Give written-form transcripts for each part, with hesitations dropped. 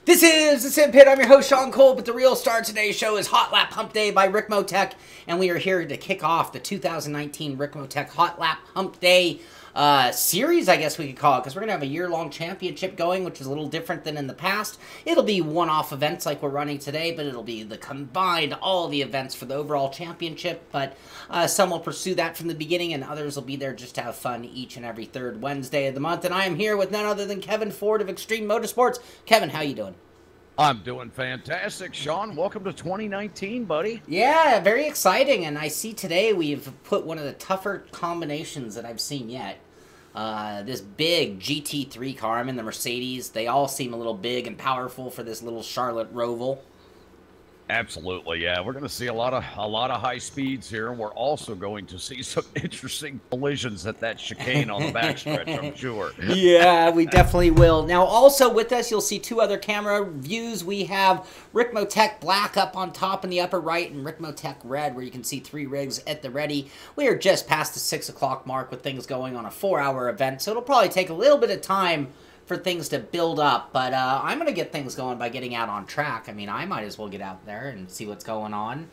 This is the Sim Pit. I'm your host, Sean Cole, but the real star of today's show is Hot Lap Hump Day by Ricmotech, and we are here to kick off the 2019 Ricmotech Hot Lap Hump Day series, I guess we could call it, because we're going to have a year-long championship going, which is a little different than in the past. It'll be one-off events like we're running today, but it'll be the combined, all the events for the overall championship, but some will pursue that from the beginning, and others will be there just to have fun each and every third Wednesday of the month, and I am here with none other than Kevin Ford of Extreme Motorsports. Kevin, how you doing? I'm doing fantastic, Sean. Welcome to 2019, buddy. Yeah, very exciting, and I see today we've put one of the tougher combinations that I've seen yet. This big GT3 car. I'm in the Mercedes. They all seem a little big and powerful for this little Charlotte Roval. Absolutely, yeah. We're going to see a lot of high speeds here, and we're also going to see some interesting collisions at that chicane on the backstretch, I'm sure. Yeah, we definitely will. Now, also with us, you'll see two other camera views. We have Ricmotech Black up on top in the upper right, and Ricmotech Red, where you can see three rigs at the ready. We are just past the 6 o'clock mark with things going on a 4-hour event, so it'll probably take a little bit of time for things to build up, but I'm going to get things going by getting out on track. I mean, I might as well get out there and see what's going on.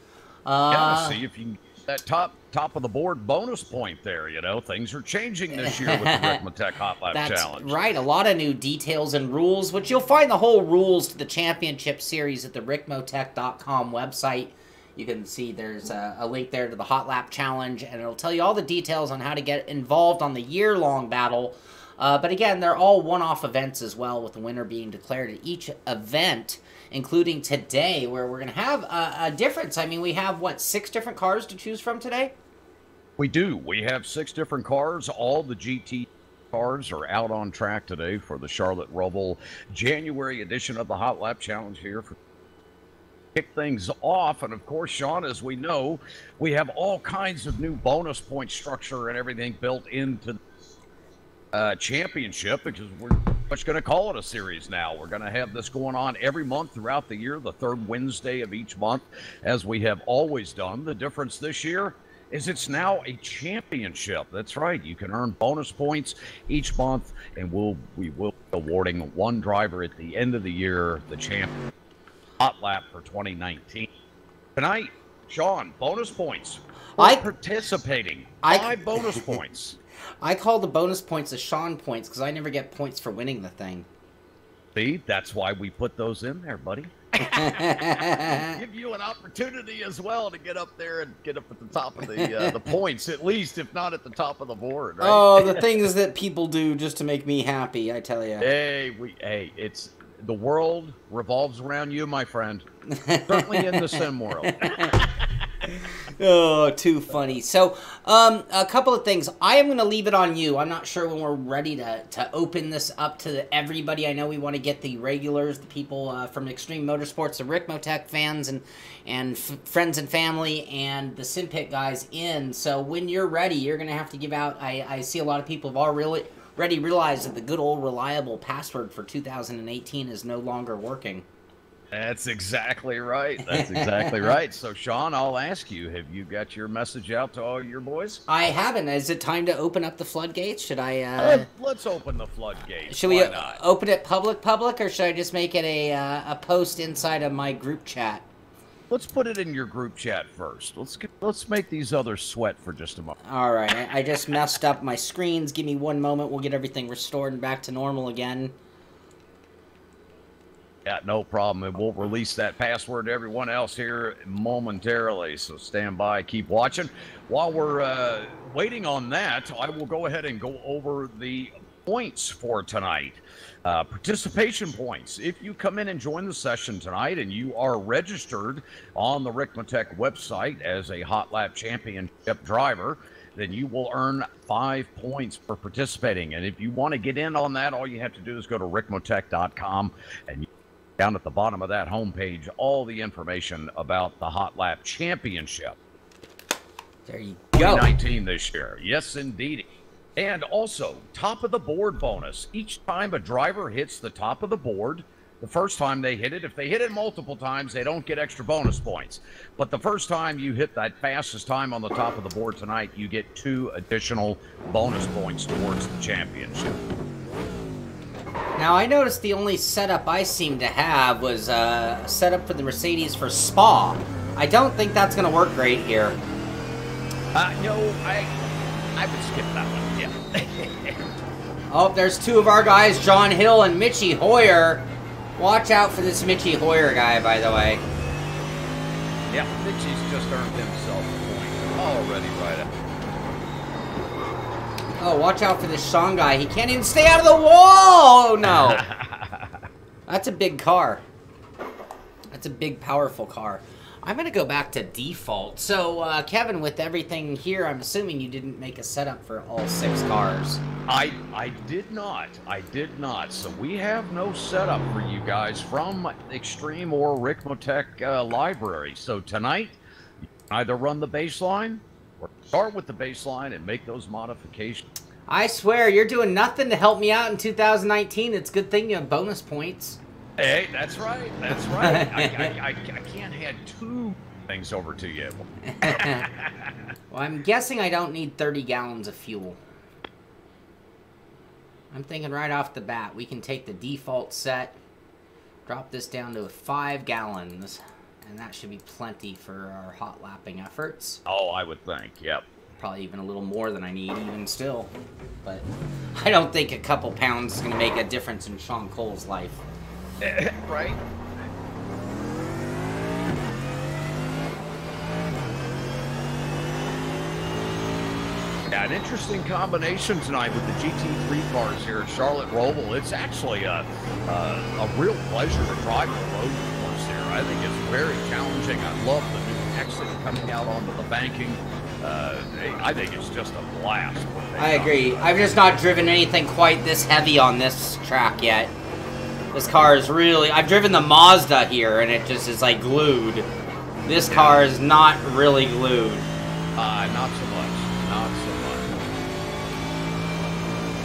Yeah, see if you can get that top of the board bonus point there. You know, things are changing this year with the Ricmotech Hot Lap Challenge. That's right, a lot of new details and rules, which you'll find the whole rules to the championship series at the Ricmotech.com website. You can see there's a link there to the Hot Lap Challenge, and it'll tell you all the details on how to get involved on the year-long battle. But again, they're all one-off events as well, with the winner being declared at each event, including today, where we're going to have a difference. I mean, we have, what, 6 different cars to choose from today? We do. We have 6 different cars. All the GT cars are out on track today for the Charlotte Roval January edition of the Hot Lap Challenge here for kick things off. And of course, Sean, as we know, we have all kinds of new bonus point structure and everything built into championship, because we're much going to call it a series now. We're going to have this going on every month throughout the year, the third Wednesday of each month, as we have always done. The difference this year is it's now a championship. That's right. You can earn bonus points each month, and we will be awarding one driver at the end of the year, the champion Hot Lap for 2019. Tonight, Sean, bonus points. Participating. 5 bonus points. I call the bonus points the Sean points, because I never get points for winning the thing. See, that's why we put those in there, buddy. Give you an opportunity as well to get up there and get up at the top of the points, at least, if not at the top of the board. Right? Oh, the things that people do just to make me happy, I tell you. Hey, it's the world revolves around you, my friend. Certainly in the sim world. Oh, too funny. So, a couple of things. I am going to leave it on you. I'm not sure when we're ready to open this up to everybody. I know we want to get the regulars, the people from Extreme Motorsports, the Ricmotech fans, and friends and family, and the Sim Pit guys in. So, when you're ready, you're going to have to give out... I see a lot of people have already realized that the good old reliable password for 2018 is no longer working. That's exactly right. That's exactly right. So, Sean, I'll ask you, have you got your message out to all your boys? I haven't. Is it time to open up the floodgates? Should I... let's open the floodgates. Should we open it public, or should I just make it a post inside of my group chat? Let's put it in your group chat first. Let's make these others sweat for just a moment. All right. I just messed up my screens. Give me one moment. We'll get everything restored and back to normal again. Yeah, no problem. And we'll release that password to everyone else here momentarily. So stand by, keep watching. While we're waiting on that, I will go ahead and go over the points for tonight. Participation points. If you come in and join the session tonight and you are registered on the Ricmotech website as a Hot Lap Championship driver, then you will earn 5 points for participating. And if you want to get in on that, all you have to do is go to Ricmotech.com, and down at the bottom of that homepage, all the information about the Hot Lap Championship. There you go. 2019 this year. Yes, indeed. And also, top of the board bonus. Each time a driver hits the top of the board, the first time they hit it, if they hit it multiple times, they don't get extra bonus points. But the first time you hit that fastest time on the top of the board tonight, you get 2 additional bonus points towards the championship. Now, I noticed the only setup I seem to have was a setup for the Mercedes for Spa. I don't think that's going to work great here. No, I would skip that one, yeah. Oh, there's two of our guys, John Hill and Mitchie Hoyer. Watch out for this Mitchie Hoyer guy, by the way. Yeah, Mitchie's just earned himself a point already right up. Oh, watch out for this Shaun guy. He can't even stay out of the wall! Oh, no. That's a big car. That's a big, powerful car. I'm going to go back to default. So, Kevin, with everything here, I'm assuming you didn't make a setup for all 6 cars. I did not. I did not. So we have no setup for you guys from Extreme or Ricmotech library. So tonight, you can either run the baseline or start with the baseline and make those modifications. I swear, you're doing nothing to help me out in 2019. It's a good thing you have bonus points. Hey, that's right. That's right. I can't hand 2 things over to you. Well, I'm guessing I don't need 30 gallons of fuel. I'm thinking right off the bat, we can take the default set, drop this down to 5 gallons, and that should be plenty for our hot lapping efforts. Oh, I would think, yep. Probably even a little more than I need, even still. But I don't think a couple pounds is going to make a difference in Shaun Cole's life. Right? Yeah, an interesting combination tonight with the GT3 cars here at Charlotte Roval. It's actually a real pleasure to drive the road course here. I think it's very challenging. I love the new exit coming out onto the banking. I think it's just a blast. I agree. I've just not driven anything quite this heavy on this track yet. This car is really... I've driven the Mazda here, and it just is, like, glued. This car is not really glued. Not so much. Not so much.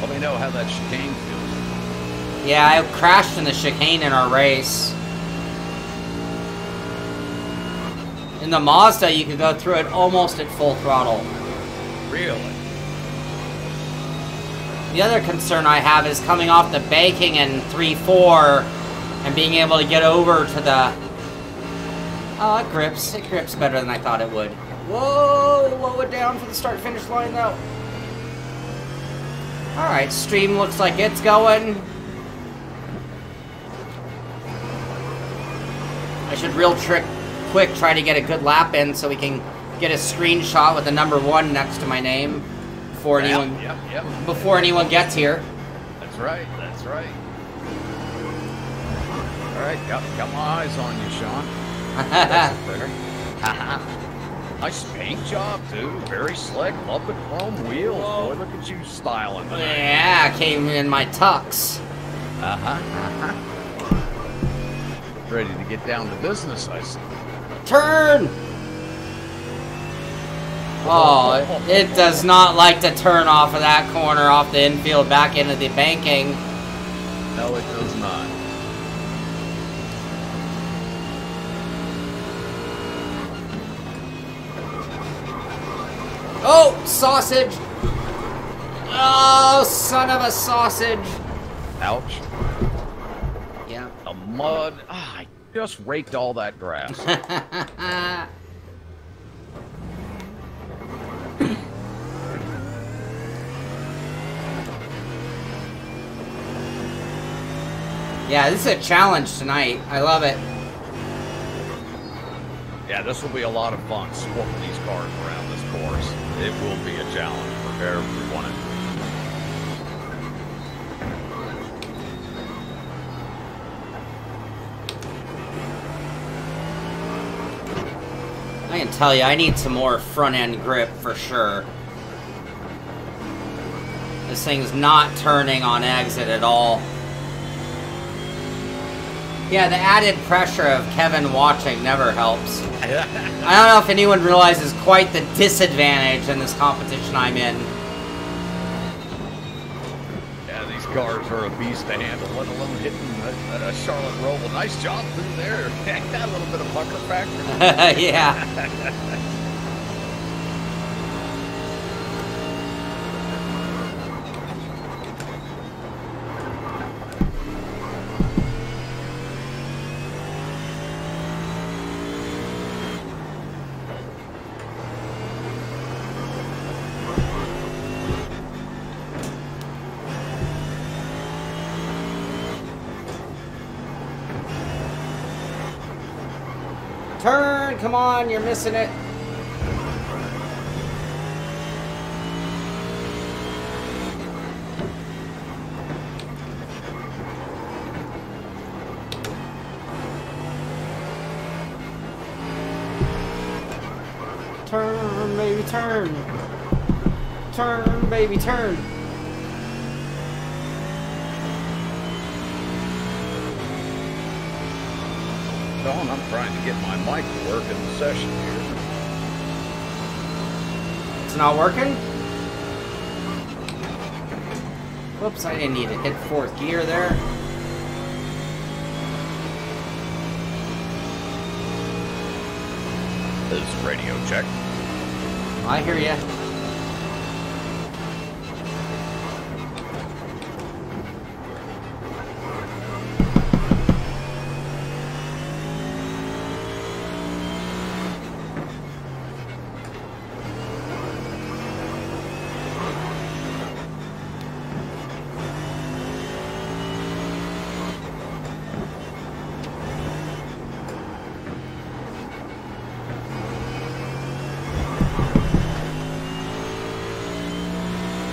Let me know how that chicane feels. Yeah, I crashed in the chicane in our race. In the Mazda, you could go through it almost at full throttle. Really? The other concern I have is coming off the banking in 3-4 and being able to get over to the... Oh, it grips. It grips better than I thought it would. Whoa! Low it down for the start-finish line, though. Alright, stream looks like it's going. I should real quick try to get a good lap in so we can get a screenshot with the number 1 next to my name. Before anyone gets here. That's right. That's right. All right, got my eyes on you, Shaun. That's fair. Nice paint job too. Very slick. Love the chrome wheels. Boy, look at you styling tonight. Yeah, I came in my tux. Ready to get down to business, I see. Turn! Oh, it does not like to turn off of that corner off the infield back into the banking. No, it does not. Oh, sausage! Oh, son of a sausage! Ouch. Yeah. The mud. I just raked all that grass. Yeah, this is a challenge tonight. I love it. Yeah, this will be a lot of fun swapping these cars around this course. It will be a challenge for everyone. I can tell you, I need some more front-end grip for sure. This thing's not turning on exit at all. Yeah, the added pressure of Kevin watching never helps. I don't know if anyone realizes quite the disadvantage in this competition I'm in. Yeah, these cars are a beast to handle, let alone hitting a Charlotte Roval. Nice job through there. Got a little bit of pucker factor. Yeah. Turn, come on, you're missing it. Turn, baby, turn. Turn, baby, turn. Sean, I'm trying to get my mic to work in the session here. It's not working? Whoops, I didn't need to hit fourth gear there. This is radio check. I hear ya.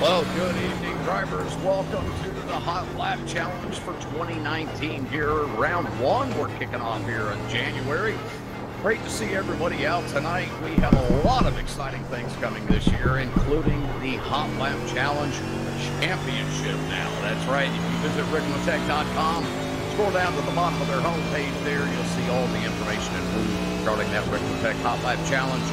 Well, good evening, drivers. Welcome to the Hot Lap Challenge for 2019 here. Round one, we're kicking off here in January. Great to see everybody out tonight. We have a lot of exciting things coming this year, including the Hot Lap Challenge Championship now. That's right. If you visit Ricmotech.com, scroll down to the bottom of their homepage there, you'll see all the information and rules regarding that Ricmotech Hot Lap Challenge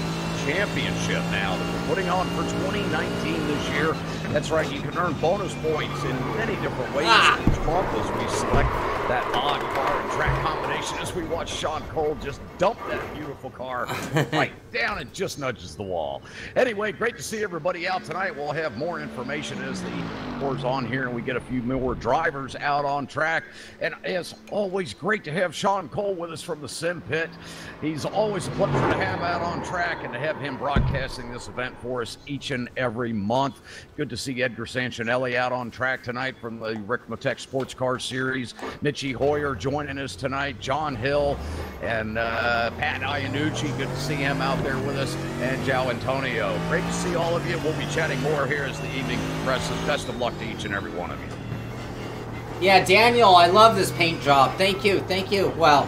Championship now that we're putting on for 2019 this year. That's right, you can earn bonus points in many different ways each month as we select that odd car and track combination as we watch Sean Cole just dump that beautiful car right down and just nudges the wall. Anyway, great to see everybody out tonight. We'll have more information as the evening pours on here and we get a few more drivers out on track. And as always, great to have Sean Cole with us from the Sim Pit. He's always a pleasure to have out on track and to have him broadcasting this event for us each and every month. Good to see Edgar Sancinelli out on track tonight from the Ricmotech Sports Car Series. Mitchie Hoyer joining us tonight. John Hill and Pat Iannucci. Good to see him out there with us. And Joe Antonio. Great to see all of you. We'll be chatting more here as the evening progresses. Best of luck to each and every one of you. Yeah, Daniel, I love this paint job. Thank you, thank you. Well,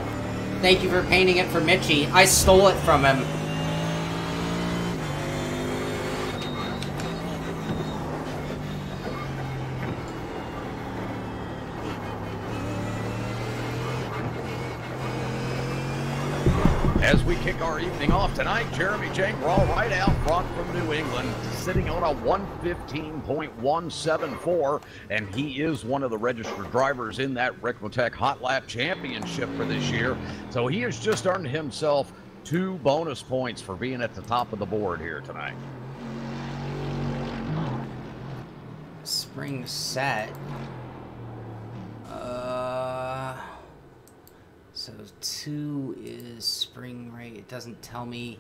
thank you for painting it for Mitchie. I stole it from him. As we kick our evening off tonight, Jeremy Jangraw right out front from New England, sitting on a 115.174, and he is one of the registered drivers in that Ricmotech Hot Lap Championship for this year. So he has just earned himself 2 bonus points for being at the top of the board here tonight. Spring set. So 2 is spring rate. It doesn't tell me.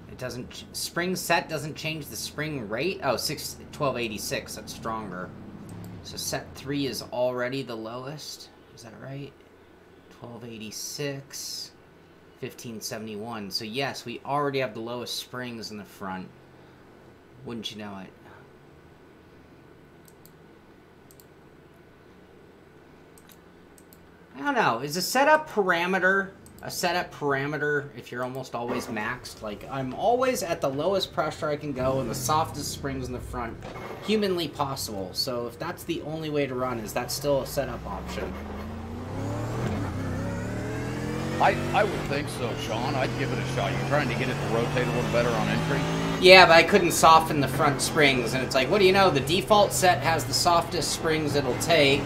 It doesn't. Spring set doesn't change the spring rate. Oh, 1286. That's stronger. So set 3 is already the lowest. Is that right? 1286. 1571. So yes, we already have the lowest springs in the front. Wouldn't you know it? I don't know. Is a setup parameter if you're almost always maxed? Like, I'm always at the lowest pressure I can go and the softest springs in the front humanly possible. So if that's the only way to run, is that still a setup option? I would think so, Sean. I'd give it a shot. You're trying to get it to rotate a little better on entry? Yeah, but I couldn't soften the front springs. And it's like, what do you know? The default set has the softest springs it'll take.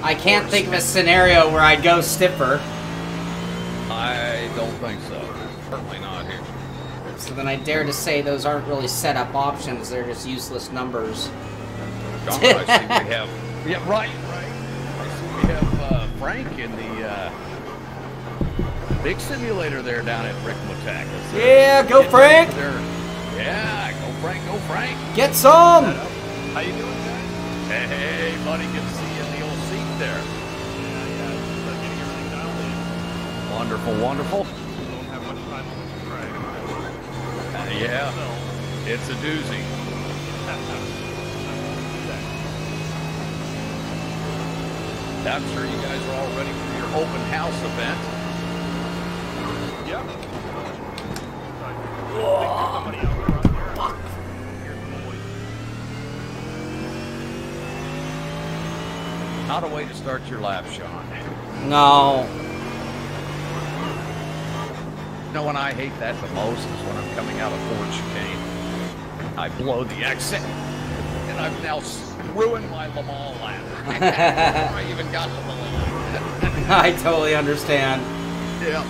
I can't think of a scenario where I'd go stiffer. I don't think so. Certainly not here. So then I dare to say those aren't really setup options. They're just useless numbers. John, I see we have... Yeah, right. I see we have Frank in the big simulator there down at Ricmotech. Yeah, go Frank! Yeah, go Frank. Get some! How you doing, guys? Hey, buddy, good to see you in the old seat there. Yeah, getting everything dialed in. Wonderful. Yeah, it's a doozy. I'm sure you guys are all ready for your open house event. Yep. Not a way to start your lap, Sean. No. You know when I hate that the most is when I'm coming out of Ford chicane. I blow the exit, and I've now ruined my Le Mans lap. I even got the Le Mans. I totally understand. Yeah.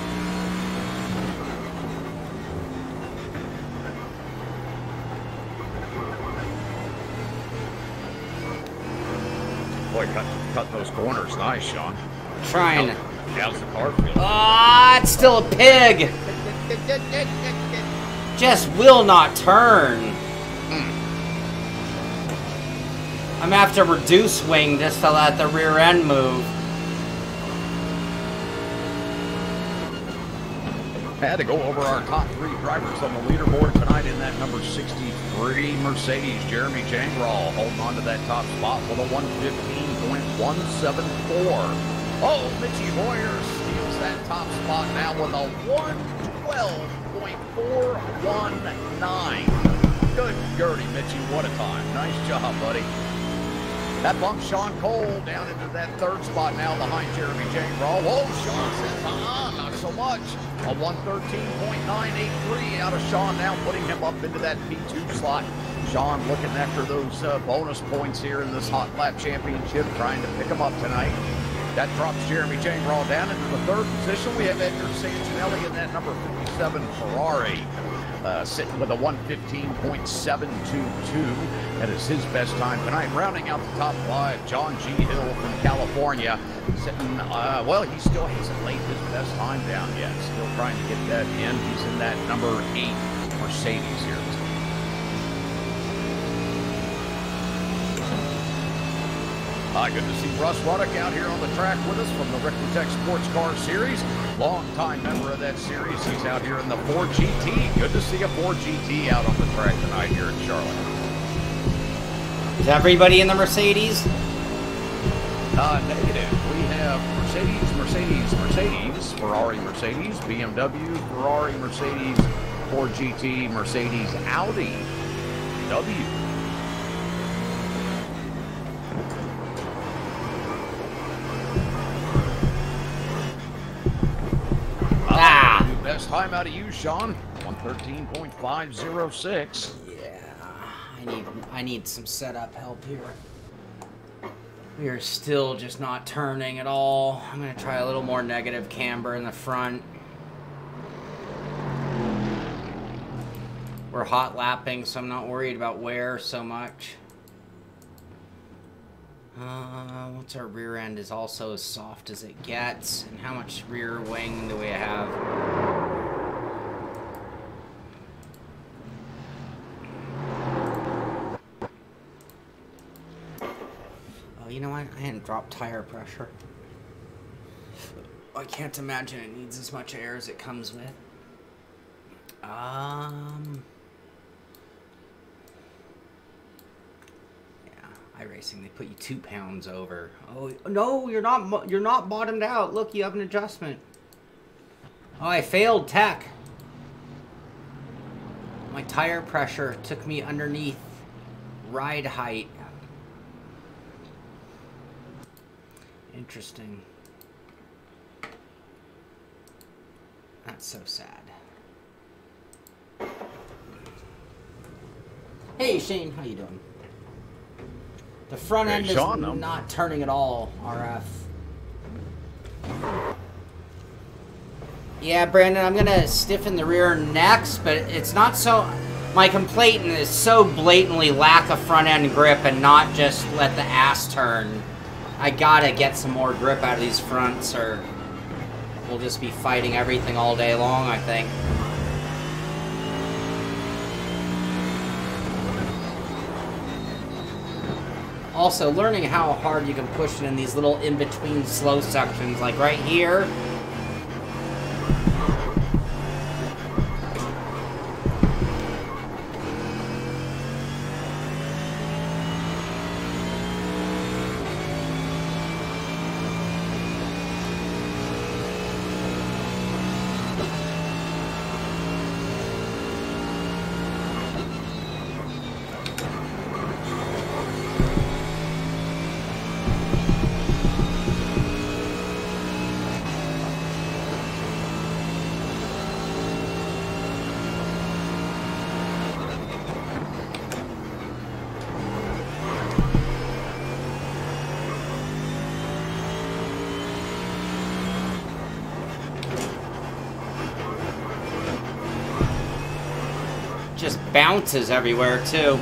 Boy, cut those corners nice, Sean. Trying. How's the car feel? Ah, it's still a pig. Just will not turn. I'm gonna have to reduce wing just to let the rear end move. Had to go over our top 3 drivers on the leaderboard tonight in that number 63 Mercedes. Jeremy Jangral holding on to that top spot with a 115.174. Oh, Mitchie Hoyer steals that top spot now with a 112.419. Good Gertie, Mitchie, what a time. Nice job, buddy. That bumps Sean Cole down into that 3rd spot now behind Jeremy Jangral. Whoa, Sean says, not so much. A 113.983 out of Sean now, putting him up into that P2 slot. Sean looking after those bonus points here in this Hot Lap Championship, trying to pick them up tonight. That drops Jeremy Jangral down into the 3rd position. We have Edgar Santinelli in that number 57 Ferrari, sitting with a 115.722. That is his best time tonight. Rounding out the top 5, John G. Hill from California, sitting, well, he still hasn't laid his best time down yet. Still trying to get that in. He's in that number 8 Mercedes here. Good to see Russ Ruddock out here on the track with us from the Ricmotech Sports Car Series. Long-time member of that series. He's out here in the Ford GT. Good to see a Ford GT out on the track tonight here in Charlotte. Is everybody in the Mercedes? Negative. We have Mercedes, Ferrari, Mercedes, BMW, Ferrari, Mercedes, Ford GT, Mercedes, Audi, W. Best time out of you, Sean. 113.506. Yeah, I need some setup help here. We are still just not turning at all. I'm gonna try a little more negative camber in the front. We're hot lapping, so I'm not worried about wear so much. Once our rear end is also as soft as it gets, and how much rear wing do we have? Oh, you know what? I hadn't dropped tire pressure. I can't imagine it needs as much air as it comes with. iRacing, they put you 2 pounds over. Oh no, you're not bottomed out. Look, you have an adjustment. Oh, I failed tech. My tire pressure took me underneath ride height. Interesting. That's so sad. Hey Shane, how you doing? The front end is not turning at all, RF. Yeah, Brandon, I'm gonna stiffen the rear next, but it's not so... My complaint is so blatantly lack of front end grip and not just let the ass turn. I gotta get some more grip out of these fronts or we'll just be fighting everything all day long, I think. Also, learning how hard you can push it in these little in-between slow sections, like right here. just bounces everywhere, too.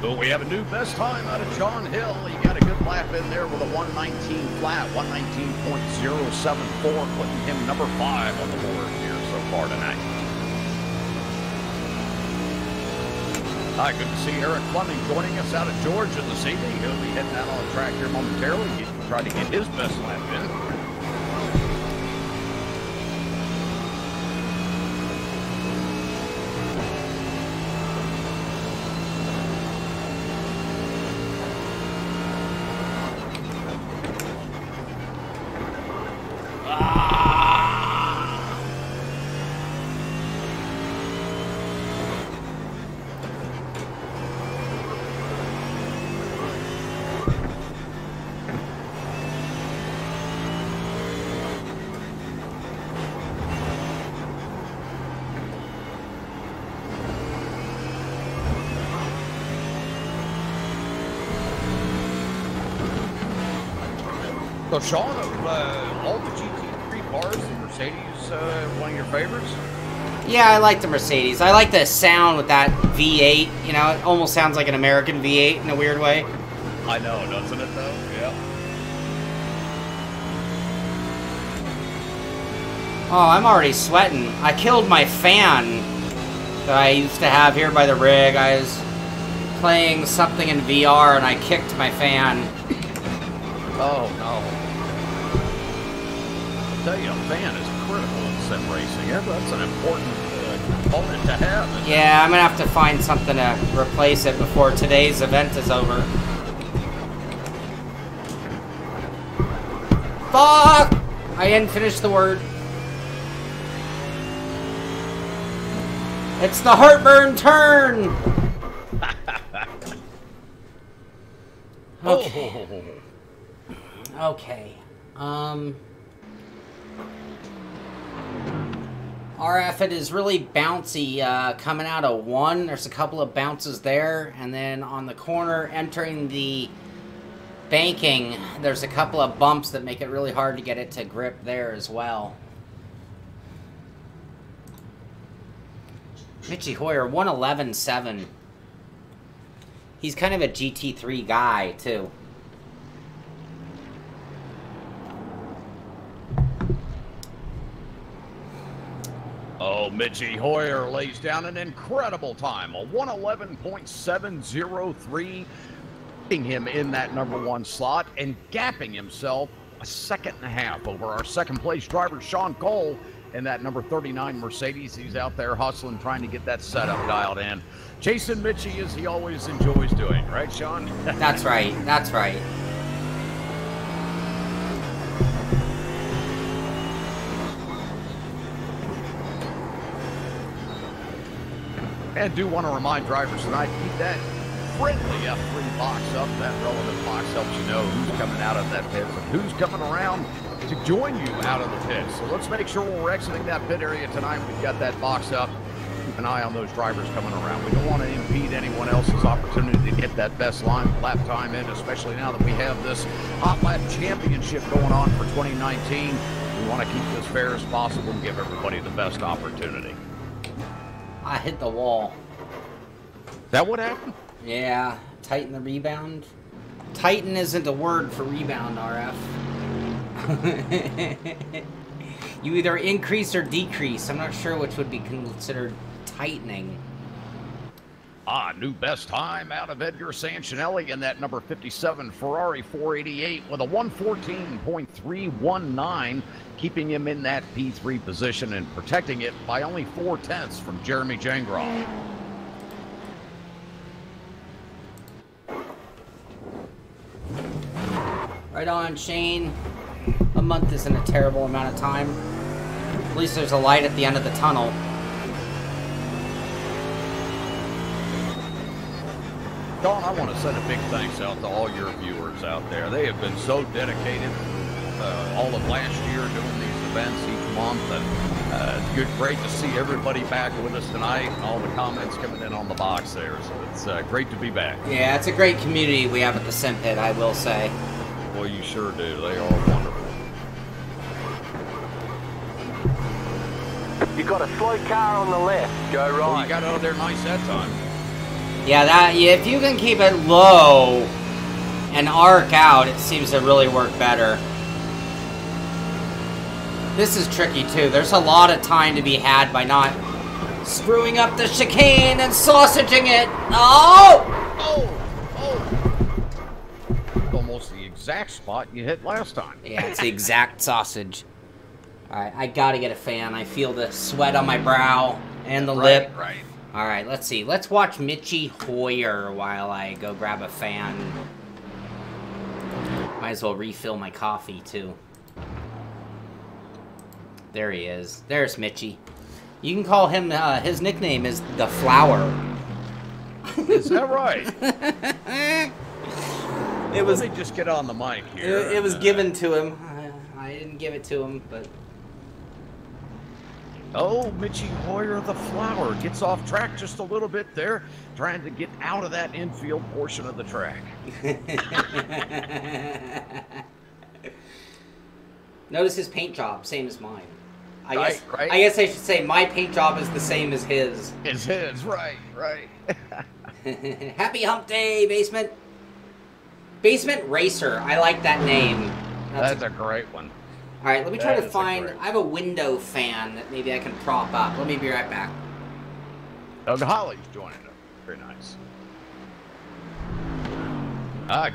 But we have a new best time out of John Hill. He got a good lap in there with a 119 flat, 119.074, putting him number 5 on the board here so far tonight. Hi, good to see Eric Fleming joining us out of Georgia this evening. He'll be heading out on the track here momentarily, try to get his best lap in. So, Shaun, of all the GT3 cars, the Mercedes one of your favorites? Yeah, I like the Mercedes. I like the sound with that V8. You know, it almost sounds like an American V8 in a weird way. I know, doesn't it, though? Yeah. Oh, I'm already sweating. I killed my fan that I used to have here by the rig. I was playing something in VR and I kicked my fan. Oh, no. I'll tell you, a fan is critical in sim racing. That's an important component to have. Yeah, I'm going to have to find something to replace it before today's event is over. Fuck! I didn't finish the word. It's the heartburn turn! Okay. Okay. RF, it is really bouncy coming out of 1. There's a couple of bounces there. And then on the corner, entering the banking, there's a couple of bumps that make it really hard to get it to grip there as well. Mitchy Hoyer, 111.7. He's kind of a GT3 guy, too. Oh, Mitchy Hoyer lays down an incredible time, a 111.703, putting him in that number 1 slot and gapping himself a 1.5 seconds over our second place driver, Sean Cole, in that number 39 Mercedes. He's out there hustling, trying to get that setup dialed in. Chasing Mitchy as he always enjoys doing, right, Sean? That's right, that's right. And do want to remind drivers tonight, keep that friendly F3 box up. That relevant box helps you know who's coming out of that pit and who's coming around to join you out of the pit. So let's make sure when we're exiting that pit area tonight, we've got that box up. Keep an eye on those drivers coming around. We don't want to impede anyone else's opportunity to get that best lap time in, especially now that we have this Hot Lap Championship going on for 2019. We want to keep this fair as possible and give everybody the best opportunity. I hit the wall. Is that what happened? Yeah, tighten the rebound. Tighten isn't a word for rebound, RF. You either increase or decrease. I'm not sure which would be considered tightening. New best time out of Edgar Sancinelli in that number 57 Ferrari 488 with a 114.319, keeping him in that P3 position and protecting it by only 0.4 from Jeremy Jangroff. Right on, Shane. A month isn't a terrible amount of time. At least there's a light at the end of the tunnel. Don, I want to send a big thanks out to all your viewers out there. They have been so dedicated all of last year doing these events each month, and it's great to see everybody back with us tonight and all the comments coming in on the box there. So it's great to be back. Yeah, it's a great community we have at the Sim Pit, I will say. Well, you sure do. They are wonderful. You've got a slow car on the left. Go right. Well, you got out there nice that time. Yeah, if you can keep it low and arc out, it seems to really work better. This is tricky too. There's a lot of time to be had by not screwing up the chicane and sausaging it. Oh! Almost the exact spot you hit last time. Yeah, it's the exact sausage. Alright, I gotta get a fan. I feel the sweat on my brow and the lip. Right. Alright, let's see. Let's watch Mitchie Hoyer while I go grab a fan. Might as well refill my coffee, too. There he is. There's Mitchie. You can call him, his nickname is The Flower. Is that right? Let me just get on the mic here. It was given to him. I didn't give it to him, but... Oh, Mitchie Hoyer, The Flower, gets off track just a little bit there, trying to get out of that infield portion of the track. Notice his paint job, same as mine. I Right. guess I should say my paint job is the same as his. It's his, right. Happy Hump Day, Basement. Basement Racer. I like that name. That's a great one. All right, let me try to find... great. I have a window fan that maybe I can prop up. Let me be right back. Doug Holly's joining us. Very nice.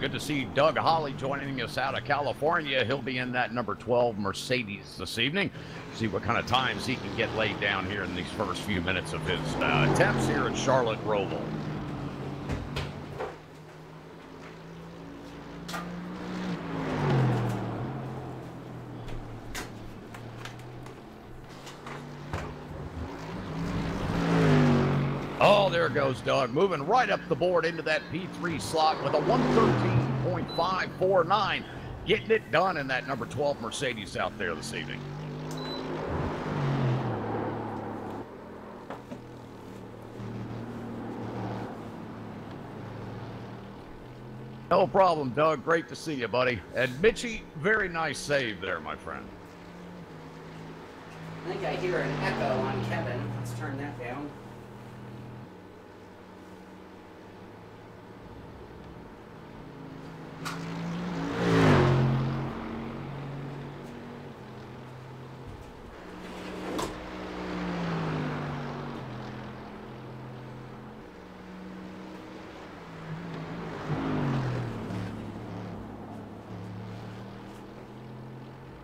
Good to see Doug Holly joining us out of California. He'll be in that number 12 Mercedes this evening. See what kind of times he can get laid down here in these first few minutes of his attempts here at Charlotte Roval. Oh, there goes Doug, moving right up the board into that P3 slot with a 113.549, getting it done in that number 12 Mercedes out there this evening. No problem, Doug. Great to see you, buddy. And Mitchie, very nice save there, my friend. I think I hear an echo on Kevin. Let's turn that down.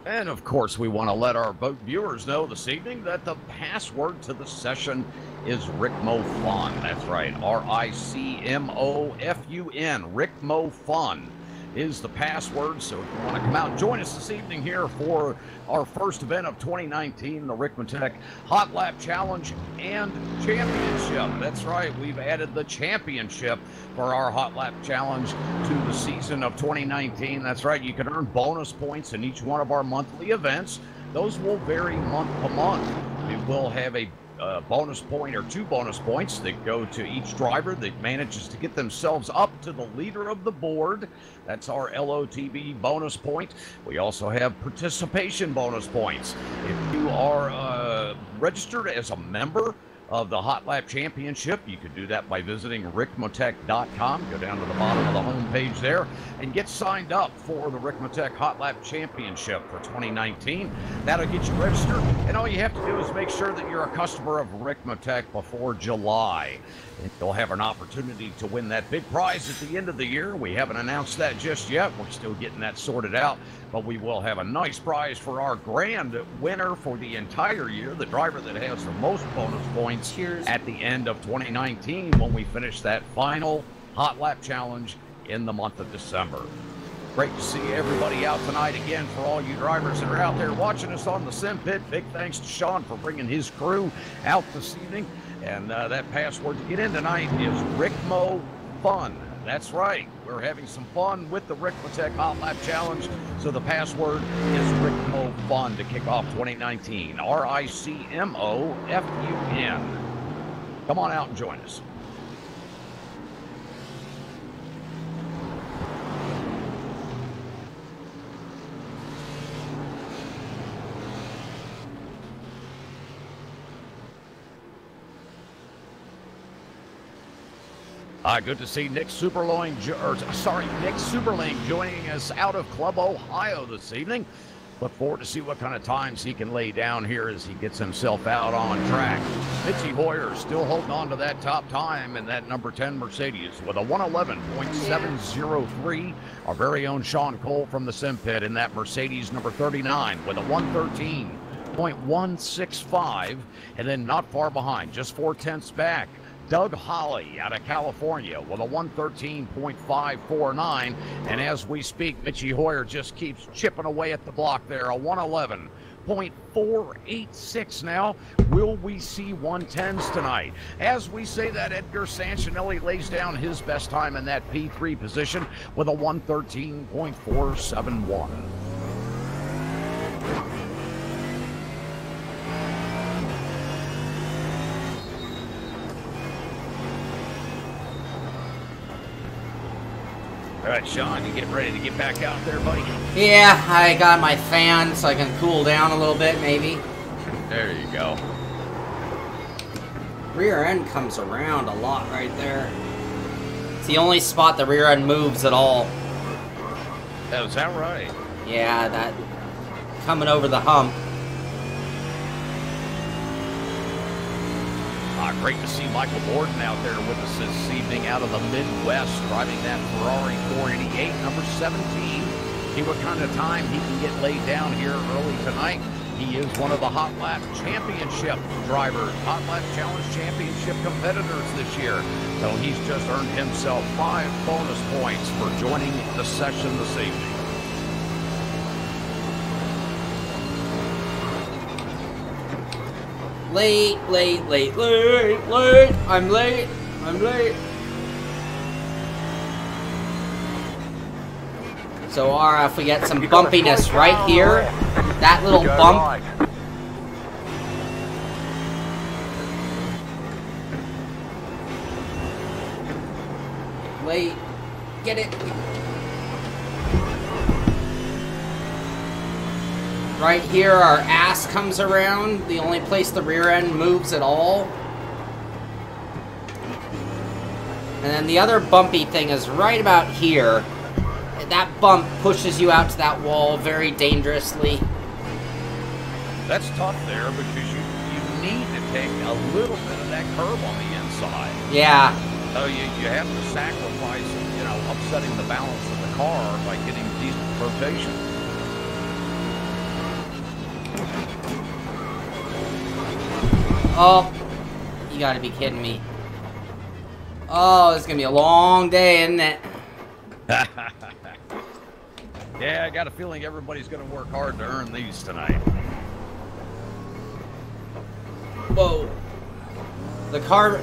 And of course, we want to let our viewers know this evening that the password to the session is Ricmofun. That's right, R-I-C-M-O-F-U-N. Ricmofun is the password. So if you want to come out and join us this evening here for our first event of 2019, the Ricmotech Hot Lap Challenge and Championship. That's right, we've added the championship for our Hot Lap Challenge to the season of 2019. That's right, you can earn bonus points in each one of our monthly events. Those will vary month to month. We will have a bonus point or 2 bonus points that go to each driver that manages to get themselves up to the leader of the board. That's our LOTB bonus point. We also have participation bonus points. If you are registered as a member of the Hot Lap Championship, you can do that by visiting Ricmotech.com. Go down to the bottom of the home page there and get signed up for the Ricmotech Hot Lap Championship for 2019. That'll get you registered, and all you have to do is make sure that you're a customer of Ricmotech before July. And you'll have an opportunity to win that big prize at the end of the year. We haven't announced that just yet. We're still getting that sorted out, but we will have a nice prize for our grand winner for the entire year, the driver that has the most bonus points. Cheers. At the end of 2019 when we finish that final Hot Lap Challenge in the month of December. Great to see everybody out tonight again. For all you drivers that are out there watching us on the Sim Pit, big thanks to Shaun for bringing his crew out this evening. And that password to get in tonight is Ricmofun. That's right. We're having some fun with the Ricmotech Hot Lap Challenge. So the password is RicmoFun to kick off 2019. RICMOFUN. Come on out and join us. Good to see Nick Superlane joining us out of Club, Ohio this evening. Look forward to see what kind of times he can lay down here as he gets himself out on track. Mitchy Hoyer still holding on to that top time in that number 10 Mercedes with a 111.703. Our very own Sean Cole from the Sim Pit in that Mercedes number 39 with a 113.165. And then not far behind, just 0.4 back, Doug Holly out of California with a 113.549. And as we speak, Mitchy Hoyer just keeps chipping away at the block there, a 111.486 now. Will we see 110s tonight? As we say that, Edgar Sancinelli lays down his best time in that P3 position with a 113.471. All right, Sean, you getting ready to get back out there, buddy? Yeah, I got my fan so I can cool down a little bit, maybe. There you go. Rear end comes around a lot right there. It's the only spot the rear end moves at all. Is that right? Yeah, that coming over the hump. Great to see Michael Borden out there with us this evening out of the Midwest, driving that Ferrari 488, number 17. See what kind of time he can get laid down here early tonight. He is one of the Hot Lap Championship drivers, Hot Lap Challenge Championship competitors this year. So he's just earned himself 5 bonus points for joining the session this evening. Late. I'm late. So RF, we get some bumpiness right here. That little bump. Late. Get it. Right here, our ass comes around, the only place the rear end moves at all. And then the other bumpy thing is right about here. That bump pushes you out to that wall very dangerously. That's tough there because you need to take a little bit of that curve on the inside. Yeah. So you have to sacrifice, upsetting the balance of the car by getting decent rotation. Oh, you gotta be kidding me. Oh, it's gonna be a long day, isn't it? Yeah, I got a feeling everybody's gonna work hard to earn these tonight. Whoa. The car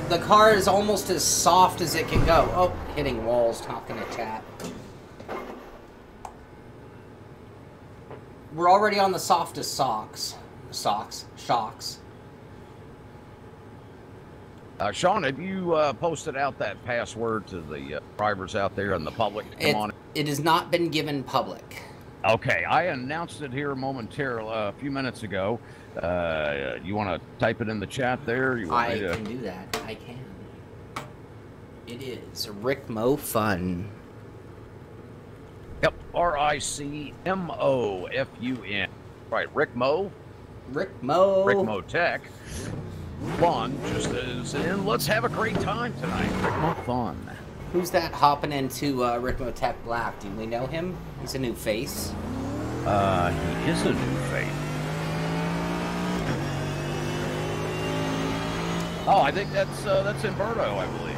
is almost as soft as it can go. Oh, hitting walls, talking to chat. We're already on the softest shocks. Sean, have you posted out that password to the drivers out there and the public to come on? It has not been given public. Okay, I announced it here momentarily a few minutes ago. You want to type it in the chat there? I can do that. I can. It is RicmoFun. Yep, RICMOFUN. Right, Ricmo. Ricmotech. Fun, just as in, let's have a great time tonight. RicmoFun. Who's that hopping into Ricmotech Black? Do we know him? He's a new face. He is a new face. Oh, I think that's Umberto, I believe.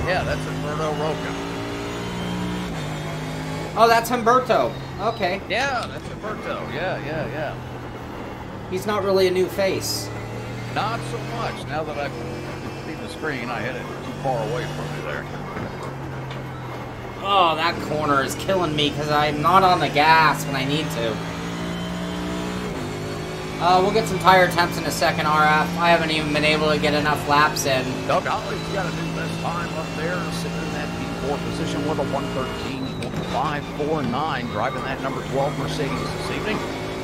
Yeah, that's Umberto Roca. Oh, that's Humberto. Okay. Yeah, that's Umberto. Yeah. He's not really a new face. Not so much. Now that I can see the screen, I hit it too far away from me there. Oh, that corner is killing me because I'm not on the gas when I need to. We'll get some tire temps in a second, RF. I haven't even been able to get enough laps in. Doug Ollie's got a new best time up there, sitting in that P4 position with a 1:13.549, driving that number 12 Mercedes this evening.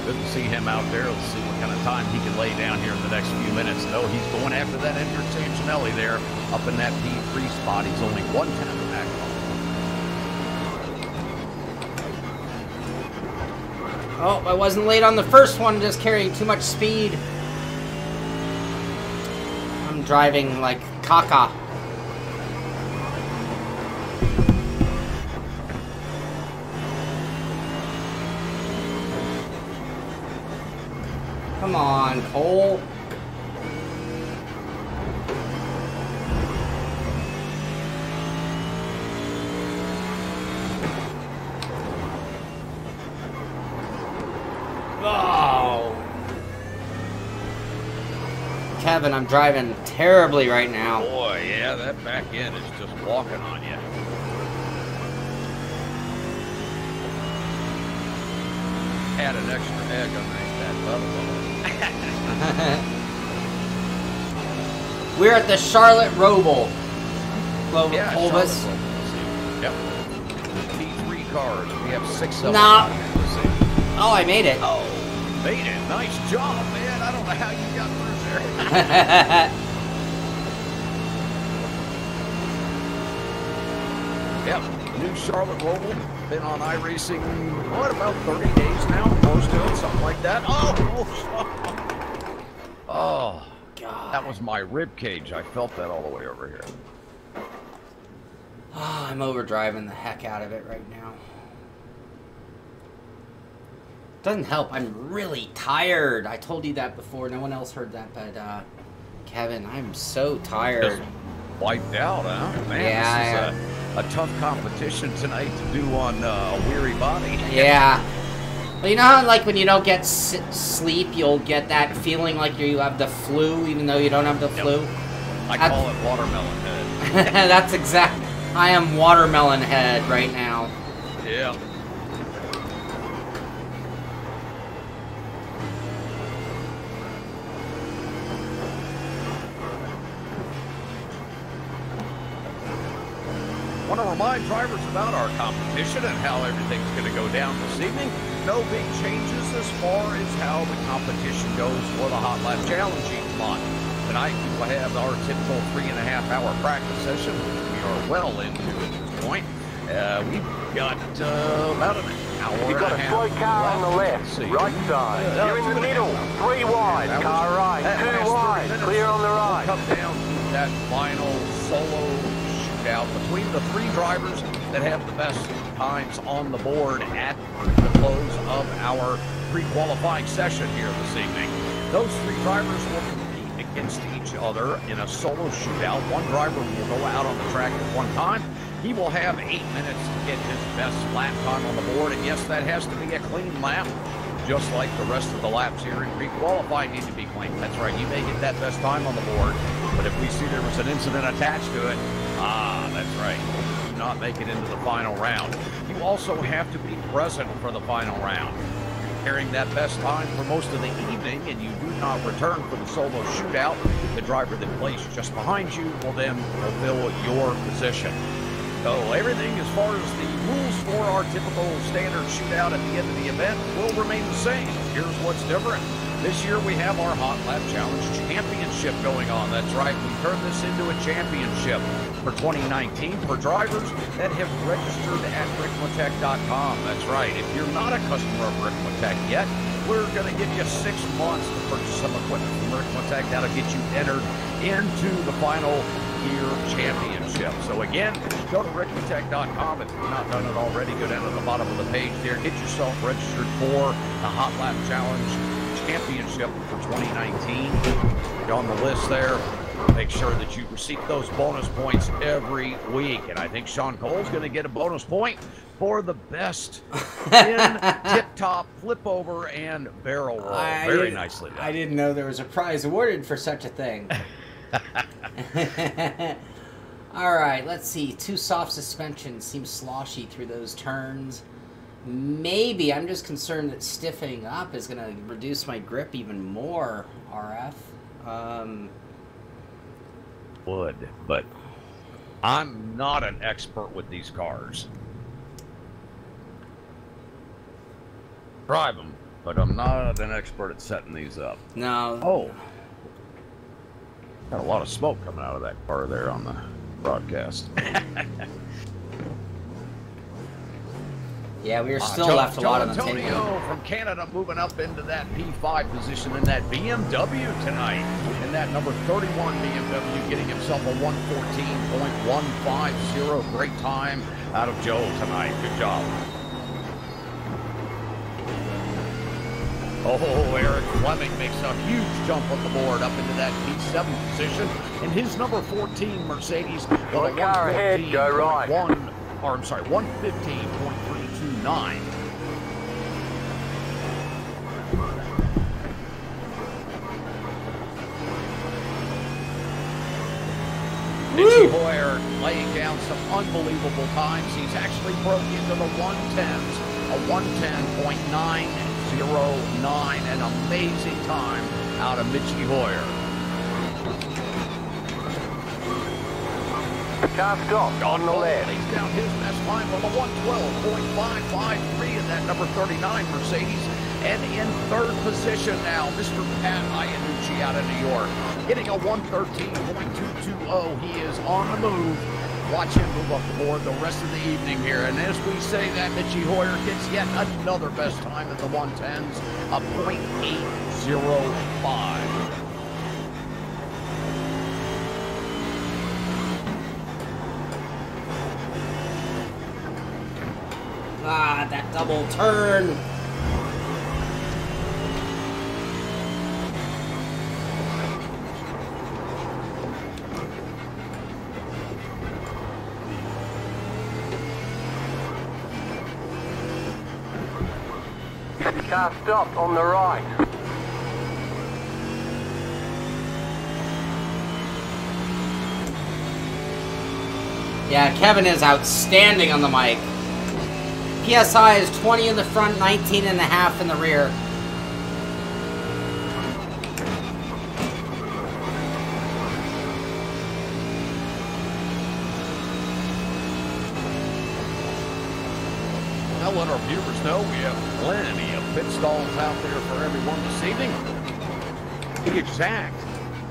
Good to see him out there. Let's see what kind of time he can lay down here in the next few minutes. No, he's going after that Edgar Sancinelli there, up in that P3 spot. He's only 1/10 back. Oh, I wasn't late on the first one, just carrying too much speed. I'm driving like caca. Come on, Cole. Oh. Kevin, I'm driving terribly right now. Boy, yeah, that back end is just walking on you. Add an extra egg underneath that bubble. We're at the Charlotte Roval. Yeah, Clovis. Yep. P3 cars. We have 6 of them. Nah. Oh, I made it. Oh, made it. Nice job, man. I don't know how you got through there. Yep. New Charlotte Roval. Been on iRacing, what, about 30 days now? Close to it, something like that. Oh, oh, God. That was my rib cage. I felt that all the way over here. Oh, I'm overdriving the heck out of it right now. Doesn't help. I'm really tired. I told you that before. No one else heard that, but Kevin, I'm so tired. Just wiped out, huh? Man, yeah, this is a tough competition tonight to do on a weary body. Yeah. Well, you know how, like, when you don't get sleep, you'll get that feeling like you have the flu, even though you don't have the flu? I call it watermelon head. That's exact. I am watermelon head right now. Yeah. I want to remind drivers about our competition and how everything's going to go down this evening. No big changes as far as how the competition goes for the Hot Lap Challenge each month. Tonight we will have our typical 3.5-hour practice session. We are well into at this point. We've got about an hour You've got a slow car on the left, right side. You're in the middle, 3 wide, car right, 2 wide, clear on the right. We'll come down to that final solo shootout between the 3 drivers that have the best times on the board at the close of our pre-qualifying session here this evening. Those 3 drivers will compete against each other in a solo shootout. One driver will go out on the track at one time. He will have 8 minutes to get his best lap time on the board, and yes, that has to be a clean lap, just like the rest of the laps here in pre-qualifying need to be clean. That's right, you may get that best time on the board, but if we see there was an incident attached to it, that's right, you do not make it into the final round. You also have to be present for the final round. Carrying that best time for most of the evening, and you do not return for the solo shootout, the driver that placed just behind you will then fulfill your position. So everything as far as the rules for our typical standard shootout at the end of the event will remain the same. Here's what's different. This year we have our Hot Lap Challenge Championship going on. That's right, we turned this into a championship for 2019 for drivers that have registered at Ricmotech.com. That's right, if you're not a customer of Ricmotech yet, we're going to give you 6 months to purchase some equipment from Ricmotech. That'll get you entered into the final year championship. So again, go to Ricmotech.com. If you've not done it already, go down to the bottom of the page there. Get yourself registered for the Hot Lap Challenge Championship for 2019. Get on the list there. Make sure that you receive those bonus points every week. And I think Sean Cole's going to get a bonus point for the best in tip-top, flip over, and barrel roll. Very nicely done. I didn't know there was a prize awarded for such a thing. All right, let's see. Too soft suspension seems sloshy through those turns. Maybe. I'm just concerned that stiffening up is going to reduce my grip even more, RF. Would, but I'm not an expert with these cars. Drive them, but I'm not an expert at setting these up. No. Oh. Got a lot of smoke coming out of that car there on the broadcast. Yeah, we are still left a lot on the table. Antonio from Canada moving up into that P5 position in that BMW tonight. And that number 31 BMW getting himself a 114.150. Great time out of Joe tonight. Good job. Oh, Eric Fleming makes a huge jump on the board up into that P7 position. And his number 14 Mercedes got a 115.329. Mitchie Boyer laying down some unbelievable times. He's actually broke into the 110s, a 110.909, an amazing time out of Mitchie Hoyer. Car stop on the left. Lays down his best time on the 112.553 in that number 39 Mercedes. And in third position now, Mr. Pat Iannucci out of New York, hitting a 113.220. He is on the move. Watch him move up the board the rest of the evening here. And as we say that, Mitchie Hoyer gets yet another best time at the 110s, a .805. Ah, that double turn. Car stop on the right. Yeah, Kevin is outstanding on the mic. PSI is 20 in the front, 19 and a half in the rear. I'll let our viewers know we have plenty of pit stalls out there for everyone this evening. To be exact,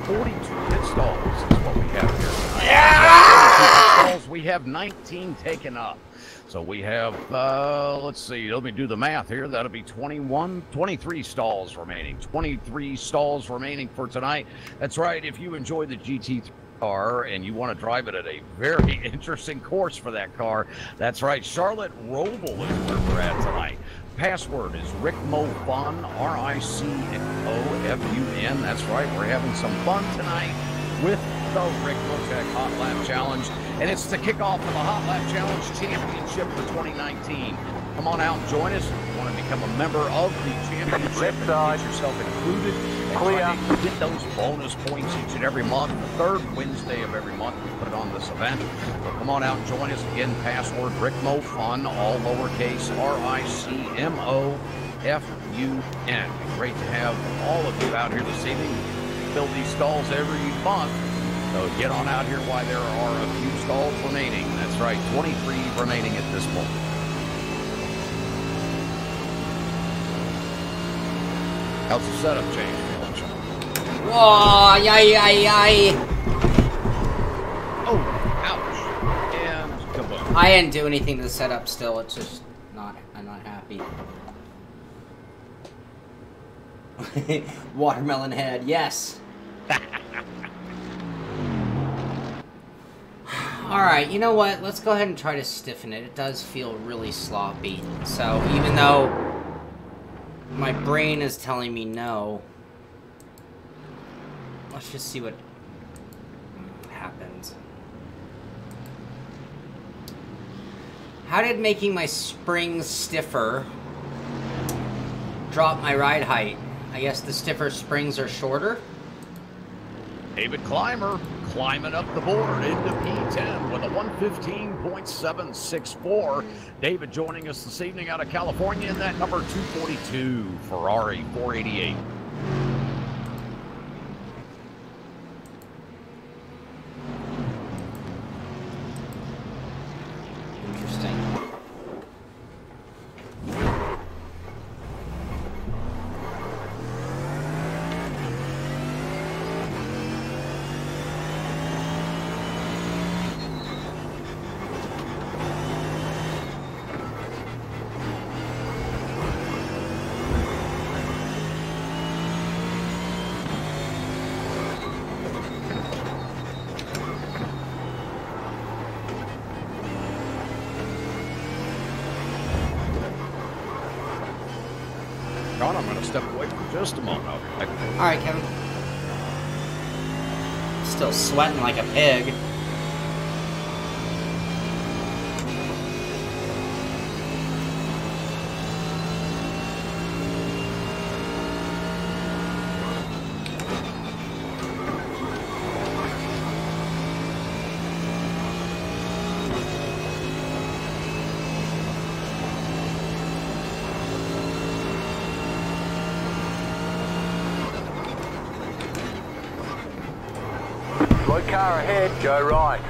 42 pit stalls is what we have here. Yeah! 42 pit stalls, we have 19 taken up. So we have, let's see, let me do the math here. That'll be 23 stalls remaining. 23 stalls remaining for tonight. That's right, if you enjoy the GT3 car and you want to drive it at a very interesting course for that car, that's right, Charlotte Roval is where we're at tonight. Password is Ricmofun, RICMOFUN. That's right, we're having some fun tonight with the Ricmotech Hot Lap Challenge, and it's the kickoff of the Hot Lap Challenge Championship for 2019. Come on out and join us. If you want to become a member of the championship and get yourself included and try to get those bonus points each and every month. The third Wednesday of every month we put on this event. So come on out and join us. Again, password Ricmofun, all lowercase, RICMOFUN. Great to have all of you out here this evening. Fill these stalls every month. So get on out here while there are a few stalls remaining. That's right, 23 remaining at this point. How's the setup change feeling, Sean? Whoa, yay. Oh, ouch. And kaboom. I didn't do anything to the setup still. It's just not, I'm not happy. Watermelon head, yes. Alright, you know what? Let's go ahead and try to stiffen it. It does feel really sloppy. So, even though my brain is telling me no, let's just see what How did making my springs stiffer drop my ride height? I guess the stiffer springs are shorter. David Clymer climbing up the board into P10 with a 115.764. David joining us this evening out of California in that number 242 Ferrari 488. Interesting. Sean, I'm going to step away for just a moment. Okay. All right, Kevin. Still sweating like a pig. Slow car ahead, go right.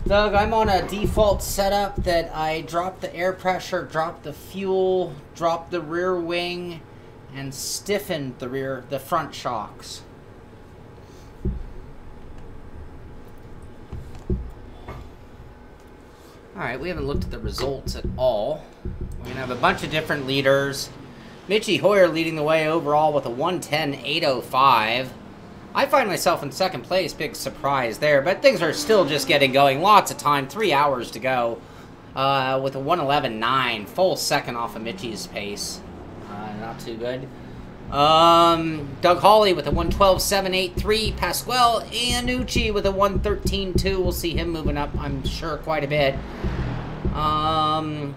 Doug, I'm on a default setup that I dropped the air pressure, dropped the fuel, dropped the rear wing, and stiffened the front shocks. Alright, we haven't looked at the results at all. We're going to have a bunch of different leaders. Mitchie Hoyer leading the way overall with a 110.805. I find myself in second place, big surprise there, but things are still just getting going. Lots of time, 3 hours to go, with a 111.9, full second off of Mitchie's pace. Not too good. Doug Hawley with a 112.783. Pasquale Iannucci with a 113.2. We'll see him moving up, I'm sure, quite a bit. And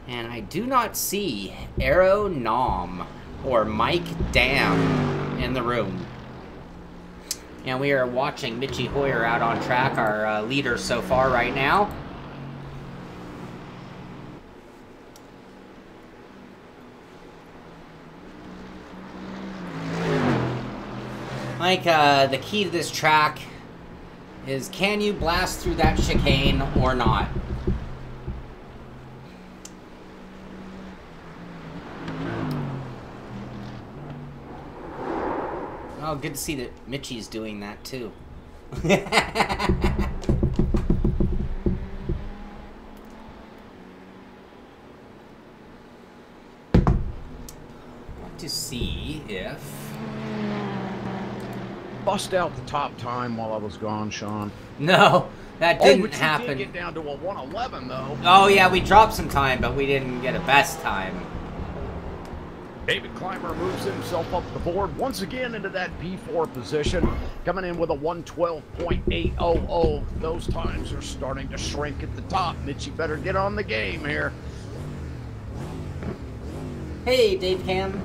I do not see Aero Nom or Mike Dam in the room. And we are watching Mitchie Hoyer out on track, our leader so far right now. Mike, the key to this track is, can you blast through that chicane or not? Oh, good to see that Mitchie's doing that too. Want to see if... Bust out the top time while I was gone, Sean. No, that didn't happen. Did get down to a 111 though. Oh yeah, we dropped some time, but we didn't get a best time. David Clymer moves himself up the board once again into that P4 position, coming in with a 112.800. Those times are starting to shrink at the top. Mitch, you better get on the game here. Hey, Dave Cam.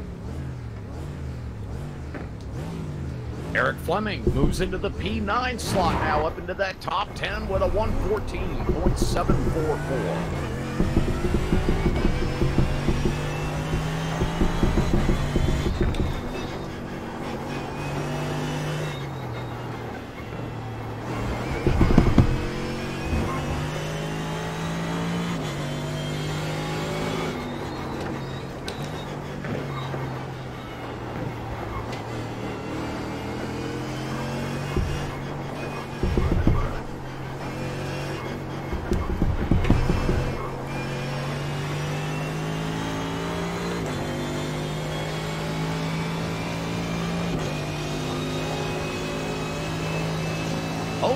Eric Fleming moves into the P9 slot now, up into that top 10 with a 114.744.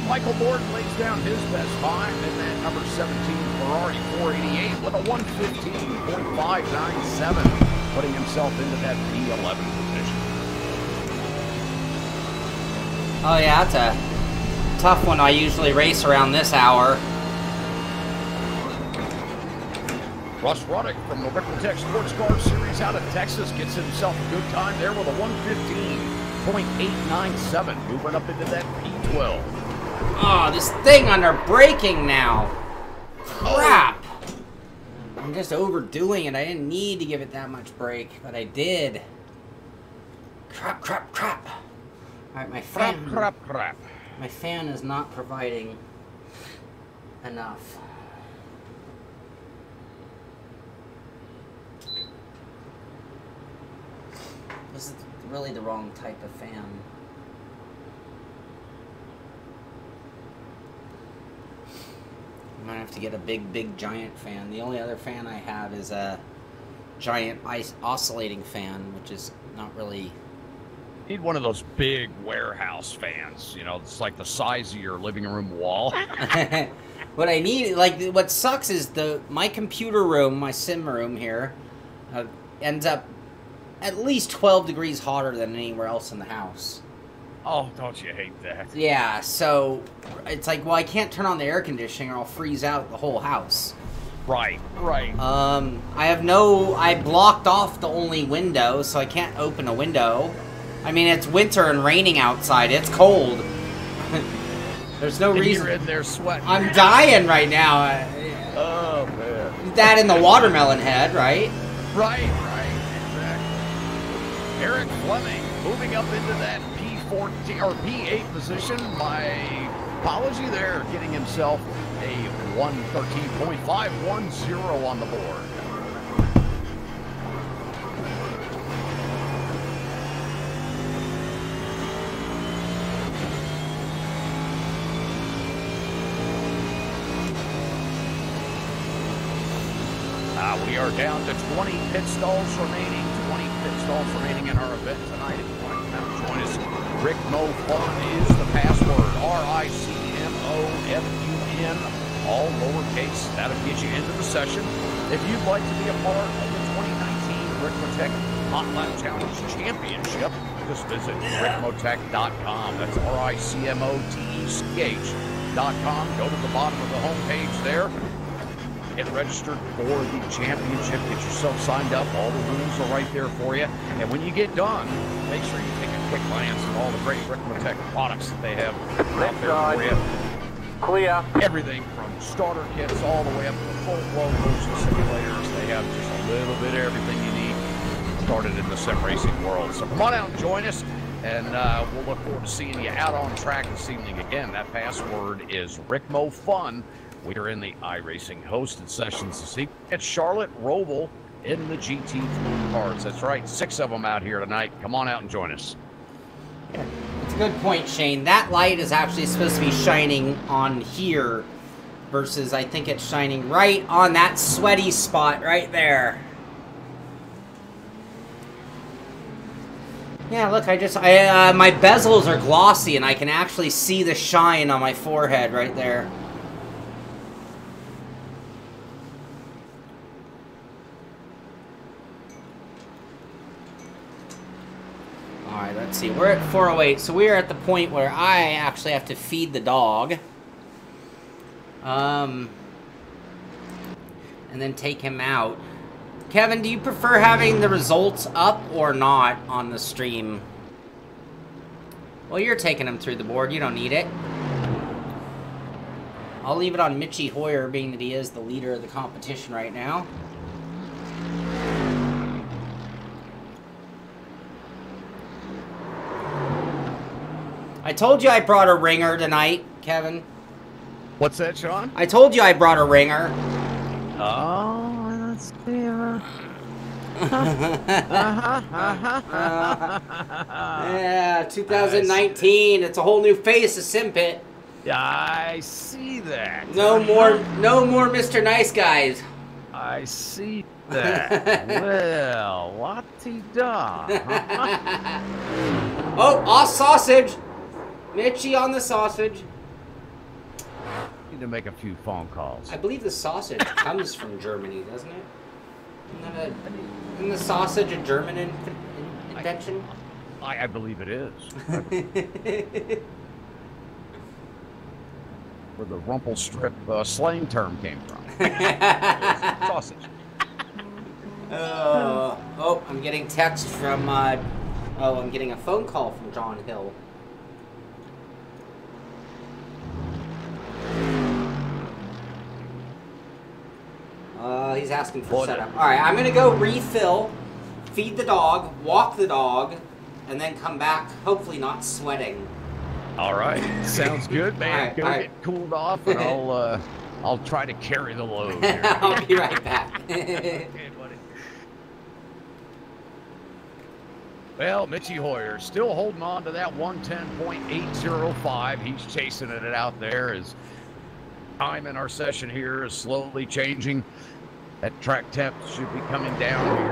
Michael Borden lays down his best time in that number 17 Ferrari 488 with a 115.597, putting himself into that P11 position. Oh yeah, that's a tough one. I usually race around this hour. Russ Ruddick from the Ricmotech Sports Car Series out of Texas gets himself a good time there with a 115.897, moving up into that P12. Oh, this thing under braking now. Crap. I'm just overdoing it. I didn't need to give it that much brake, but I did. Crap, crap, crap. Alright, my fan. Crap, crap, crap. My fan is not providing enough. This is really the wrong type of fan. I might have to get a big giant fan. The only other fan I have is a giant oscillating fan, which is not really... Need one of those big warehouse fans, you know, it's like the size of your living room wall. What I need, like, what sucks is my computer room, my sim room here, ends up at least 12 degrees hotter than anywhere else in the house. Oh, don't you hate that? Yeah, so it's like, well, I can't turn on the air conditioning or I'll freeze out the whole house. Right, right. I blocked off the only window, so I can't open a window. I mean, it's winter and raining outside. It's cold. There's no reason. You're in there sweating. I'm dying right now. Oh, man. That in the watermelon head, right? Right, exactly. Eric Fleming moving up into that P14 or P8 position. My apology there, getting himself a 113.510 on the board. We are down to 20 pit stalls remaining. 20 pit stalls remaining in our event tonight. If you want to come out and join us, Ricmofun is the password. RICMOFUN, all lowercase. That'll get you into the session. If you'd like to be a part of the 2019 Ricmotech Hot Lap Challenge Championship, just visit Ricmotech.com. That's RICMOTECH.com. Go to the bottom of the homepage there. Get registered for the championship. Get yourself signed up. All the rules are right there for you. And when you get done, make sure you take a quick glance at all the great Ricmotech products that they have out there for you. Clear. Everything from starter kits all the way up to full-blown motion simulators. They have just a little bit of everything you need started in the sim racing world. So come on out and join us, and we'll look forward to seeing you out on track this evening. Again, that password is RicmoFun. We are in the iRacing hosted sessions this evening at Charlotte Roval in the GT3 cars. That's right, 6 of them out here tonight. Come on out and join us. It's a good point, Shane. That light is actually supposed to be shining on here versus I think it's shining right on that sweaty spot right there. Yeah, look, my bezels are glossy and I can actually see the shine on my forehead right there. Alright, let's see. We're at 408, so we are at the point where I actually have to feed the dog. And then take him out. Kevin, do you prefer having the results up or not on the stream? Well, you're taking him through the board. You don't need it. I'll leave it on Mitchie Hoyer, being that he is the leader of the competition right now. I told you I brought a ringer tonight, Kevin. What's that, Sean? I told you I brought a ringer. Oh, let's see. Yeah, 2019. It's a whole new face of Simpit. I see that. No more Mr. Nice Guys. I see that. Well, la-ti-da. Oh, sausage. Mitchie on the sausage. Need to make a few phone calls. I believe the sausage comes from Germany, doesn't it? Isn't the sausage a German invention? I believe it is. Where the Rumpelstrip slang term came from. Sausage. Oh, I'm getting text from, I'm getting a phone call from John Hill. He's asking for setup. Alright, I'm gonna go refill, feed the dog, walk the dog, and then come back, hopefully not sweating. Alright, sounds good, man. Go get cooled off, and I'll try to carry the load here. I'll be right back. Okay, buddy. Well, Mitchie Hoyer still holding on to that 110.805. He's chasing it out there as time in our session here is slowly changing. That track temp should be coming down here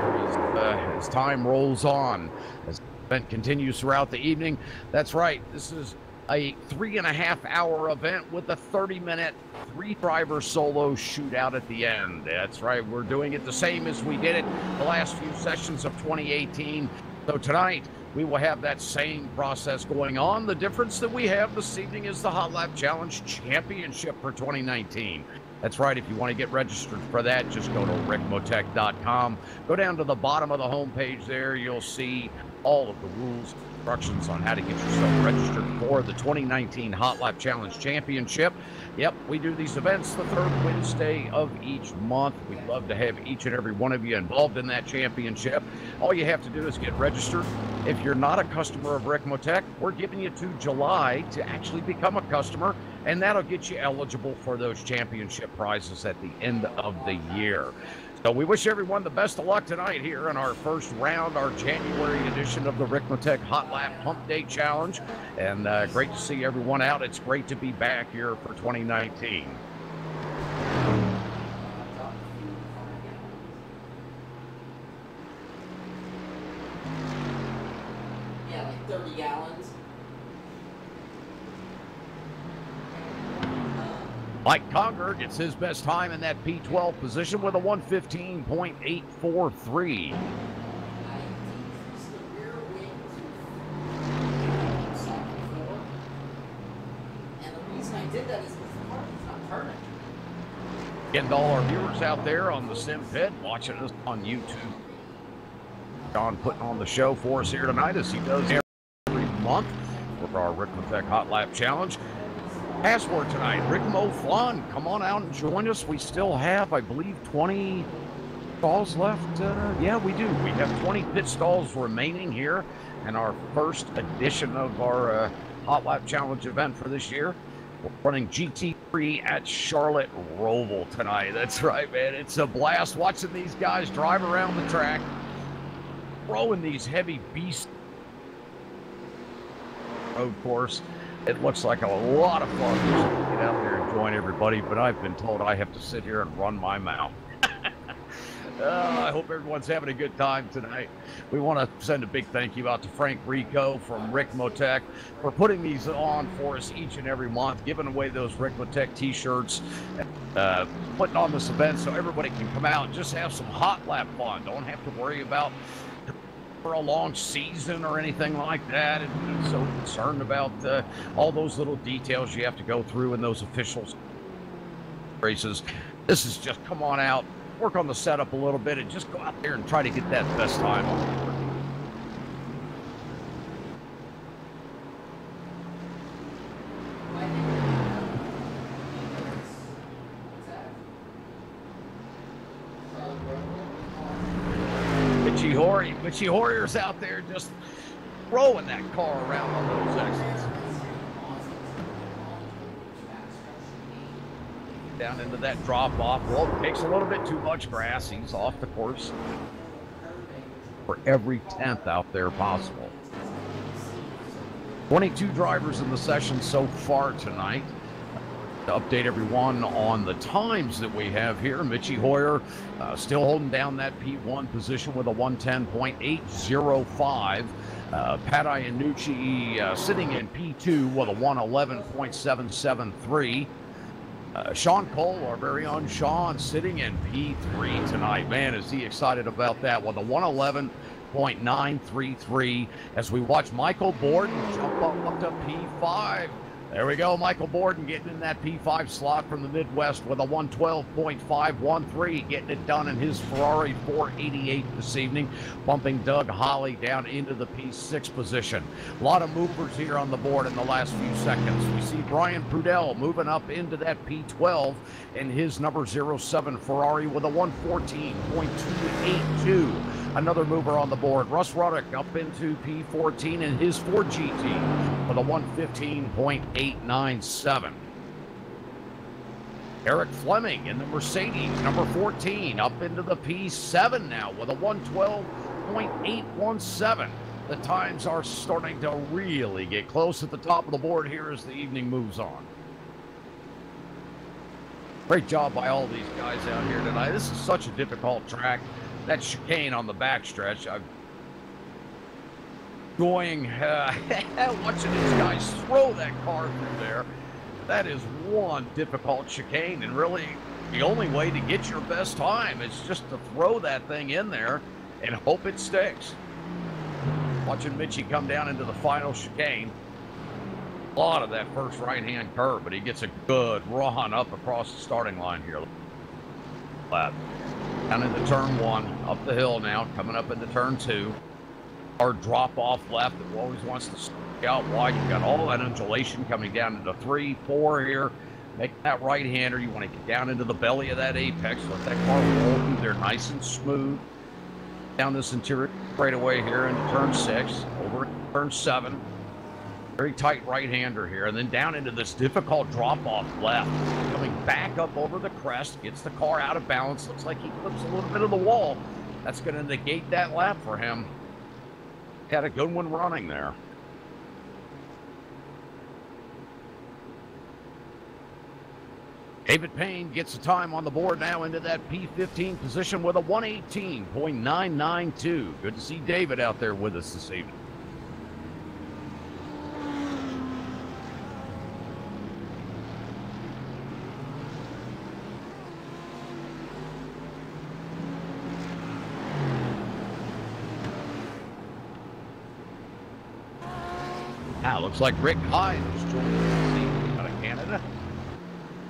as time rolls on, as the event continues throughout the evening. That's right, this is a 3.5-hour event with a 30-minute 3-driver solo shootout at the end. That's right, we're doing it the same as we did it the last few sessions of 2018. So tonight, we will have that same process going on. The difference that we have this evening is the Hot Lap Challenge Championship for 2019. That's right, if you want to get registered for that, just go to Ricmotech.com. Go down to the bottom of the homepage there. You'll see all of the rules, instructions on how to get yourself registered for the 2019 Hot Lap Challenge Championship. Yep, we do these events the 3rd Wednesday of each month. We'd love to have each and every one of you involved in that championship. All you have to do is get registered. If you're not a customer of Ricmotech, we're giving you to July to actually become a customer, and that'll get you eligible for those championship prizes at the end of the year. So we wish everyone the best of luck tonight here in our first round, our January edition of the Ricmotech Hot Lap Hump Day Challenge. And great to see everyone out. It's great to be back here for 2019. Yeah, like 30 gallons. Mike Conger gets his best time in that P12 position with a 115.843. did that is it's not turning. And all our viewers out there on the Sim Pit watching us on YouTube. Shaun putting on the show for us here tonight as he does every month for our Ricmotech Hot Lap Challenge. Password tonight, Ricmo Fun. Come on out and join us. We still have, I believe, 20 stalls left. Yeah, we do. We have 20 pit stalls remaining here in our first edition of our Hot Lap Challenge event for this year. We're running GT3 at Charlotte Roval tonight. That's right, man. It's a blast watching these guys drive around the track, throwing these heavy beast road course. It looks like a lot of fun. Get out there and join everybody, but I've been told I have to sit here and run my mouth. I hope everyone's having a good time tonight. We want to send a big thank you out to Frank Rico from Ricmotech for putting these on for us each and every month, giving away those Ricmotech t-shirts, putting on this event so everybody can come out and just have some hot lap fun. Don't have to worry about for a long season or anything like that, and so concerned about all those little details you have to go through in those official races. This is just come on out, work on the setup a little bit, and just go out there and try to get that best time on the board. Mitchie Hoyer's out there just throwing that car around on those exits. Down into that drop off. Well, it takes a little bit too much grass. He's off the course for every 10th out there possible. 22 drivers in the session so far tonight. To update everyone on the times that we have here, Mitchie Hoyer still holding down that P1 position with a 110.805. Pat Iannucci sitting in P2 with a 111.773. Sean Cole, our very own Sean, sitting in P3 tonight. Man, is he excited about that with a 111.933 as we watch Michael Borden jump up to P5. There we go, Michael Borden getting in that P5 slot from the Midwest with a 112.513, getting it done in his Ferrari 488 this evening, bumping Doug Holly down into the P6 position. A lot of movers here on the board in the last few seconds. We see Brian Prudell moving up into that P12 in his number 07 Ferrari with a 114.282. Another mover on the board, Russ Ruddock up into P14 in his Ford GT with a 115.897. Eric Fleming in the Mercedes, number 14, up into the P7 now with a 112.817. The times are starting to really get close at the top of the board here as the evening moves on. Great job by all these guys out here tonight. This is such a difficult track. That chicane on the backstretch, I'm enjoying watching these guys throw that car through there. That is one difficult chicane, and really the only way to get your best time is just to throw that thing in there and hope it sticks. Watching Mitchie come down into the final chicane. A lot of that first right-hand curve, but he gets a good run up across the starting line here. Down into turn one, up the hill now, coming up into turn two. Hard drop off left that always wants to stick out wide. You've got all that undulation coming down into 3, 4 here. Make that right-hander. You want to get down into the belly of that apex. Let that car roll through there nice and smooth. Down this interior straightaway here into turn 6, over turn 7. Very tight right-hander here, and then down into this difficult drop-off left. Coming back up over the crest, gets the car out of balance. Looks like he clips a little bit of the wall. That's going to negate that lap for him. Had a good one running there. David Payne gets the time on the board now into that P15 position with a 118.992. Good to see David out there with us this evening. Now, looks like Rick Hyde is joining us out of Canada.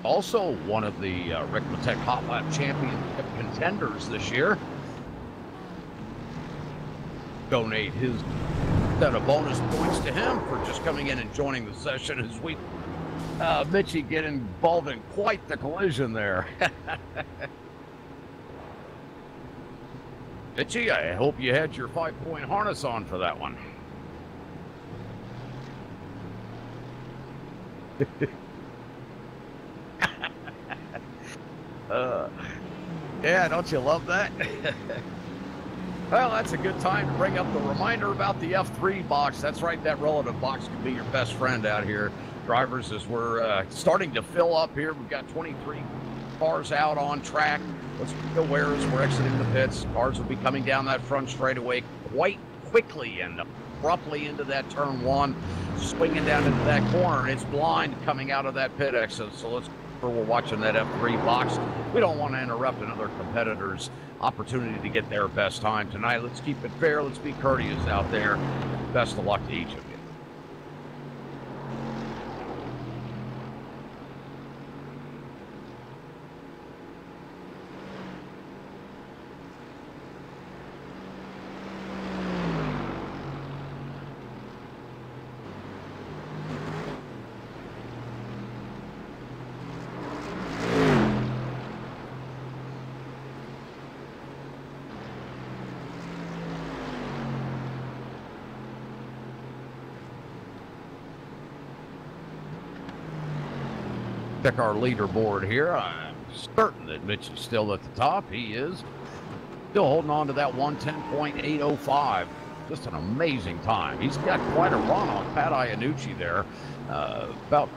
also one of the Ricmotech Hot Lap Championship contenders this year. Donate his set of bonus points to him for just coming in and joining the session as we, Mitchie, get involved in quite the collision there. Mitchie, I hope you had your 5-point harness on for that one. Yeah, don't you love that? Well, that's a good time to bring up the reminder about the F3 box. That's right, that relative box can be your best friend out here. Drivers, as we're starting to fill up here, we've got 23 cars out on track. Let's be aware as we're exiting the pits. Cars will be coming down that front straightaway quite quickly and abruptly into that turn one, swinging down into that corner, and it's blind coming out of that pit exit. So let's we're watching that F3 box. We don't want to interrupt another competitor's opportunity to get their best time tonight. Let's keep it fair. Let's be courteous out there. Best of luck to each of you. Check our leaderboard here. I'm certain that Mitch is still at the top. He is. Still holding on to that 110.805. Just an amazing time. He's got quite a run on Pat Iannucci there. About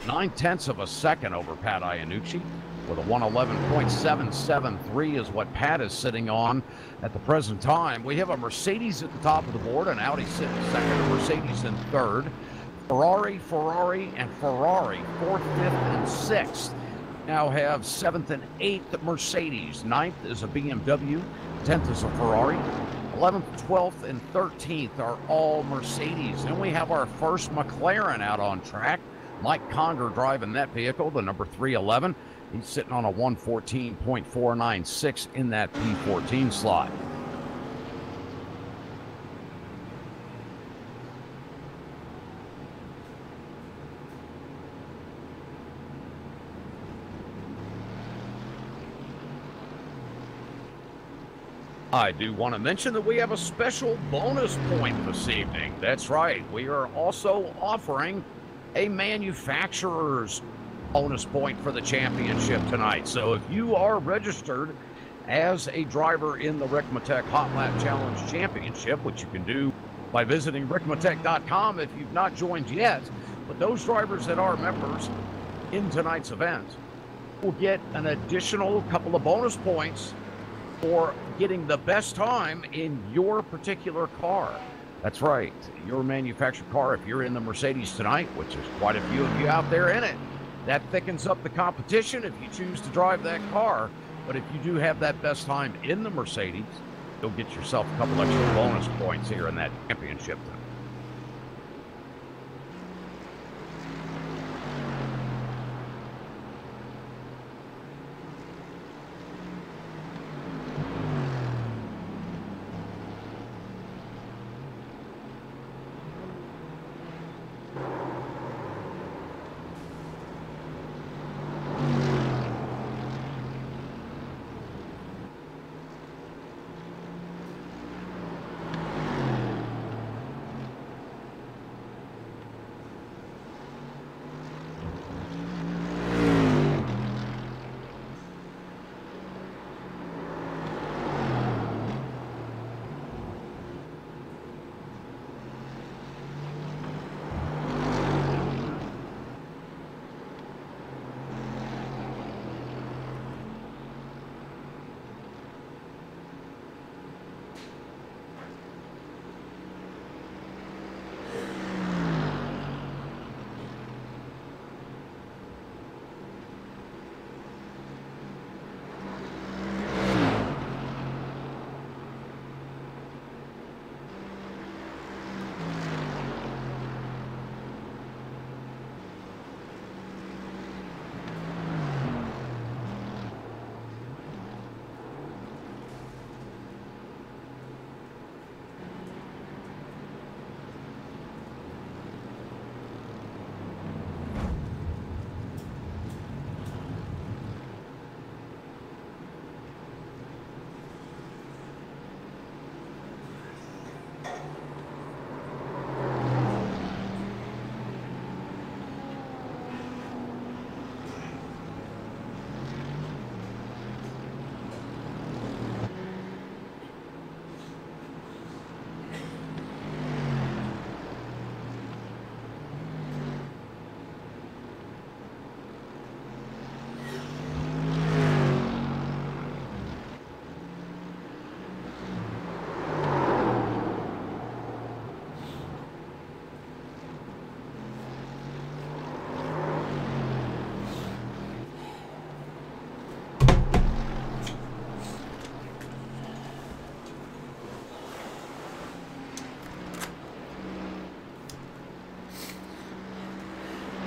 9/10 of a second over Pat Iannucci with a 111.773 is what Pat is sitting on at the present time. We have a Mercedes at the top of the board, an Audi sitting second, a Mercedes in third. Ferrari, and Ferrari, 4th, 5th, and 6th. Now have 7th and 8th Mercedes. 9th is a BMW. 10th is a Ferrari. 11th, 12th, and 13th are all Mercedes. And we have our first McLaren out on track. Mike Conger driving that vehicle, the number 311. He's sitting on a 114.496 in that P14 slot. I do want to mention that we have a special bonus point this evening. That's right. We are also offering a manufacturer's bonus point for the championship tonight. So if you are registered as a driver in the Ricmotech Hot Lap Challenge Championship, which you can do by visiting ricmotech.com if you've not joined yet, but those drivers that are members in tonight's event will get an additional couple of bonus points for getting the best time in your particular car. That's right, your manufactured car. If you're in the Mercedes tonight, which is quite a few of you out there in it, that thickens up the competition if you choose to drive that car. But if you do have that best time in the Mercedes, you'll get yourself a couple extra bonus points here in that championship tonight.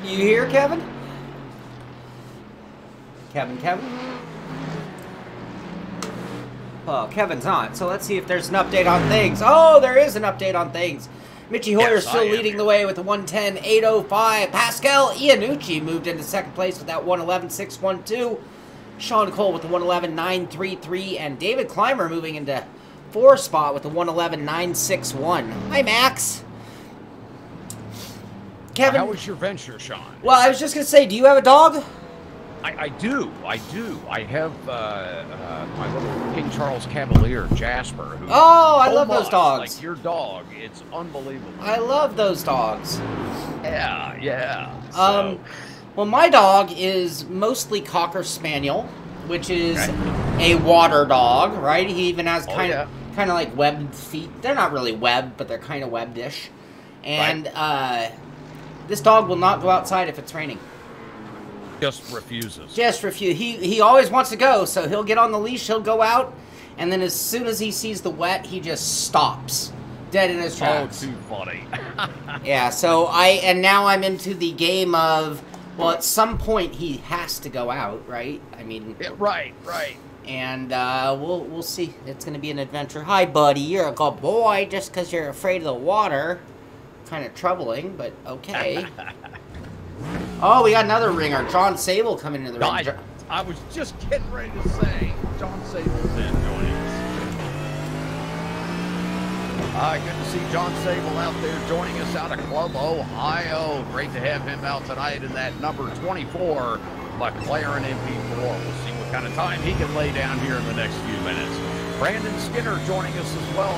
You here, Kevin? Kevin? Oh, Kevin's not. So let's see if there's an update on things. Oh, there is an update on things. Mitchie Hoyer still leading the way with a 110.805. Pascal Iannucci moved into second place with that 111.612. Sean Cole with the 111.933. And David Clymer moving into fourth spot with the 111.961. Hi, Max. Kevin, how was your venture, Sean? Well, I was just going to say, do you have a dog? I do. I have my little King Charles Cavalier, Jasper. Who I love those dogs. Like your dog. It's unbelievable. I love those dogs. Yeah. So. Well, my dog is mostly Cocker Spaniel, which is a water dog, right? He even has kind of like webbed feet. They're not really webbed, but they're kind of webbed-ish. And this dog will not go outside if it's raining. Just refuses. He always wants to go, so he'll get on the leash, he'll go out, and then as soon as he sees the wet, he just stops. Dead in his tracks. Oh, too funny. Yeah, so now I'm into the game of, well, at some point he has to go out, right? I mean... Yeah, right. And we'll see. It's going to be an adventure. Hi, buddy. You're a good boy just because you're afraid of the water. Kind of troubling, but okay. Oh, we got another ringer. John Sable coming into the ring. I was just getting ready to say, John Sable's in joining us. Good to see John Sable out there joining us out of Club, Ohio. Great to have him out tonight in that number 24 McLaren MP4. We'll see what kind of time he can lay down here in the next few minutes. Brandon Skinner joining us as well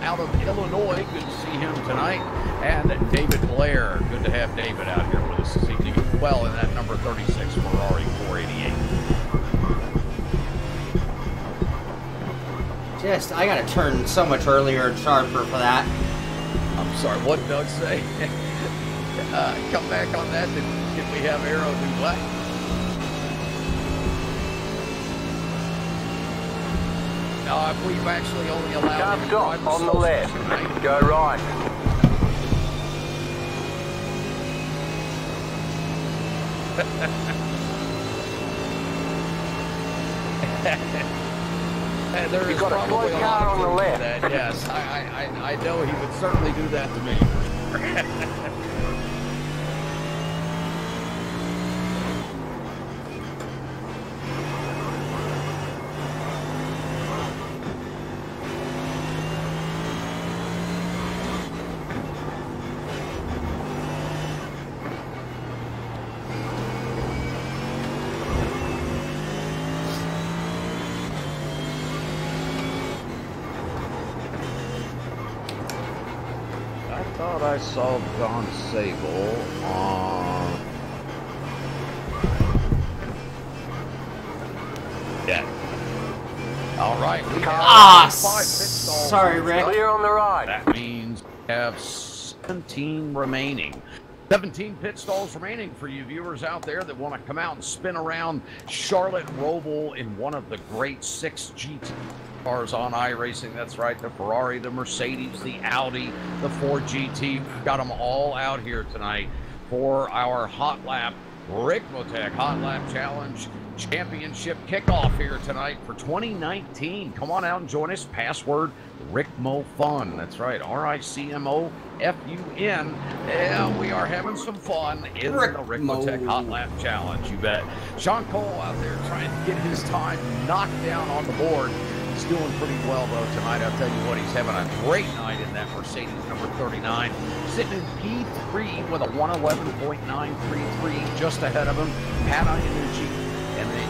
out of Illinois. Good to see him tonight. And David Blair. Good to have David out here with us this evening as well in that number 36 Ferrari 488. I got to turn so much earlier and sharper for that. I'm sorry, what did Doug say? Come back on that. Did we have Arrow do what? No, if we've actually only allowed him to drive on the left. Go right. There is probably a car on the left. That. Yes, I know he would certainly do that to me. I saw John Sable on... Yeah. All right. Sorry, Rick. Clear on the right. That means we have 17 remaining. 17 pit stalls remaining for you viewers out there that want to come out and spin around Charlotte Roval in one of the great 6 GT cars on iRacing. That's right, the Ferrari, the Mercedes, the Audi, the Ford GT. We've got them all out here tonight for our Hot Lap Ricmotech Hot Lap Challenge Championship kickoff here tonight for 2019. Come on out and join us. Password RicmoFun. That's right, RICMOFUN. Yeah, we are having some fun in the Ricmotech Hot Lap Challenge. You bet. Sean Cole out there trying to get his time knocked down on the board. He's doing pretty well, though, tonight. I'll tell you what, he's having a great night in that Mercedes number 39. Sitting in P3 with a 111.933 just ahead of him. Pat Iannucci and the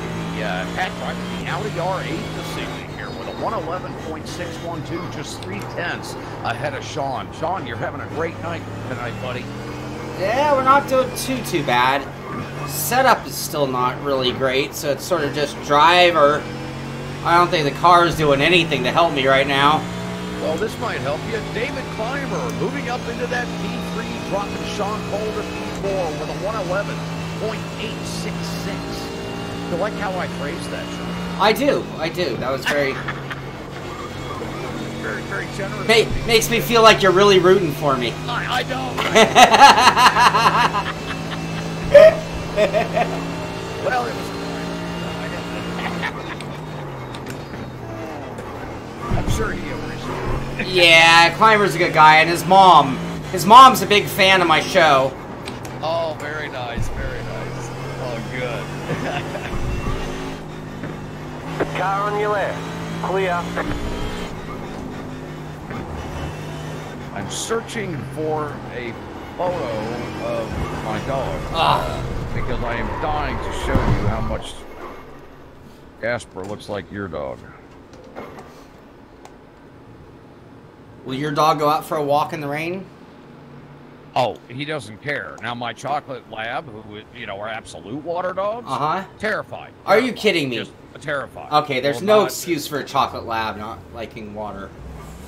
Pat driving the Audi R8 this evening here with a 111.612, just 0.3 ahead of Sean. Sean, you're having a great night tonight, buddy. Yeah, we're not doing too bad. Setup is still not really great, so it's sort of just drive or... I don't think the car is doing anything to help me right now. Well, this might help you. David Clymer moving up into that P3, dropping Sean Cole to P4 with a 111.866. You like how I phrased that, Sean? I do. That was very... very generous. Makes me feel like you're really rooting for me. I don't. Well, it was. I'm sure he appreciated it. Yeah, Climber's a good guy, and his mom's a big fan of my show. Oh, very nice, very nice. Oh, good. Car on your left. Clear. I'm searching for a photo of my dog because I am dying to show you how much Gasper looks like your dog. Will your dog go out for a walk in the rain? Oh, he doesn't care. Now, my chocolate lab, who, you know, are absolute water dogs, terrified. Are you kidding me? Just terrified. Okay, there's no excuse for a chocolate lab not liking water.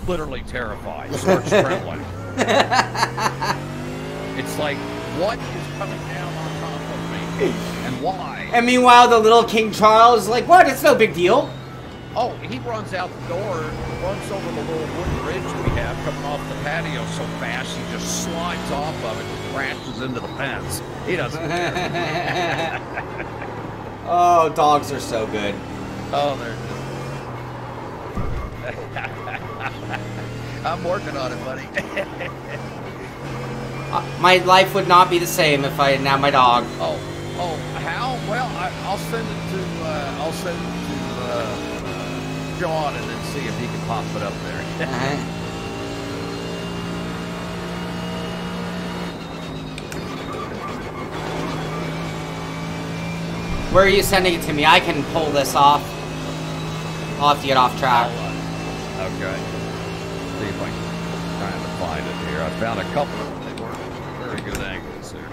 Literally terrified. Starts trembling. It's like, what is coming down on top of me? And why? And meanwhile, the little King Charles is like, what? It's no big deal. Oh, he runs out the door, runs over the little wooden bridge we have coming off the patio so fast, he just slides off of it and crashes into the fence. He doesn't care. Oh, dogs are so good. Oh, they're just... I'm working on it, buddy. My life would not be the same if I didn't have my dog. Oh, how? Well, I'll send it to, Shaun and then see if he can pop it up there. Where are you sending it to me? I can pull this off. I'll have to get off track. Okay. See if I can try to find it here. I found a couple of them. They were very good angles here.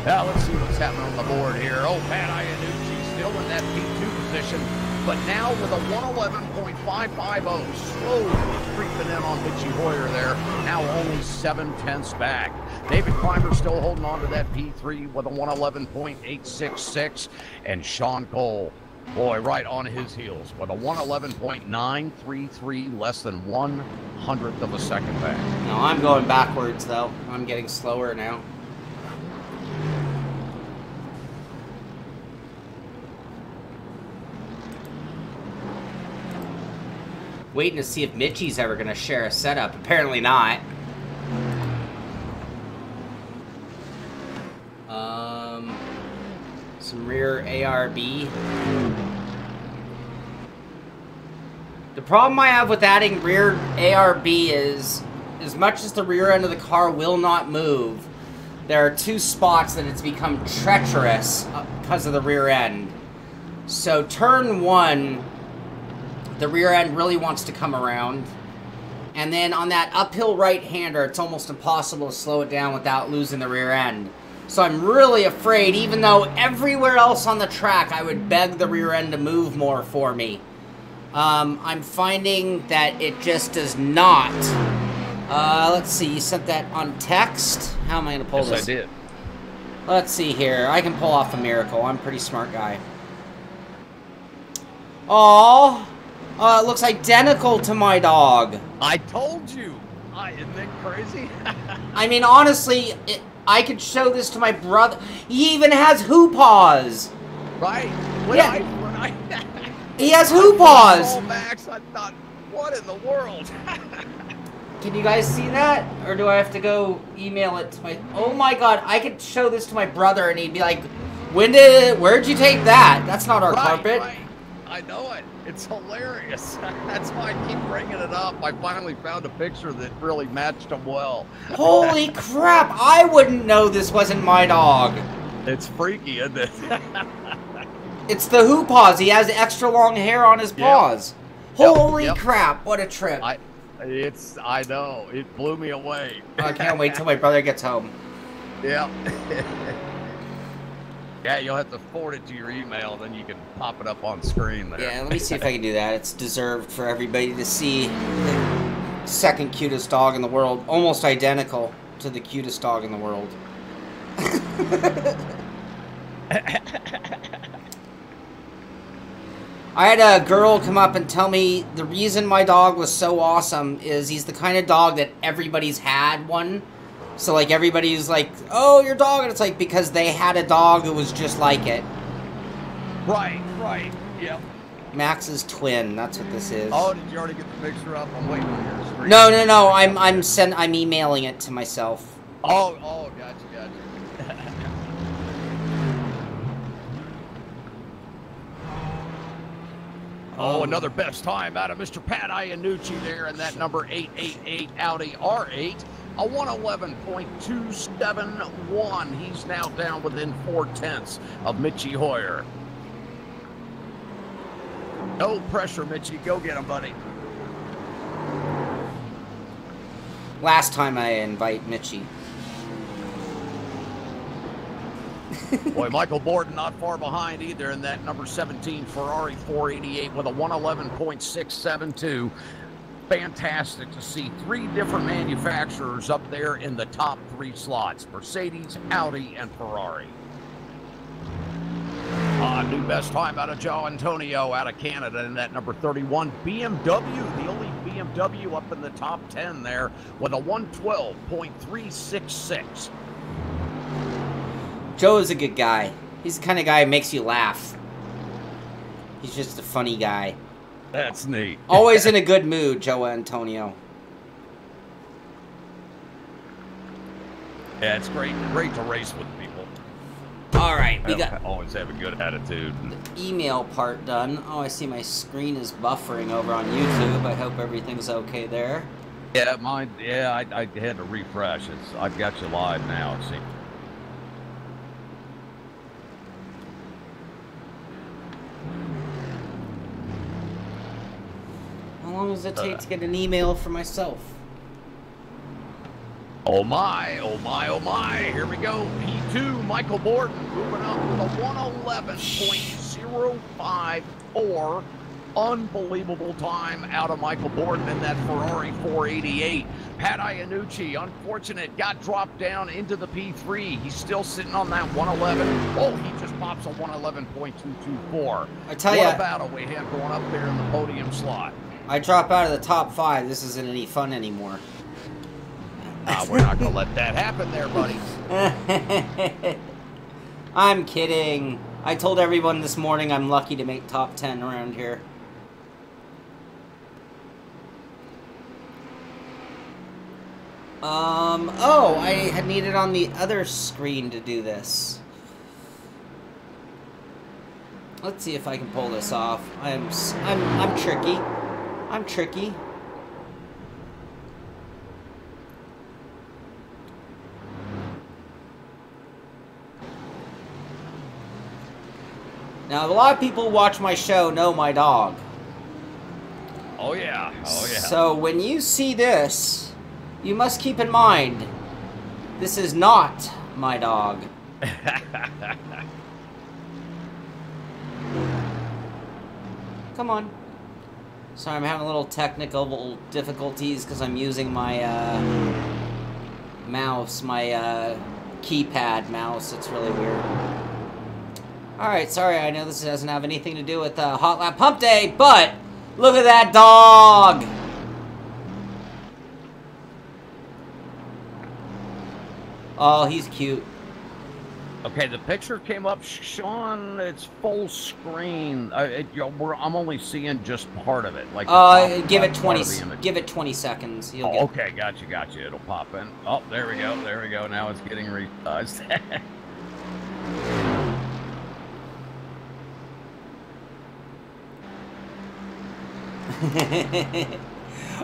Now let's see what's happening on the board here. Oh, Pat Iannucci still in that P2 position, but now with a 111.550, slowly creeping in on Mitchie Hoyer there. Now only 7/10 back. David Clymer still holding on to that P3 with a 111.866, and Sean Cole, boy, right on his heels with a 111.933, less than 1/100th of a second back. No, I'm going backwards though. I'm getting slower now. Waiting to see if Mitchie's ever going to share a setup. Apparently not. Some rear ARB. The problem I have with adding rear ARB is, as much as the rear end of the car will not move, there are two spots that it's become treacherous because of the rear end. So turn one, the rear end really wants to come around. And then on that uphill right-hander, it's almost impossible to slow it down without losing the rear end. So I'm really afraid, even though everywhere else on the track I would beg the rear end to move more for me, I'm finding that it just does not. Let's see, you sent that on text? How am I going to pull this? Yes, I did. Let's see here. I can pull off a miracle. I'm a pretty smart guy. Aww. It looks identical to my dog. I told you. Isn't it crazy? I mean, honestly, I could show this to my brother. He even has hoo paws. Right? He has hoo paws. Max, I thought, what in the world? Can you guys see that? Or do I have to go email it to my... Oh my god, I could show this to my brother and he'd be like, where'd you take that? That's not our carpet. Right. I know it. It's hilarious. That's why I keep bringing it up. I finally found a picture that really matched him well. Holy crap, I wouldn't know this wasn't my dog. It's freaky, isn't it? It's the hoo paws. He has extra long hair on his paws. Yep. Holy crap, what a trip. I know. It blew me away. I can't wait till my brother gets home. Yep. Yeah, you'll have to forward it to your email, then you can pop it up on screen there. Yeah, let me see if I can do that. It's deserved for everybody to see the second cutest dog in the world. Almost identical to the cutest dog in the world. I had a girl come up and tell me the reason my dog was so awesome is he's the kind of dog that everybody's had one So, like, everybody's like, oh, your dog. And it's like, because they had a dog that was just like it. Right, yep. Max's twin, that's what this is. Oh, did you already get the picture up? I'm waiting on your screen. No, I'm emailing it to myself. Oh, gotcha. Oh, another best time out of Mr. Pat Iannucci there in that number 888 Audi R8. A 111.271. He's now down within 4/10 of Mitchie Hoyer. No pressure, Mitchie. Go get him, buddy. Last time I invite Mitchie. Boy, Michael Borden not far behind either in that number 17 Ferrari 488 with a 111.672. Fantastic to see 3 different manufacturers up there in the top 3 slots: Mercedes, Audi, and Ferrari. New best time out of Joe Antonio out of Canada in that number 31 BMW, the only BMW up in the top 10 there with a 112.366. Joe is a good guy. He's the kind of guy who makes you laugh. He's just a funny guy. That's neat. Always in a good mood, Joe Antonio. Yeah, it's great to race with people. All right, we got always have a good attitude. the email part done. Oh, I see my screen is buffering over on YouTube. I hope everything's okay there. Yeah, mine. Yeah, I had to refresh. I've got you live now. It seems. How long does it take to get an email for myself? Oh my, oh my, oh my. Here we go. P2, Michael Borden moving up with a 111.054. Unbelievable time out of Michael Borden in that Ferrari 488. Pat Iannucci, unfortunate, got dropped down into the P3. He's still sitting on that 111. Oh, he just pops a 111.224. I tell you, what battle we have going up there in the podium slot. I drop out of the top 5. This isn't any fun anymore. We're not going to let that happen there, buddy. I'm kidding. I told everyone this morning I'm lucky to make top 10 around here. Oh, I had needed on the other screen to do this. Let's see if I can pull this off. I'm tricky. I'm tricky. Now, a lot of people who watch my show know my dog. Oh, yeah. Oh, yeah. So, when you see this, you must keep in mind, this is not my dog. Come on. Sorry, I'm having a little technical difficulties because I'm using my mouse, my keypad mouse. It's really weird. Alright, sorry, I know this doesn't have anything to do with Hot Lap Hump Day, but look at that dog! Oh, he's cute. Okay, the picture came up, Sean. It's full screen. I'm only seeing just part of it. Like give it 20. Give it 20 seconds. You'll get... Okay, gotcha. It'll pop in. Oh, there we go. Now it's getting resized.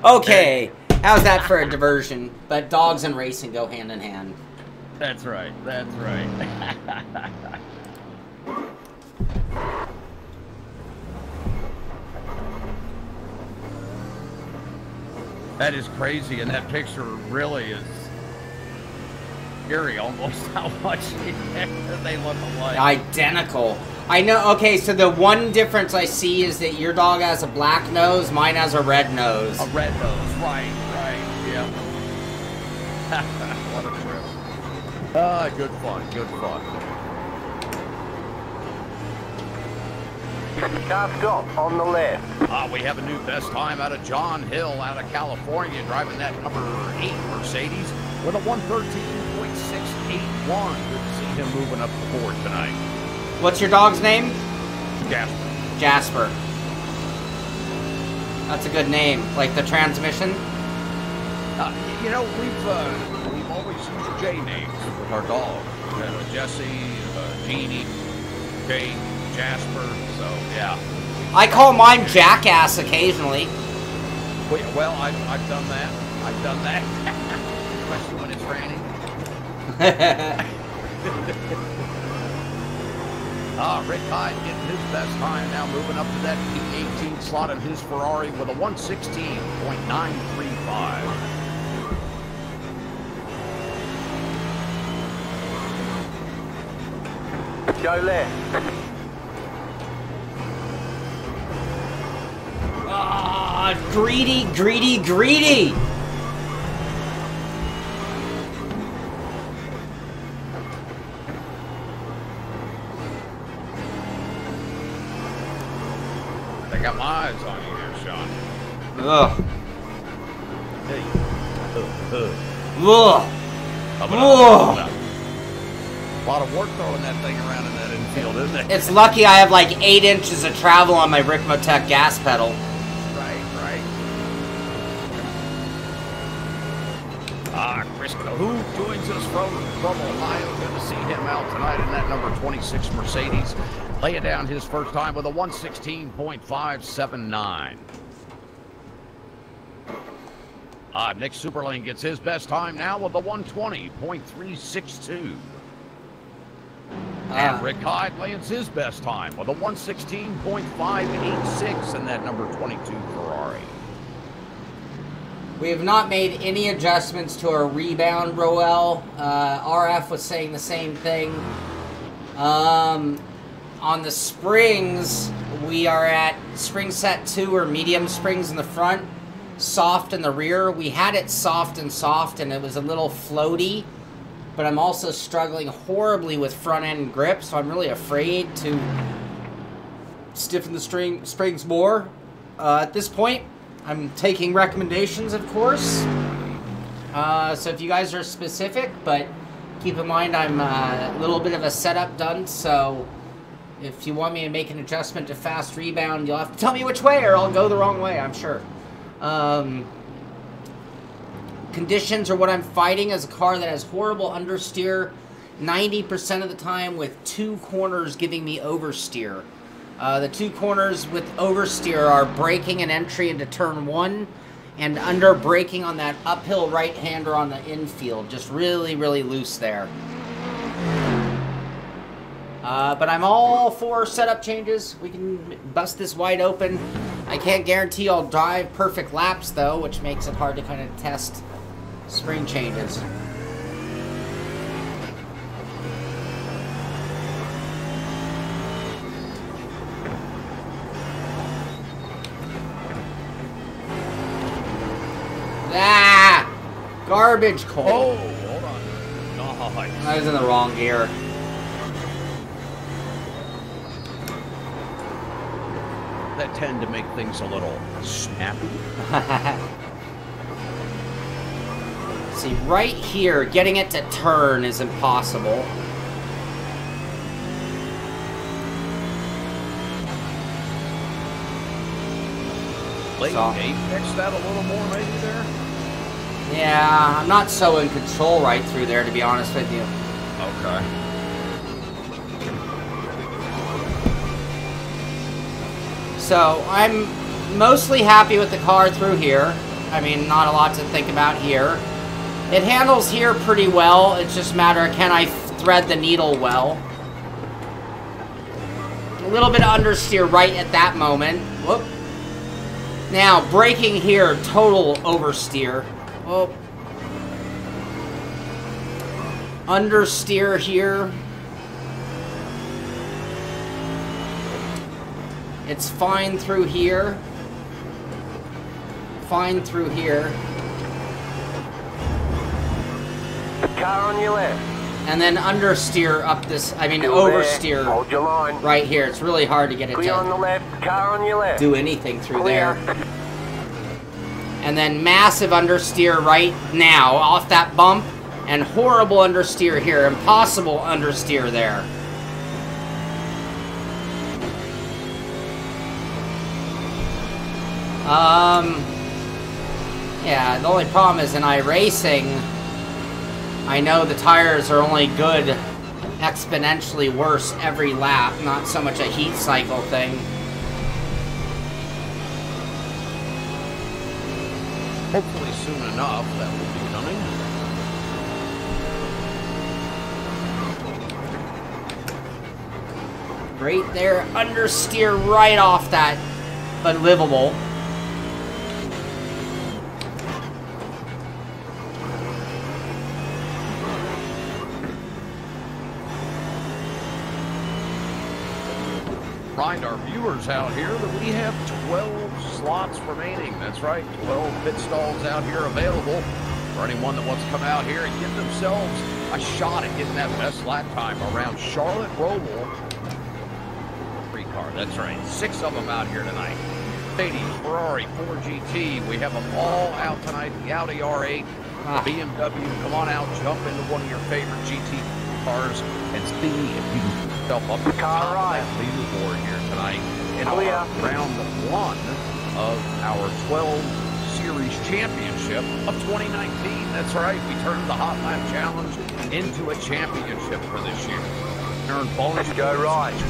Okay, how's that for a diversion? But dogs and racing go hand in hand. That's right. That is crazy, and that picture really is scary almost how much they look alike. Identical. I know, okay, so the one difference I see is that your dog has a black nose, mine has a red nose. A red nose, right, yeah. What a trip. Good fun. Car stop on the left. We have a new best time out of John Hill out of California, driving that number 8 Mercedes. with a 113.681. Good to see him moving up the board tonight. What's your dog's name? Jasper. Jasper. That's a good name. Like the transmission? You know, we've always used J names with our dogs. Jesse, Jeannie, Jake, Jasper. So yeah. I call mine Jackass occasionally. Well, I've done that. I've done that. Especially when it's raining. Rick Hyde getting his best time now, moving up to that P18 slot in his Ferrari with a 116.935. Go left. Ah, greedy, greedy, greedy! I got my eyes on you here, Sean. Ugh. Hey. Ugh. Ugh. A lot of work throwing that thing around in that infield, isn't it? It's lucky I have like 8 inches of travel on my Ricmotech gas pedal. Right. Chris Cahoon joins us from Ohio. Good to see him out tonight in that number 26 Mercedes. Laying down his first time with a 116.579. Nick Superlane gets his best time now with a 120.362. And Rick Hyde lands his best time with a 116.586 in that number 22 Ferrari. We have not made any adjustments to our rebound, Roval. RF was saying the same thing. On the springs, we are at spring set 2 or medium springs in the front, soft in the rear. We had it soft and it was a little floaty, but I'm also struggling horribly with front end grip, so I'm really afraid to stiffen the springs more. At this point, I'm taking recommendations, of course. So if you guys are specific, but keep in mind I'm a little bit of a setup done, so if you want me to make an adjustment to fast rebound, you'll have to tell me which way or I'll go the wrong way, I'm sure. Conditions are what I'm fighting is a car that has horrible understeer 90% of the time with 2 corners giving me oversteer. The 2 corners with oversteer are braking and entry into turn 1 and under braking on that uphill right-hander on the infield. Just really, really loose there. But I'm all for setup changes. We can bust this wide open. I can't guarantee I'll drive perfect laps, though, which makes it hard to kind of test spring changes. Ah! Garbage coal. Oh, hold on. Nice. I was in the wrong gear. That tend to make things a little snappy. See, right here, getting it to turn is impossible. Apex that a little more maybe there? Yeah, I'm not so in control right through there, to be honest with you. Okay. So, I'm mostly happy with the car through here. I mean, not a lot to think about here. It handles here pretty well. It's just a matter of can I thread the needle well. A little bit of understeer right at that moment. Whoop. Now, braking here, total oversteer. Whoop. Understeer here. It's fine through here. Fine through here. Car on your left. And then understeer up this, I mean oversteer Hold your line. right here. It's really hard to get it Clear on the to left. Car on your left. do anything through there. And then massive understeer right now off that bump. And horrible understeer here. Impossible understeer there. Yeah, the only problem is in iRacing, I know the tires are only good exponentially worse every lap, not so much a heat cycle thing. Hopefully soon enough, that will be coming. Right there, understeer right off that, but livable. Remind our viewers out here that we have 12 slots remaining. That's right, 12 pit stalls out here available for anyone that wants to come out here and give themselves a shot at getting that best lap time around Charlotte Roval. Free car, that's right. 6 of them out here tonight. Mercedes, Ferrari, Ford GT. We have them all out tonight. The Audi R8, BMW. Come on out, jump into one of your favorite GT cars and see if you can put yourself up the top of that leaderboard here tonight in our round 1 of our 12 Series Championship of 2019. That's right, we turned the Hot Lap Challenge into a championship for this year. Earn bonus each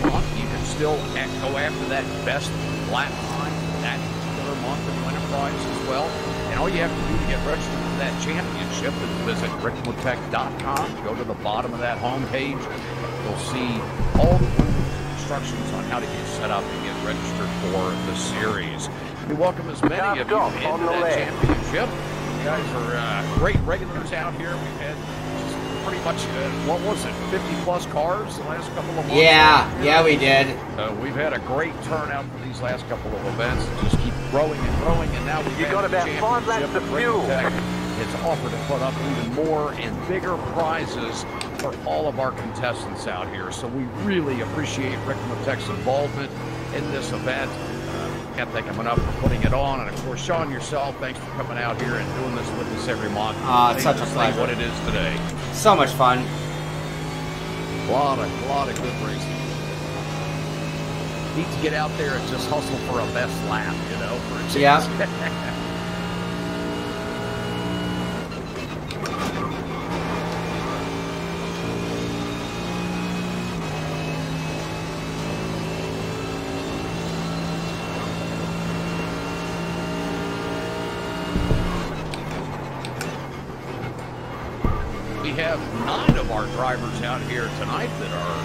month. You can still go after that best lap time that particular month and win a prize as well. And all you have to do to get registered for that championship is visit Ricmotech.com. Go to the bottom of that homepage. You'll see all the instructions on how to get set up and get registered for the series. We welcome as many of you into that championship. You guys are great regulars out here. We've had pretty much, what was it, 50-plus cars the last couple of months? Yeah, we did. We've had a great turnout for these last couple of events. Just keep growing and growing, and now we've got about 5 laps of fuel. It's offered to put up even more and bigger prizes for all of our contestants out here. So we really appreciate Ricmotech's involvement in this event. Can't thank them enough for putting it on. And of course, Shaun, yourself, thanks for coming out here and doing this with us every month. It's such a pleasure. What it is today. So much fun. A lot of good racing. Need to get out there and just hustle for a best lap, you know, for a chance. Yeah. We have 9 of our drivers out here tonight that are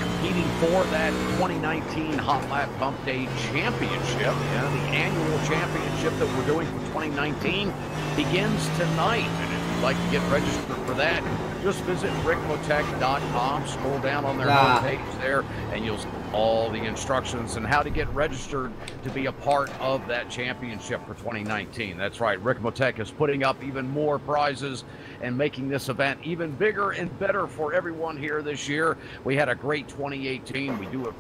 competing for that 2019 Hot Lap Hump Championship. Yeah, the annual championship that we're doing for 2019 begins tonight. And if you'd like to get registered for that, just visit Ricmotech.com, scroll down on their homepage there, and you'll see all the instructions and how to get registered to be a part of that championship for 2019. That's right, Ricmotech is putting up even more prizes and making this event even bigger and better for everyone here this year. We had a great 2018. We do it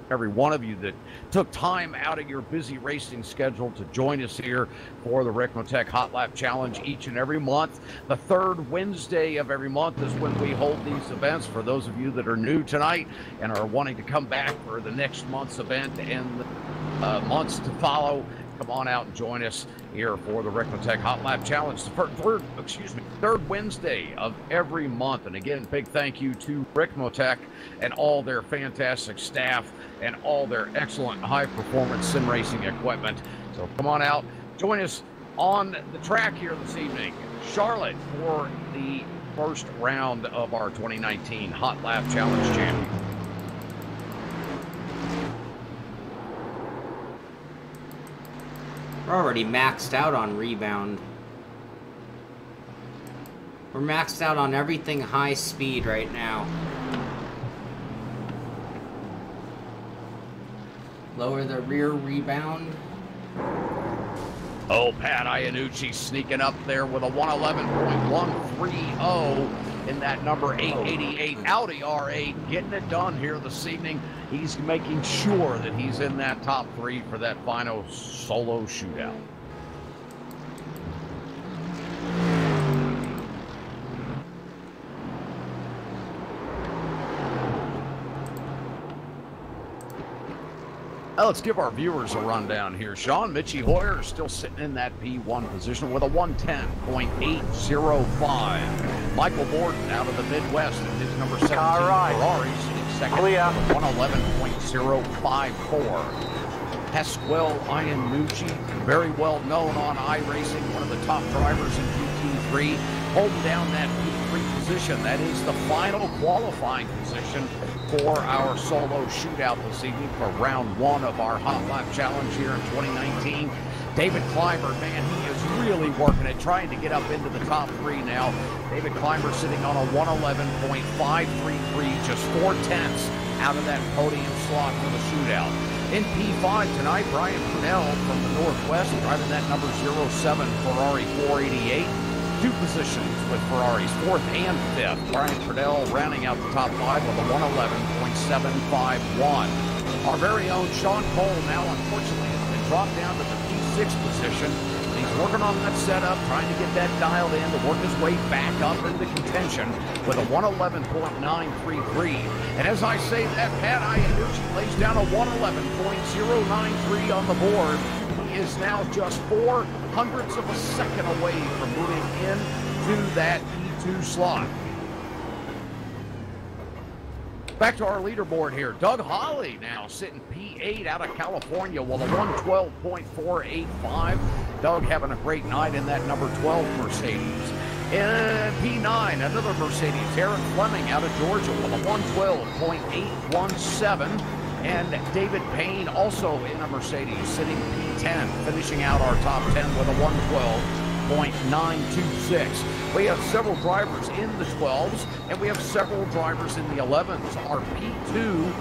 every one of you that took time out of your busy racing schedule to join us here for the Ricmotech Hot Lap Challenge each and every month. The third Wednesday of every month is when we hold these events. For those of you that are new tonight and are wanting to come back for the next month's event and the months to follow, come on out and join us here for the Ricmotech Hot Lap Challenge, the third Wednesday of every month. And again, big thank you to Ricmotech and all their fantastic staff and all their excellent high-performance sim racing equipment. So come on out, join us on the track here this evening, Charlotte, for the first round of our 2019 Hot Lap Challenge Championship. We're already maxed out on rebound. We're maxed out on everything high speed right now. Lower the rear rebound. Oh, Pat Iannucci sneaking up there with a 111.130 in that number 888 Audi R8, getting it done here this evening. He's making sure that he's in that top 3 for that final solo shootout. Now let's give our viewers a rundown here. Sean, Mitchie Hoyer is still sitting in that P1 position with a 110.805. Michael Borden out of the Midwest in his number 17 Ferrari sitting second with a 111.054. Pasquale Iannucci, very well known on iRacing, one of the top drivers in GT3, holding down that P3 position. That is the final qualifying position for our solo shootout this evening for round 1 of our Hot Lap Challenge here in 2019. David Clymer, man, he is really working it, trying to get up into the top 3 now. David Clymer sitting on a 111.533, just 4/10 out of that podium slot for the shootout. In P5 tonight, Brian Purnell from the Northwest driving that number 07 Ferrari 488. 2 positions with Ferraris, 4th and 5th. Brian Purnell rounding out the top 5 with a 111.751. Our very own Sean Cole now, unfortunately, has been dropped down to the P6 position. He's working on that setup, trying to get that dialed in to work his way back up into contention with a 111.933. And as I say that, Pat Iannucci lays down a 111.093 on the board. He is now just 0.04 of a second away from moving into that E2 slot. Back to our leaderboard here. Doug Holly now sitting P8 out of California with a 112.485. Doug having a great night in that number 12 Mercedes. In P9, another Mercedes, Aaron Fleming out of Georgia with a 112.817. And David Payne also in a Mercedes, sitting P10, finishing out our top 10 with a 112.926. We have several drivers in the 12s, and we have several drivers in the 11s. Our P2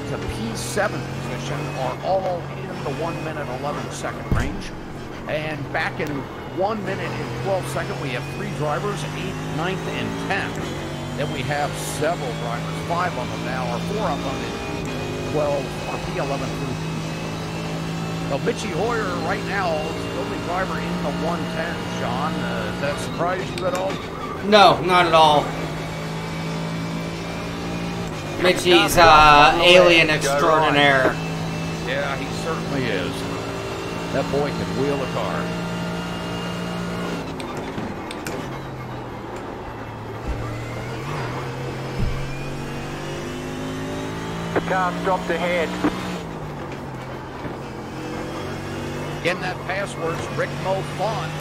to P7 position are all in the 1 minute 11 second range. And back in 1 minute and 12 seconds, we have 3 drivers, 8th, 9th, and 10th. Then we have several drivers, 5 of them now, or 4 of them in P12 or P11 through P. So Mitchie Hoyer right now is the only driver in the 110, Sean. Does that surprise you at all? No, not at all. Mitchie's alien extraordinaire. Yeah, he certainly is. That boy can wheel a car. The car stopped ahead. Again, that password's Ricmotech.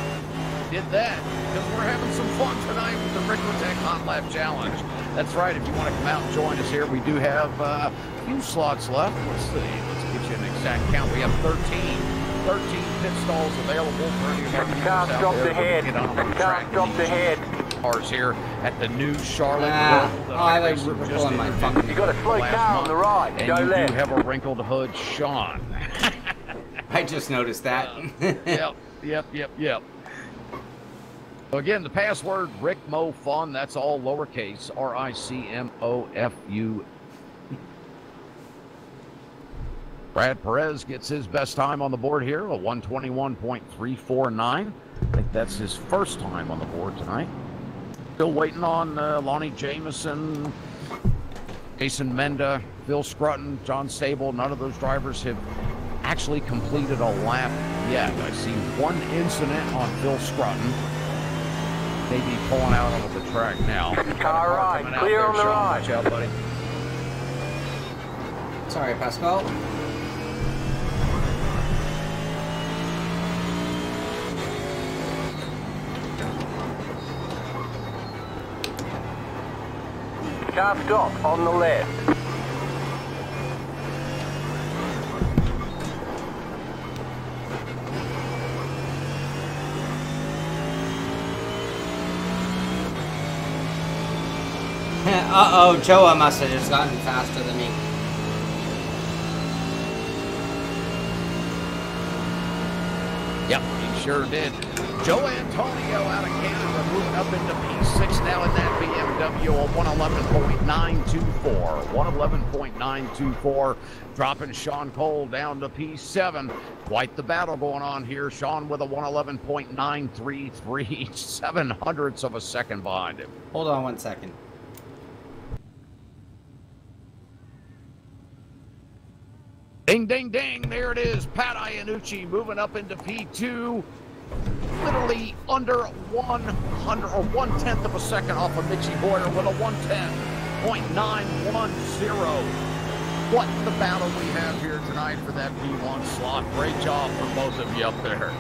Did that because we're having some fun tonight with the Ricmotech Hot Lap Challenge. That's right. If you want to come out and join us here, we do have a few slots left. Let's see. Let's get you an exact count. We have 13 pit stalls available for any of our The car stopped ahead. The car stopped ahead. Cars here at the new Charlotte. I like pulling my fucking. You got a slow car on the right. And Go you left. do have a wrinkled hood, Sean. I just noticed that. Yep. So again, the password Ricmofun. That's all lowercase. RICMOFU. Brad Perez gets his best time on the board here, a 121.349. I think that's his first time on the board tonight. Still waiting on Lonnie Jameson, Jason Menda, Phil Scruton, John Sable. None of those drivers have actually completed a lap yet. I see one incident on Phil Scruton. Maybe pulling out onto the track now. Car right, clear on the right. Watch out, buddy. Sorry, Pascal. Car stop on the left. Uh-oh, Joa must have just gotten faster than me. Yep, he sure did. Joe Antonio out of Canada moving up into P6 now in that BMW, a 111.924. 111.924, dropping Sean Cole down to P7. Quite the battle going on here. Sean with a 111.933, 0.07 of a second behind him. Hold on 1 second. Ding, ding, ding. There it is. Pat Iannucci moving up into P2. Literally under 100 or 1/10 of a second off of Mitchie Boyer with a 1:10.910. What the battle we have here tonight for that P1 slot. Great job for both of you up there.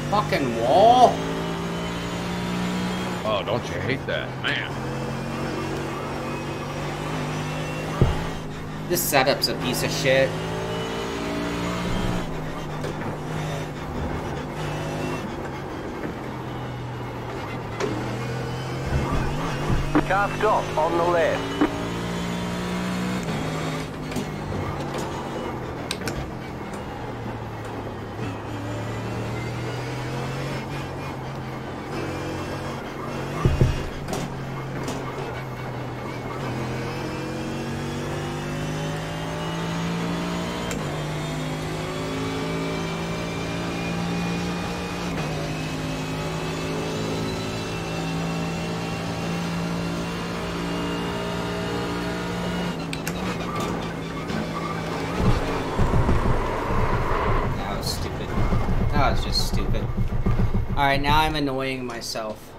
Fucking wall. Oh, don't you hate that, man? This setup's a piece of shit. Car stop on the left. That was just stupid. Alright, now I'm annoying myself.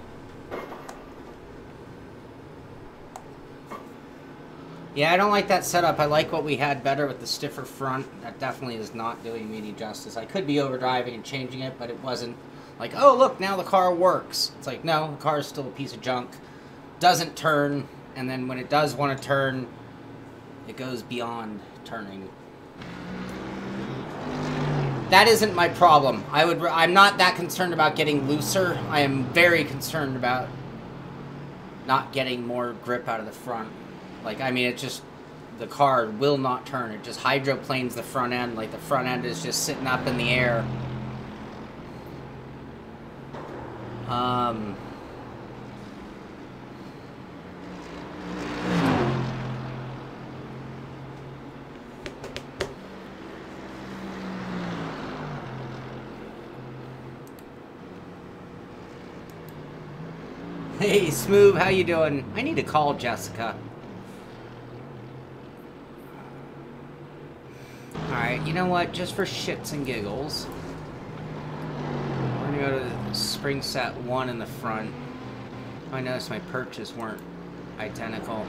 Yeah, I don't like that setup. I like what we had better with the stiffer front. That definitely is not doing me any justice. I could be overdriving and changing it, but it wasn't like, oh, look, now the car works. It's like, no, the car is still a piece of junk. Doesn't turn, and then when it does want to turn, it goes beyond turning. That isn't my problem. I'm not that concerned about getting looser. I am very concerned about not getting more grip out of the front. Like, I mean, it's just, the car will not turn. It just hydroplanes the front end. Like, the front end is just sitting up in the air. Hey, Smooth, how you doing? I need to call Jessica. Alright, you know what? Just for shits and giggles, we're gonna go to the spring set 1 in the front. I noticed my perches weren't identical.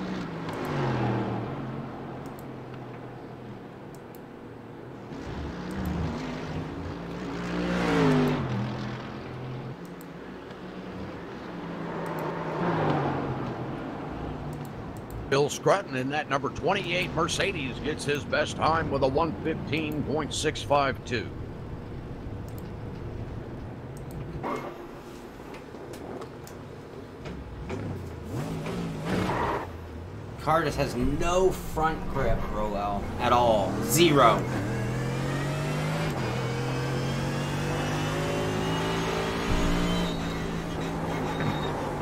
Bill Scrutton in that number 28 Mercedes gets his best time with a 1:15.652. Car just has no front grip, Roval, at all. Zero.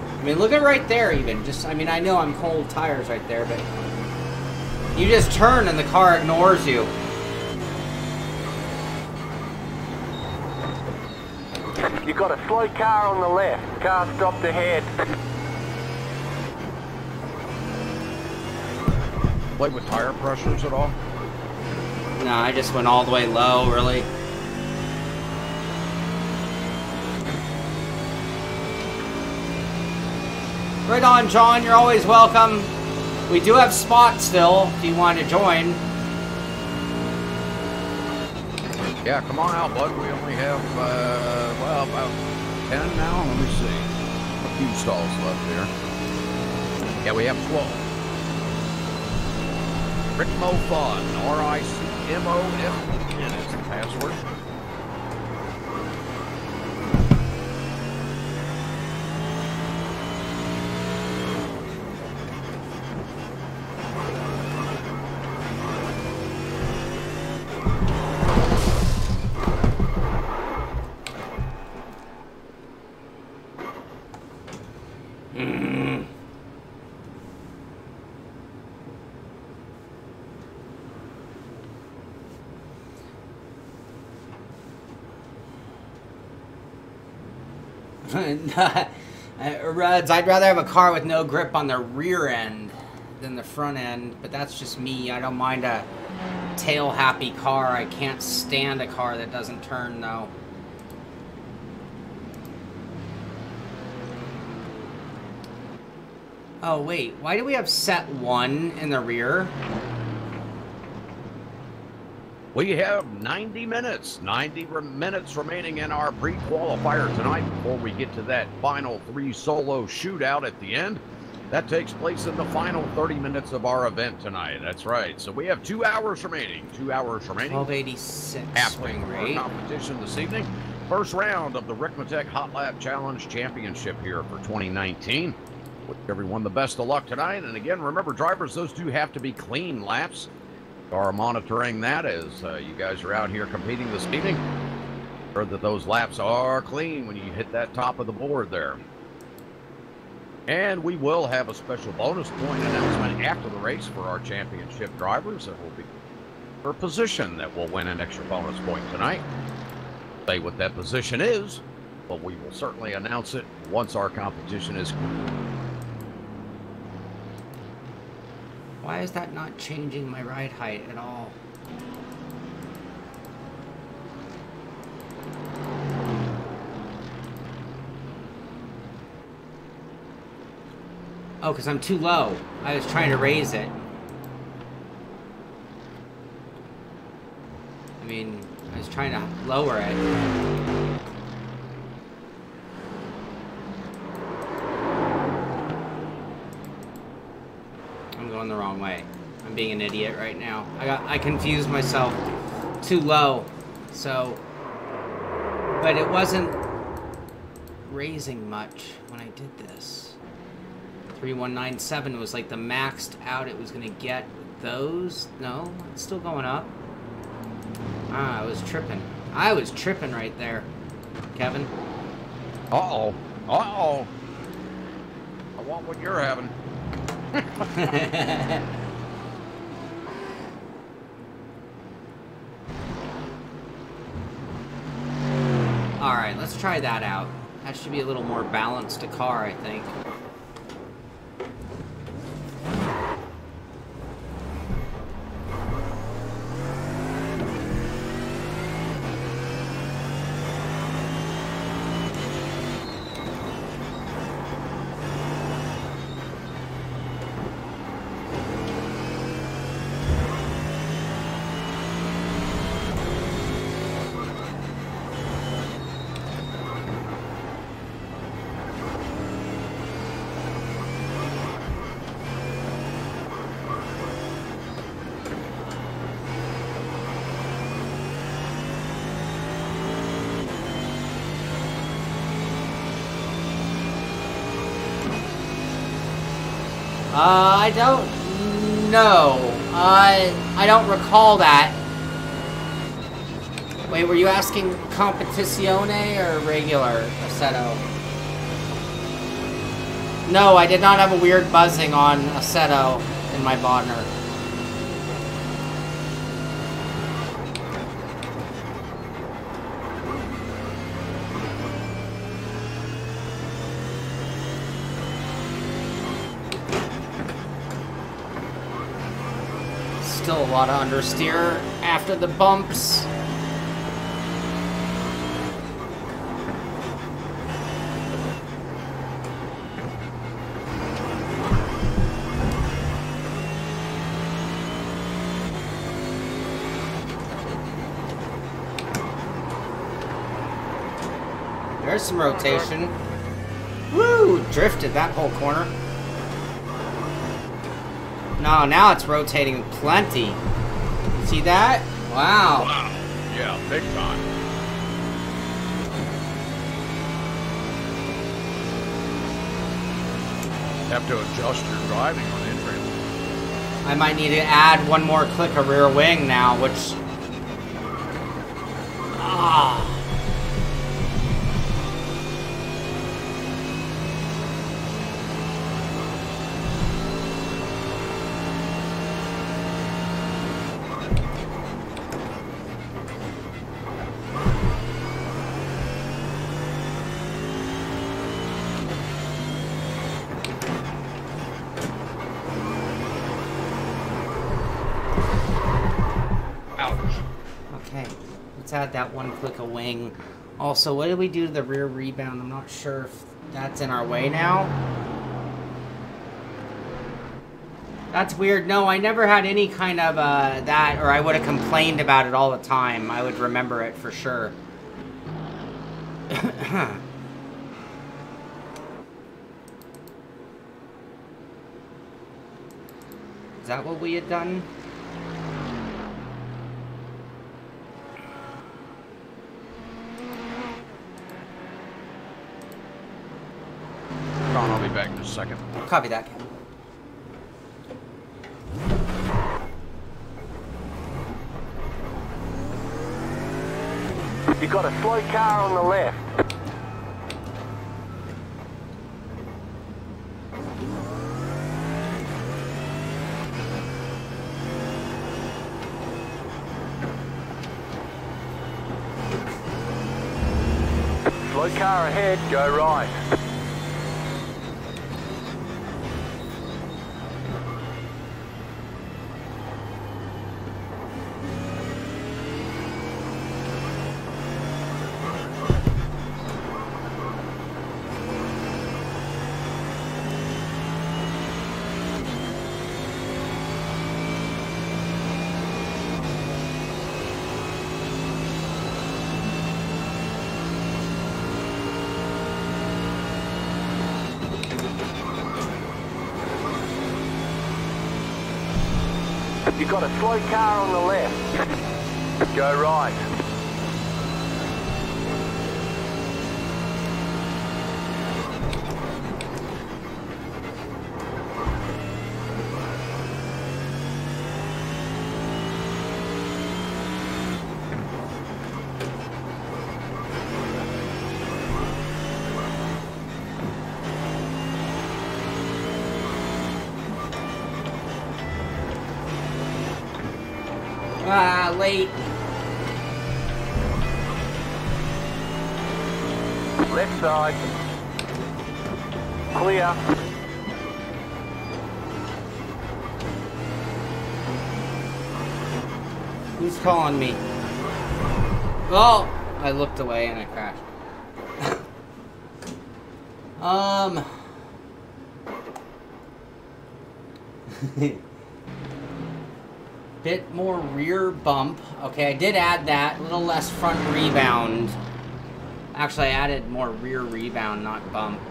I mean, look at right there even. Just, I mean, I know I'm cold tires right there, but you just turn and the car ignores you. You've got a slow car on the left. Car stopped ahead. Play with tire pressures at all? No, I just went all the way low, really. Right on, John. You're always welcome. We do have spots still if you want to join. Yeah, come on out, bud. We only have, well, about 10 now. Let me see. A few stalls left here. Yeah, we have 12. Ricmofun, RICMOFUN is the password. Ruds, I'd rather have a car with no grip on the rear end than the front end, but that's just me. I don't mind a tail-happy car. I can't stand a car that doesn't turn, though. Oh, wait. Why do we have set 1 in the rear? We have 90 minutes remaining in our pre-qualifier tonight before we get to that final 3 solo shootout at the end. That takes place in the final 30 minutes of our event tonight. That's right. So we have 2 hours remaining. 2 hours remaining. 1286 happening swing for rate. competition this evening. First round of the Ricmotech Hot Lap Challenge Championship here for 2019. Wish everyone the best of luck tonight. And again, remember, drivers, those do have to be clean laps. We are monitoring that as you guys are out here competing this evening. Sure that those laps are clean when you hit that top of the board there. And we will have a special bonus point announcement after the race for our championship drivers. It will be for a position that will win an extra bonus point tonight. Say what that position is, but we will certainly announce it once our competition is complete. Why is that not changing my ride height at all? Oh, because I'm too low. I was trying to raise it. I mean, I was trying to lower it. I'm going the wrong way. I'm being an idiot right now. I confused myself. Too low. So, but it wasn't raising much when I did this. 3197 was like the maxed out it was gonna get those. No, it's still going up. Ah, I was tripping. I was tripping right there, Kevin. Uh-oh. Uh-oh. I want what you're having. Alright, let's try that out. That should be a little more balanced a car, I think. I don't know. I don't recall that. Wait, were you asking competizione or regular Assetto? No, I did not have a weird buzzing on Assetto in my Bodner. Still a lot of understeer after the bumps. There's some rotation. Woo! Drifted that whole corner. No, now it's rotating plenty. See that? Wow. Wow. Yeah, big time. Have to adjust your driving on entry. I might need to add one more click of rear wing now, which... Ah. Okay, let's add that one click of wing. Also, what did we do to the rear rebound? I'm not sure if that's in our way now. That's weird. No, I never had any kind of that, or I would have complained about it all the time. I would remember it for sure. Is that what we had done? Ron, I'll be back in a second. Copy that, Kevin. You've got a slow car on the left. Slow car ahead, go right. You've got a slow car on the left. Go right. Ah, late. Left side. Clear. Who's calling me? Oh, I looked away and I crashed. Bit more rear bump. Okay, I did add that. A little less front rebound. Actually, I added more rear rebound, not bump.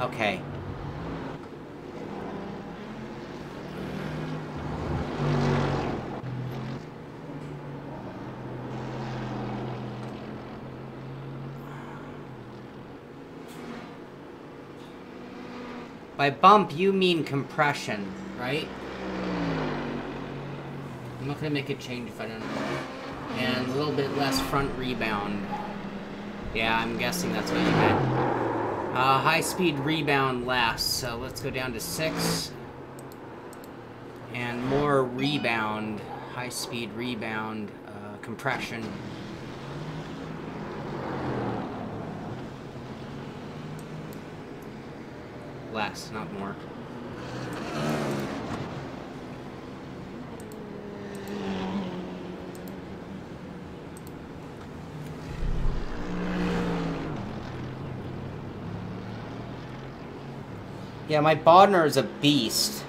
Okay. By bump, you mean compression, right? I'm not gonna make a change if I don't know. And a little bit less front rebound. Yeah, I'm guessing that's what you meant. High speed rebound less, so let's go down to 6. And more rebound, high speed rebound, compression. Less, not more. Yeah, my Bodner is a beast.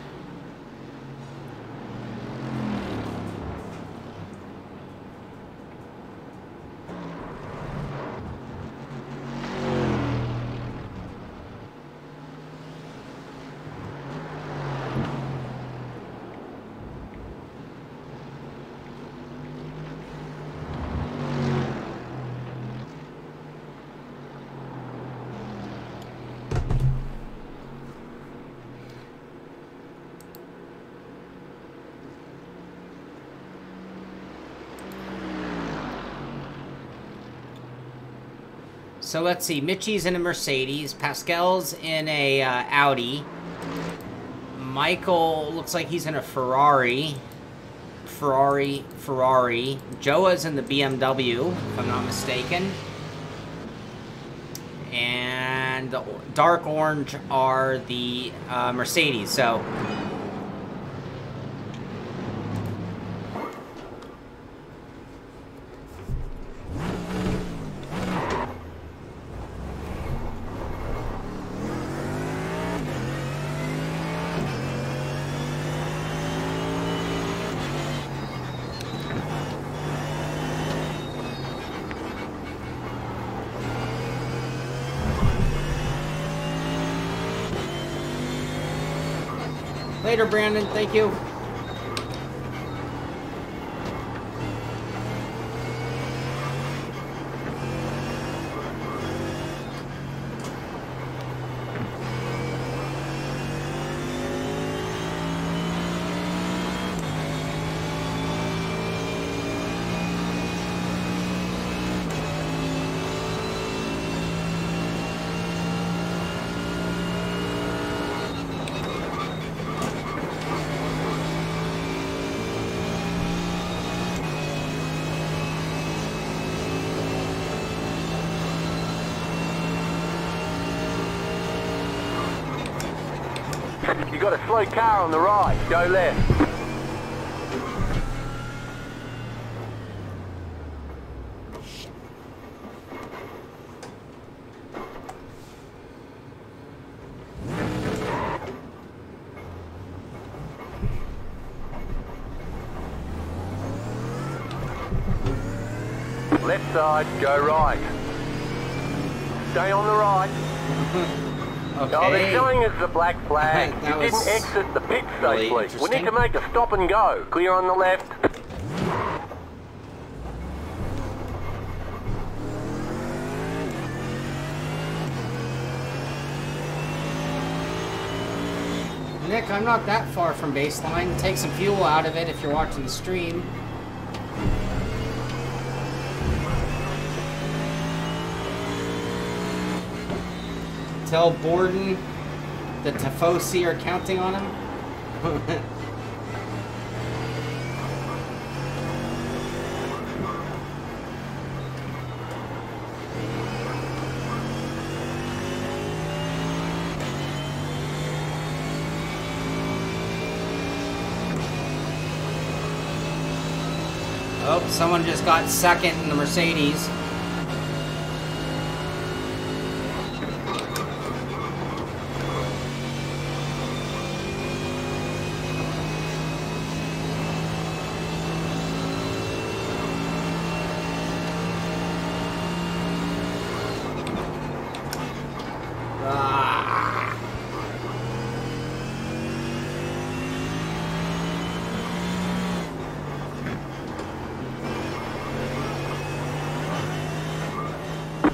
So let's see. Mitchie's in a Mercedes. Pascal's in a Audi. Michael looks like he's in a Ferrari. Ferrari. Joa's in the BMW, if I'm not mistaken. And the dark orange are the Mercedes. So later, Brandon. Thank you. You got a slow car on the right, go left. Left side, go right. Stay on the right. Okay. Oh, they're showing us the black flag. That You didn't was exit the pit really safely. We interesting. need to make a stop and go. Clear on the left. Nick, I'm not that far from baseline. Take some fuel out of it if you're watching the stream. Tell Borden the Tifosi are counting on him. Oh, someone just got second in the Mercedes.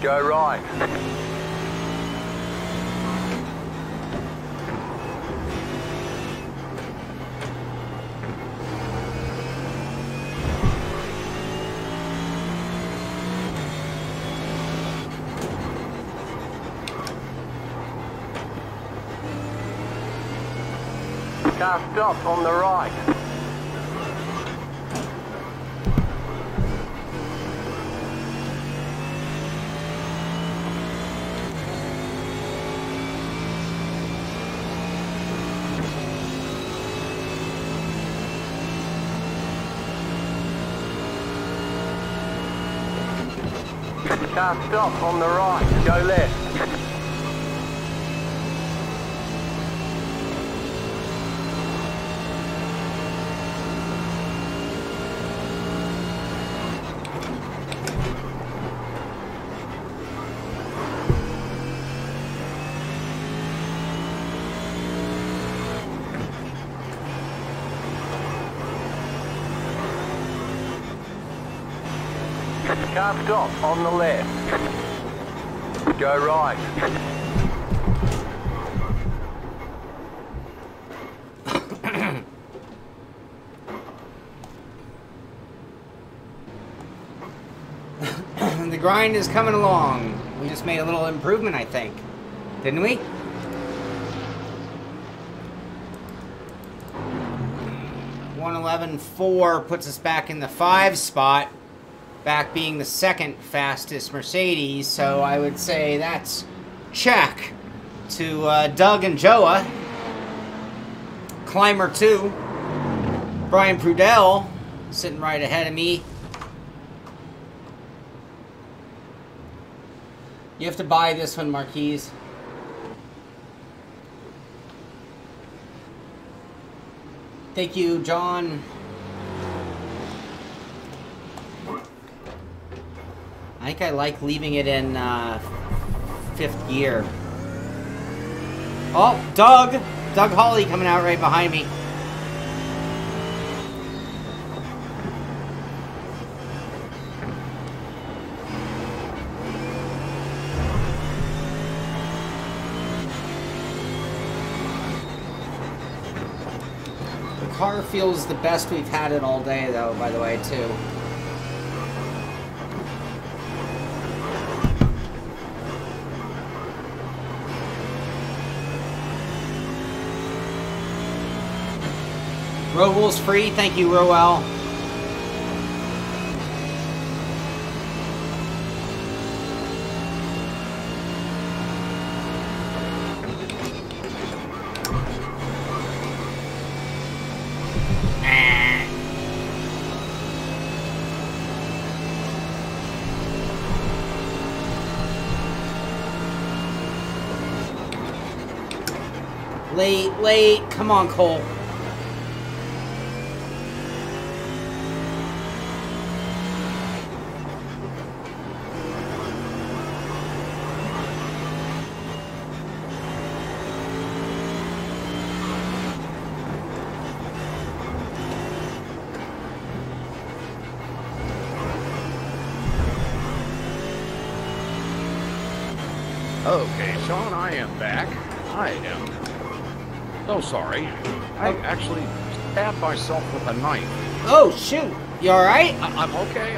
Go right. Car stop on the right. Car stop on the right, go left. Car stop on the left. Go right. The grind is coming along. We just made a little improvement, I think. Didn't we? .111.4 puts us back in the 5 spot. Back being the second fastest Mercedes. So I would say that's check to Doug and Joa. Climber 2. Brian Prudell sitting right ahead of me. You have to buy this one, Marquise. Thank you, John. I think I like leaving it in 5th gear. Oh, Doug! Doug Hawley coming out right behind me. The car feels the best we've had it all day, though, by the way, too. Roval's free. Thank you, Roval. Late. Come on, Cole. Okay, Shaun, I am back. I am so sorry. I actually stabbed myself with a knife. Oh, shoot. You alright? I'm okay.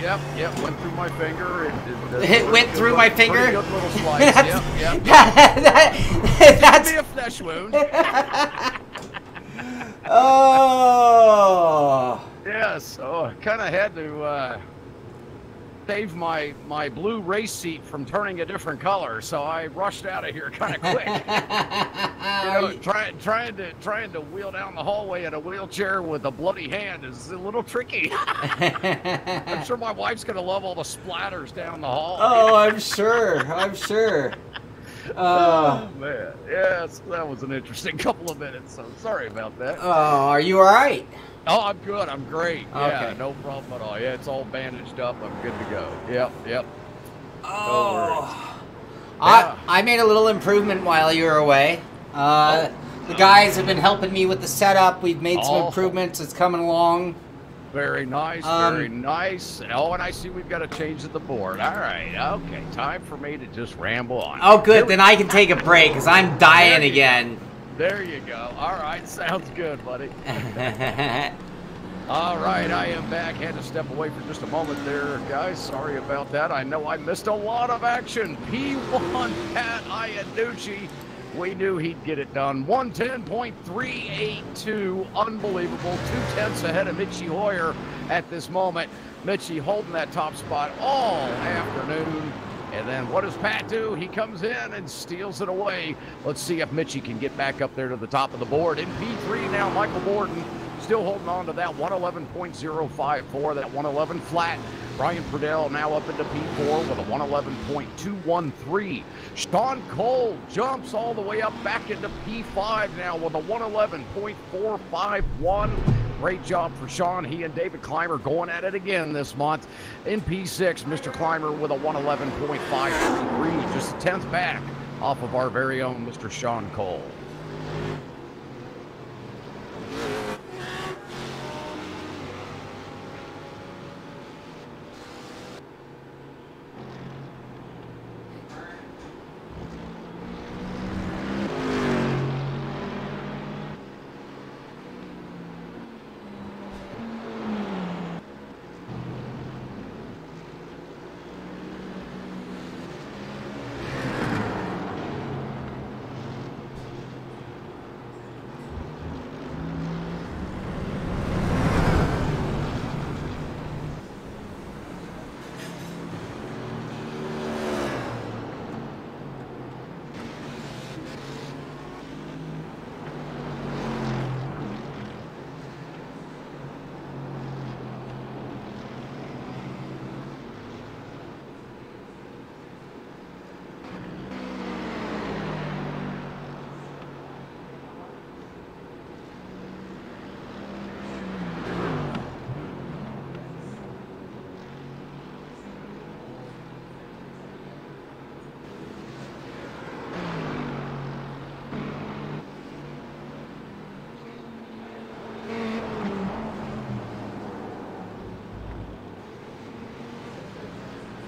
Yep. Went through my finger. It went through my finger? Pretty good little slice. Yep. That's... Be a flesh wound. Oh. Yeah, so I kind of had to save my blue race seat from turning a different color, so I rushed out of here kind of quick. Trying to wheel down the hallway in a wheelchair with a bloody hand is a little tricky. I'm sure my wife's gonna love all the splatters down the hall. Oh, I'm sure. Oh man, yes, that was an interesting couple of minutes. So sorry about that. Oh, are you all right? Oh, I'm good. I'm great. Okay. Yeah, no problem at all. Yeah, it's all bandaged up. I'm good to go. Yep. Oh. No worries. I made a little improvement while you were away. The guys have been helping me with the setup. We've made some improvements. It's coming along. Very nice, very nice. Oh, and I see we've got to change the board. All right, okay. Time for me to just ramble on. Oh, good. Then I can take a break because I'm dying again. There you go. All right, sounds good, buddy. All right, I am back. Had to step away for just a moment there, guys. Sorry about that. I know I missed a lot of action. P1 Pat Iannucci. We knew he'd get it done. 110.382. Unbelievable. 2/10 ahead of Mitchie Hoyer at this moment. Mitchie holding that top spot all afternoon. And then what does Pat do? He comes in and steals it away. Let's see if Mitchie can get back up there to the top of the board. In P3 now, Michael Borden still holding on to that 111.054, that 111 flat. Brian Prudell now up into P4 with a 111.213. Shaun Cole jumps all the way up back into P5 now with a 111.451. Great job for Shaun. He and David Clymer going at it again this month. In P6, Mr. Clymer with a 111.533, just a 10th back off of our very own Mr. Shaun Cole.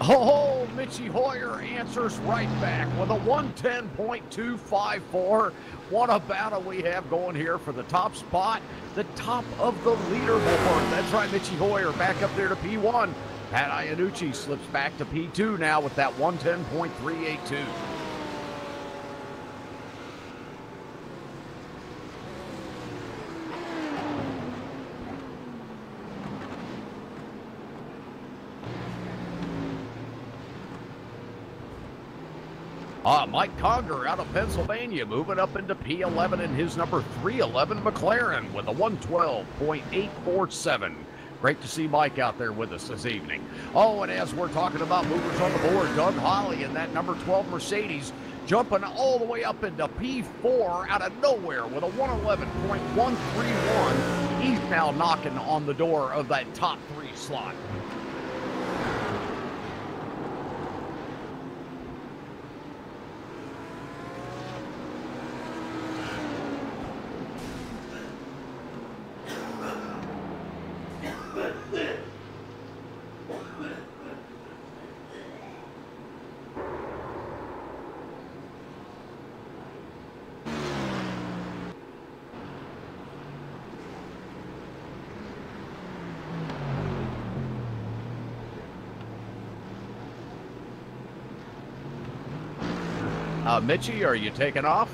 Oh, Mitchie Hoyer answers right back with a 110.254. What a battle we have going here for the top spot, the top of the leaderboard. That's right, Mitchie Hoyer back up there to P1. Pat Iannucci slips back to P2 now with that 110.382. Mike Conger out of Pennsylvania moving up into P11 in his number 311 McLaren with a 112.847. Great to see Mike out there with us this evening. Oh, and as we're talking about movers on the board, Doug Holly in that number 12 Mercedes jumping all the way up into P4 out of nowhere with a 111.131. He's now knocking on the door of that top 3 slot. Mitchie, are you taking off?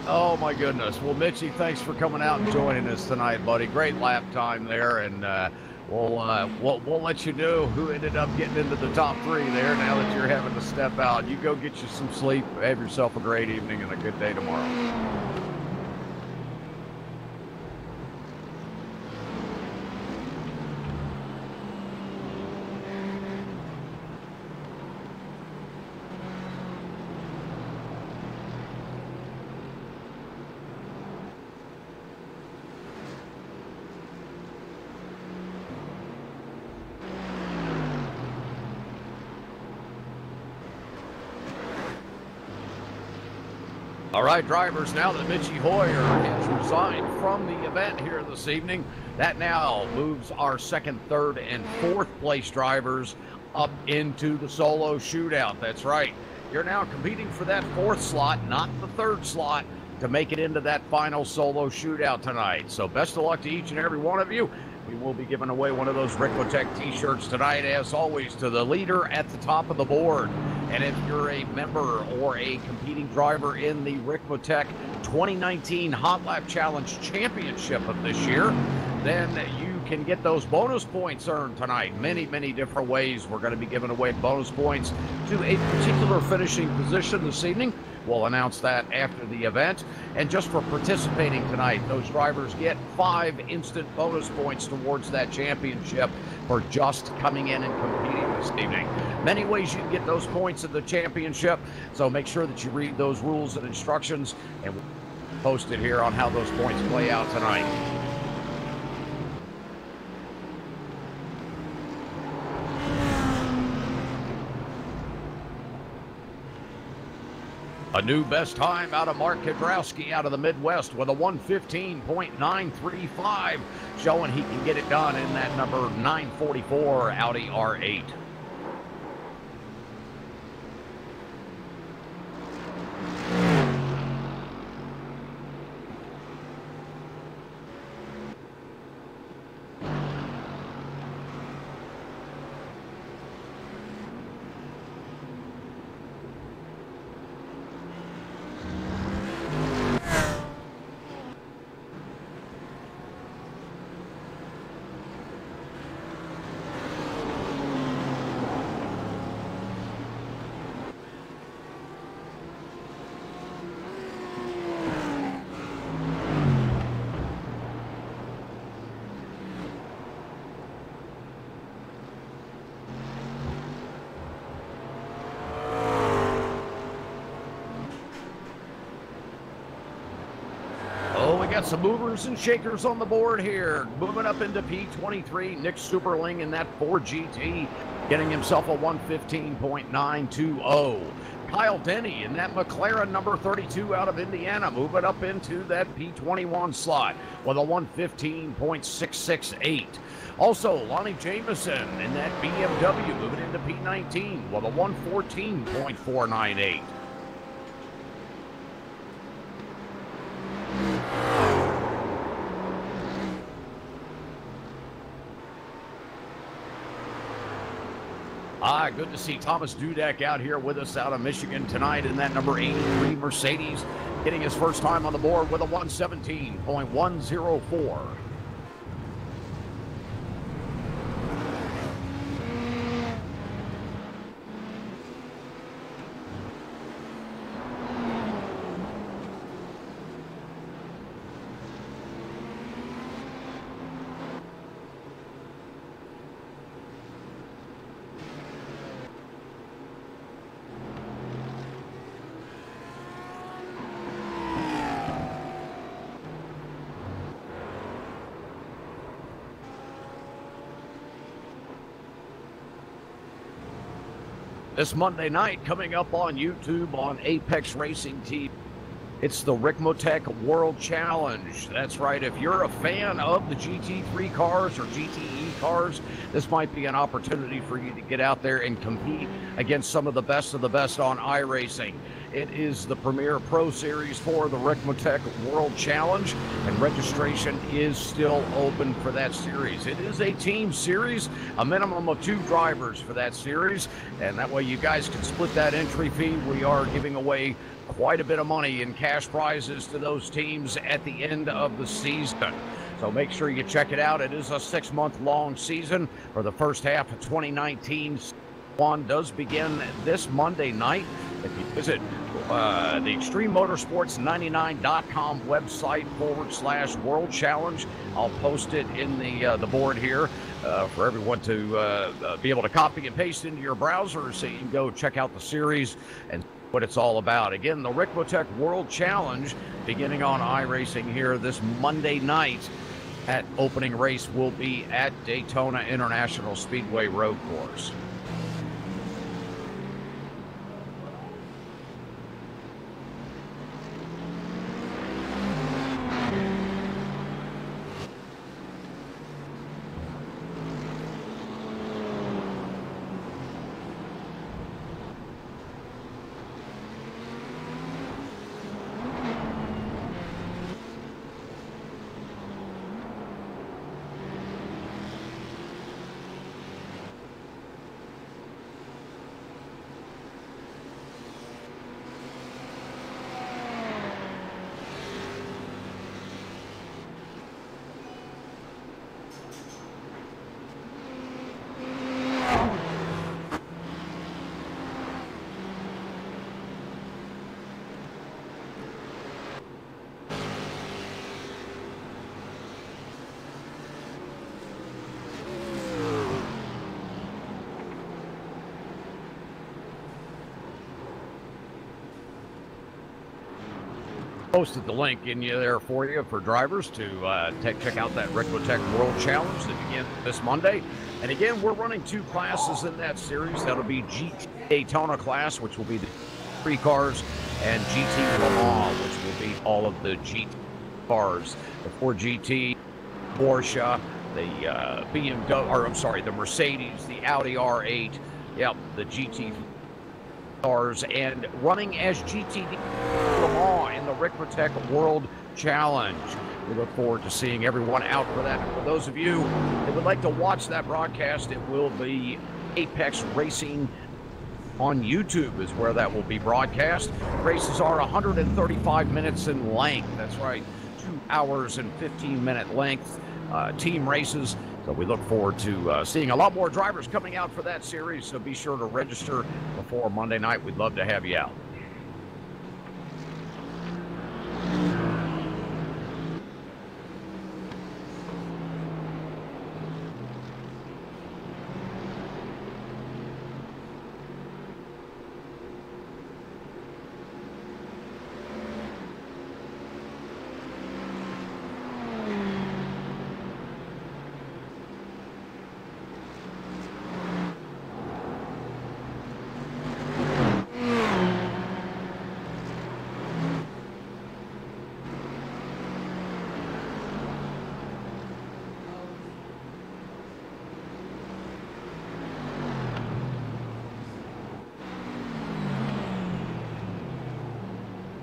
Oh my goodness. Well, Mitchie, thanks for coming out and joining us tonight, buddy. Great lap time there, and we'll let you know who ended up getting into the top 3 there. Now that you're having to step out, you go get you some sleep. Have yourself a great evening and a good day tomorrow. All right, drivers, now that Mitchie Hoyer has resigned from the event here this evening, that now moves our 2nd, 3rd, and 4th place drivers up into the solo shootout. That's right. You're now competing for that 4th slot, not the 3rd slot, to make it into that final solo shootout tonight. So best of luck to each and every one of you. We will be giving away one of those Ricmotech t-shirts tonight, as always, to the leader at the top of the board. And if you're a member or a competing driver in the Ricmotech 2019 Hot Lap Challenge Championship of this year, then you can get those bonus points earned tonight. Many, many different ways. We're going to be giving away bonus points to a particular finishing position this evening. We'll announce that after the event. And just for participating tonight, those drivers get 5 instant bonus points towards that championship for just coming in and competing this evening. Many ways you can get those points in the championship, so make sure that you read those rules and instructions, and we'll post it here on how those points play out tonight. A new best time out of Mark Kudrowski out of the Midwest with a 115.935, showing he can get it done in that number 944 Audi R8. Got some movers and shakers on the board here. Moving up into P23, Nick Superling in that Ford GT, getting himself a 115.920. Kyle Denny in that McLaren number 32 out of Indiana, moving up into that P21 slot with a 115.668. Also, Lonnie Jameson in that BMW moving into P19 with a 114.498. Good to see Thomas Dudek out here with us out of Michigan tonight in that number 83 Mercedes, getting his first time on the board with a 117.104. This Monday night, coming up on YouTube on Apex Racing TV, it's the Ricmotech World Challenge. That's right. If you're a fan of the GT3 cars or GTE cars, this might be an opportunity for you to get out there and compete against some of the best on iRacing. It is the premier pro series for the Ricmotech World Challenge, and registration is still open for that series. It is a team series, a minimum of 2 drivers for that series, and that way you guys can split that entry fee. We are giving away quite a bit of money in cash prizes to those teams at the end of the season. So make sure you check it out. It is a 6-month-long season for the first half of 2019. One does begin this Monday night. If you visit the ExtremeMotorsports99.com website /World Challenge, I'll post it in the board here for everyone to be able to copy and paste into your browser, so you can go check out the series and what it's all about. Again, the Ricmotech World Challenge beginning on iRacing here this Monday night. At opening race will be at Daytona International Speedway Road Course. Posted the link in there for you for drivers to check out that Ricmotech World Challenge that begins this Monday. And again, we're running 2 classes in that series. That'll be GT Daytona class, which will be the 3 cars, and GT Roval, which will be all of the GT cars. The 4GT, Porsche, the BMW, or I'm sorry, the Mercedes, the Audi R8, yep, the GT cars, and running as GT Le Mans in the Ricmotech World Challenge. We look forward to seeing everyone out for that. And for those of you that would like to watch that broadcast, it will be Apex Racing on YouTube is where that will be broadcast. Races are 135 minutes in length. That's right, 2 hours and 15-minute length team races. So we look forward to seeing a lot more drivers coming out for that series. So be sure to register before Monday night. We'd love to have you out.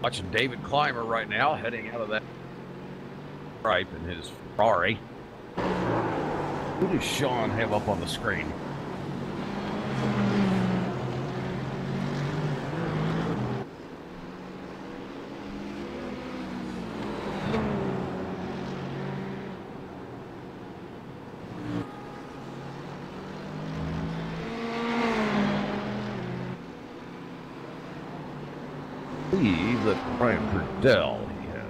Watching David Clymer right now heading out of that stripe in his Ferrari. Who does Shaun have up on the screen? I believe that Brian Purdell he had.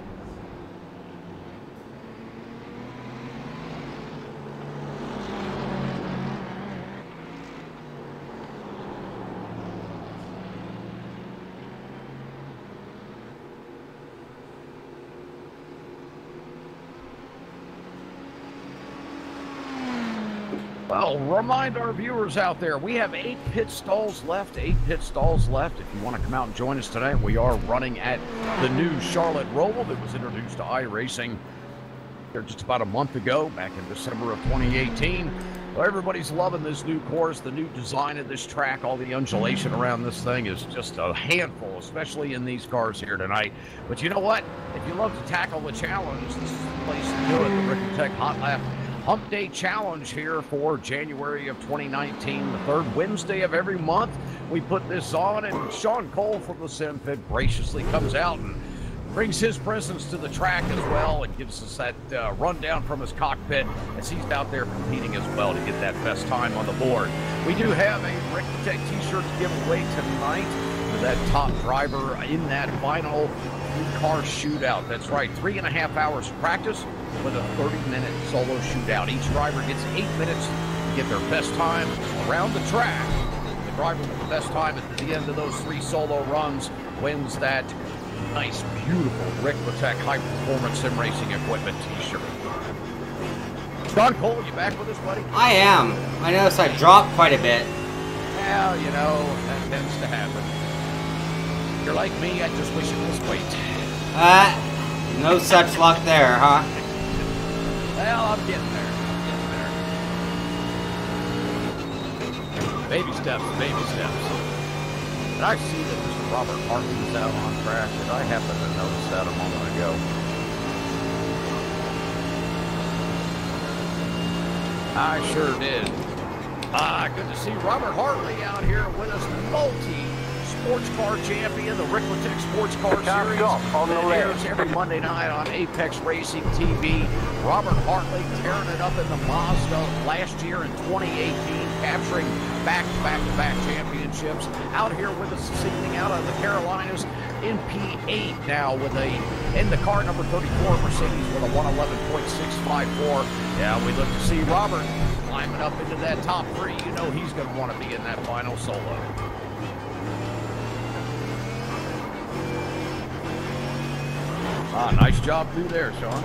Well, remind our viewers out there, we have 8 pit stalls left, 8 pit stalls left. If you want to come out and join us tonight, we are running at the new Charlotte Roval that was introduced to iRacing here just about a month ago, back in December of 2018. Well, everybody's loving this new course, the new design of this track. All the undulation around this thing is just a handful, especially in these cars here tonight. But you know what? If you love to tackle the challenge, this is the place to do it. The Ricmotech Hot Lap Humpday Challenge here for January of 2019, the third Wednesday of every month. We put this on, and Shaun Cole from the Sim Pit graciously comes out and brings his presence to the track as well and gives us that rundown from his cockpit as he's out there competing as well to get that best time on the board. We do have a Ricmotech t-shirt to give away tonight for that top driver in that final car shootout. That's right, 3.5 hours of practice with a 30-minute solo shootout. Each driver gets 8 minutes to get their best time around the track. The driver with the best time at the end of those 3 solo runs wins that nice, beautiful Ricmotech high-performance sim racing equipment t-shirt. Shaun Cole, you back with us, buddy? I am. I noticed I dropped quite a bit. Well, you know, that tends to happen. If you're like me, I just wish it was weight. No such luck there, huh? Well, I'm getting there. Baby steps, baby steps. And I see that Mr. Robert Hartley was out on track, and I happened to notice that a moment ago. I sure did. Good to see Robert Hartley out here with us, multi-sports car champion, the Ricmotech Sports Car Series. That airs every Monday night on Apex Racing TV. Robert Hartley tearing it up in the Mazda last year in 2018, capturing back-to-back championships. Out here with us this evening out of the Carolinas in P8 now with in the car number 34 Mercedes with a 111.654. Yeah, we look to see Robert climbing up into that top 3. You know he's going to want to be in that final solo. Nice job through there, Shaun.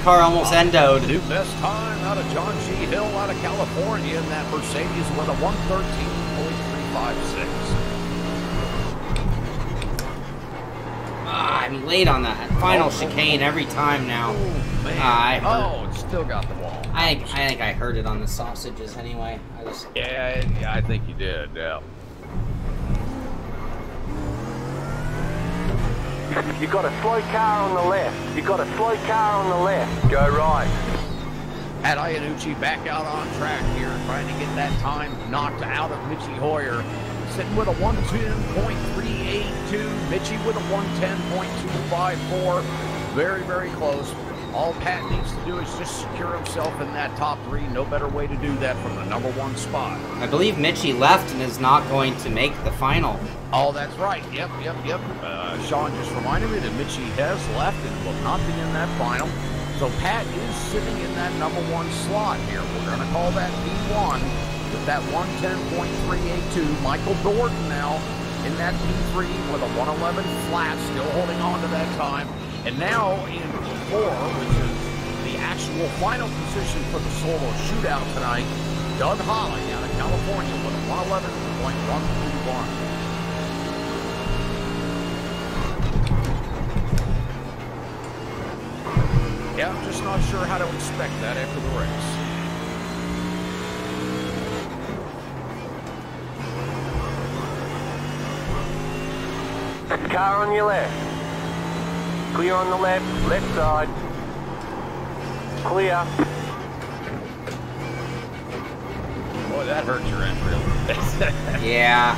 Car almost endoed. New best time out of John G. Hill out of California in that Mercedes with a 113.356. I'm late on that final chicane every time now. Oh, man. It's still got the wall. I think I heard it on the sausages anyway. Yeah, I think you did, yeah. You got a slow car on the left. You got a slow car on the left. Go right. At Iannucci back out on track here, trying to get that time knocked out of Mitchie Hoyer. Sitting with a 110.382. Mitchie with a 110.254. Very, very close. All Pat needs to do is just secure himself in that top 3. No better way to do that from the #1 spot. I believe Mitchie left and is not going to make the final. Oh, that's right. Yep. Shaun just reminded me that Mitchie has left and will not be in that final. So Pat is sitting in that #1 slot here. We're going to call that P1 with that 110.382. Michael Gordon now in that P3 with a 111 flat, still holding on to that time. And now in P4, which is the actual final position for the solo shootout tonight, Doug Holly out of California with a 111.131. Yeah, I'm just not sure how to expect that after the race. Car on your left. Clear on the left side. Clear. Boy, that hurt your end real. Yeah.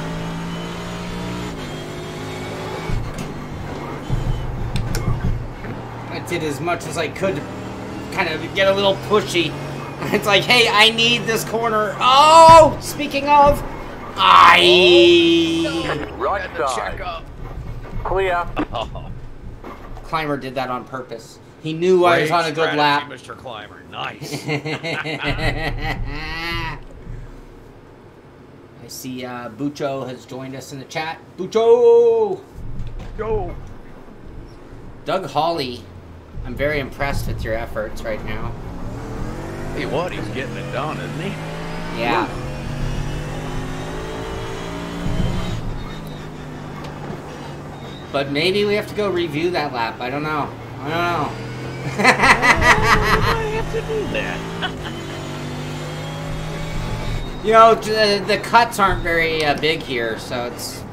I did as much as I could to kind of get a little pushy. It's like, hey, I need this corner. Oh, speaking of, Right Check side. up. Clear. Oh, Climber did that on purpose. He knew I was on a good lap. Mr. Climber. Nice. I see Bucho has joined us in the chat. Bucho! Go. Doug Hawley, I'm very impressed with your efforts right now. Hey, what? He's getting it done, isn't he? Yeah. But maybe we have to go review that lap. I don't know. I don't know. I have to do that. You know, the cuts aren't very big here, so it's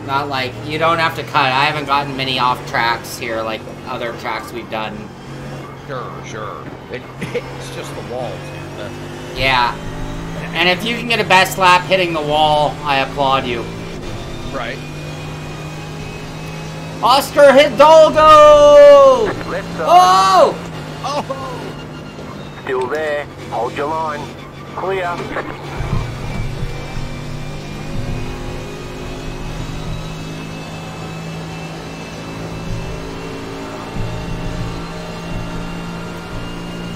not like you don't have to cut. I haven't gotten many off tracks here like other tracks we've done. Sure. It's just the walls here. Yeah. And if you can get a best lap hitting the wall, I applaud you. Right. Oscar Hidalgo! Left side. Oh! Oh! Still there. Hold your line. Clear.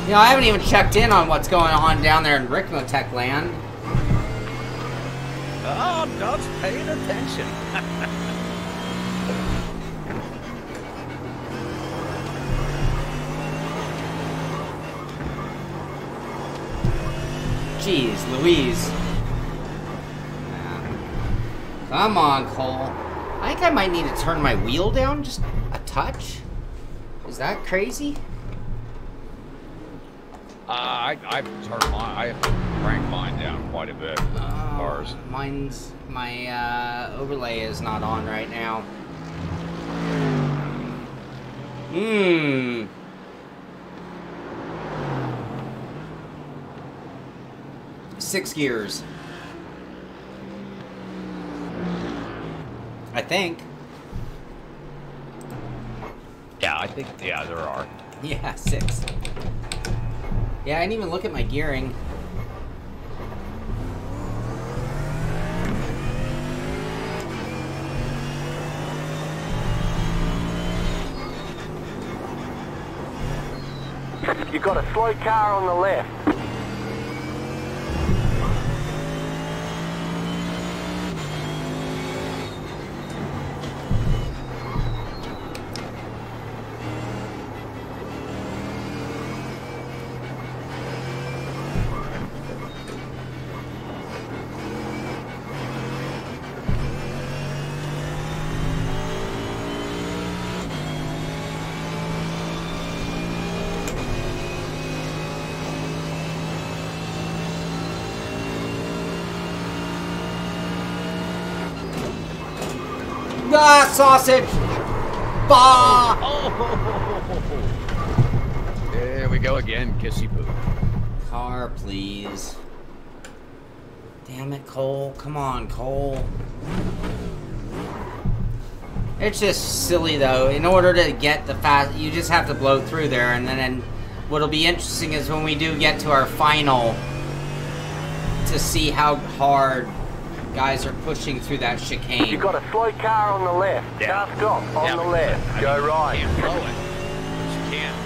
You know, I haven't even checked in on what's going on down there in Ricmotech land. Oh, Doug's paying attention. Jeez, Louise. Come on, Cole. I think I might need to turn my wheel down just a touch. Is that crazy? I cranked mine down quite a bit. Cars. My overlay is not on right now. 6 gears. I think. Yeah, I think, yeah, there are. Yeah, 6. Yeah, I didn't even look at my gearing. You've got a slow car on the left. Ah, sausage! Bah! Oh. There we go again, kissy poo. Car, please. Damn it, Cole. Come on, Cole. It's just silly, though. In order to get the fast, you just have to blow through there, and then what'll be interesting is when we do get to our final to see how hard guys are pushing through that chicane. You've got a slow car on the left. Yeah. Car stop on the left. Go right. You can't blow it. But you can't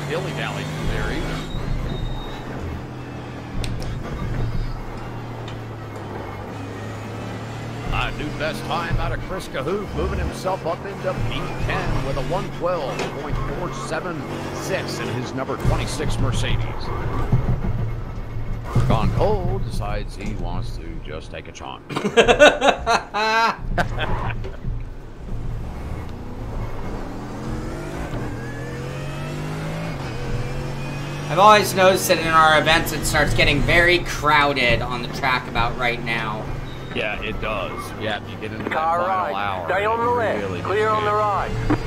dilly-dally through there either. A new best time out of Chris Cahoot, moving himself up into P10 with a 112.476 in his number 26 Mercedes. Sean Cole decides he wants to just take a chunk. I've always noticed that in our events it starts getting very crowded on the track about right now. Yeah, it does. Yeah, you get into that Car final right. hour. Stay on the left. Really Clear on the right.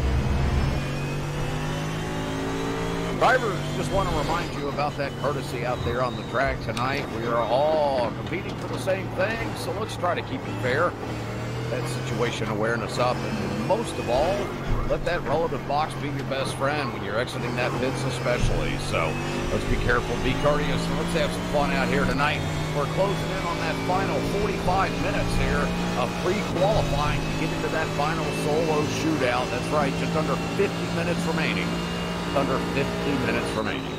Drivers, just want to remind you about that courtesy out there on the track tonight. We are all competing for the same thing, so let's try to keep it fair. That situation awareness up, and most of all, let that relative box be your best friend when you're exiting that pits especially. So let's be careful, be courteous, and let's have some fun out here tonight. We're closing in on that final 45 minutes here of pre-qualifying to get into that final solo shootout. That's right, just under 50 minutes remaining. Under 50 minutes remaining.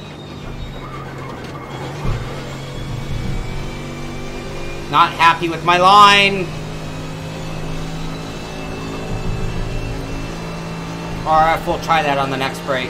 Not happy with my line. RF, we'll try that on the next break.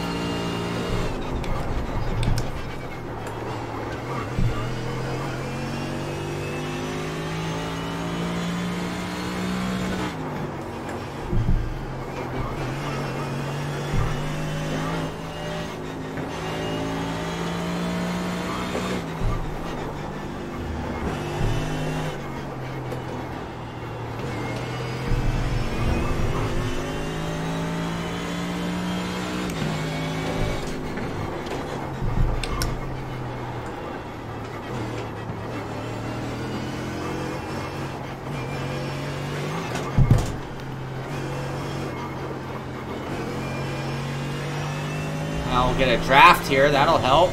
I'll get a draft here, that'll help.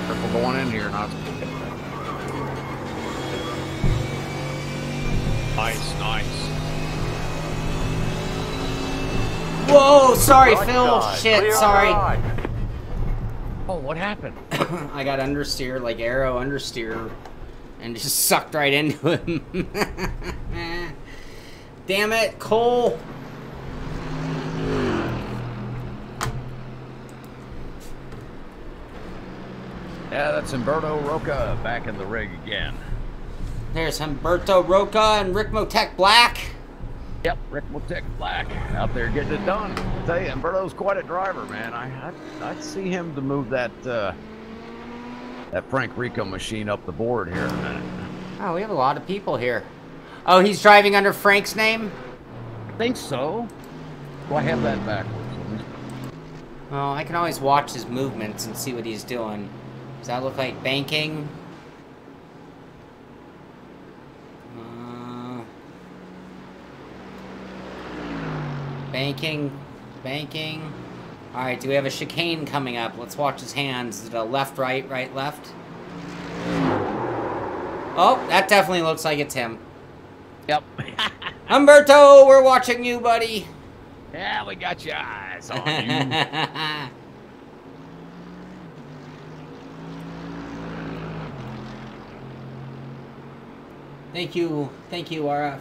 Careful going in here, not. Nice, nice. Whoa, sorry, Right Phil. side. Shit, Clear on sorry. the right. Oh, what happened? I got understeer, like arrow understeer, and just sucked right into him. Damn it, Cole. Yeah, that's Humberto Roca back in the rig again. There's Humberto Roca and Ricmotech Black. Yep, Ricmotech Black out there getting it done. I tell you, Humberto's quite a driver, man. I'd see him to move that that Frank Rico machine up the board here in a minute. Oh, we have a lot of people here. Oh, he's driving under Frank's name? I think so. Do I have that backwards? Oh, I can always watch his movements and see what he's doing. Does that look like banking? Banking. Alright, do we have a chicane coming up? Let's watch his hands. Is it a left, right, left? Oh, that definitely looks like it's him. Yep. Humberto, we're watching you, buddy. Yeah, we got your eyes on you. Thank you, RF.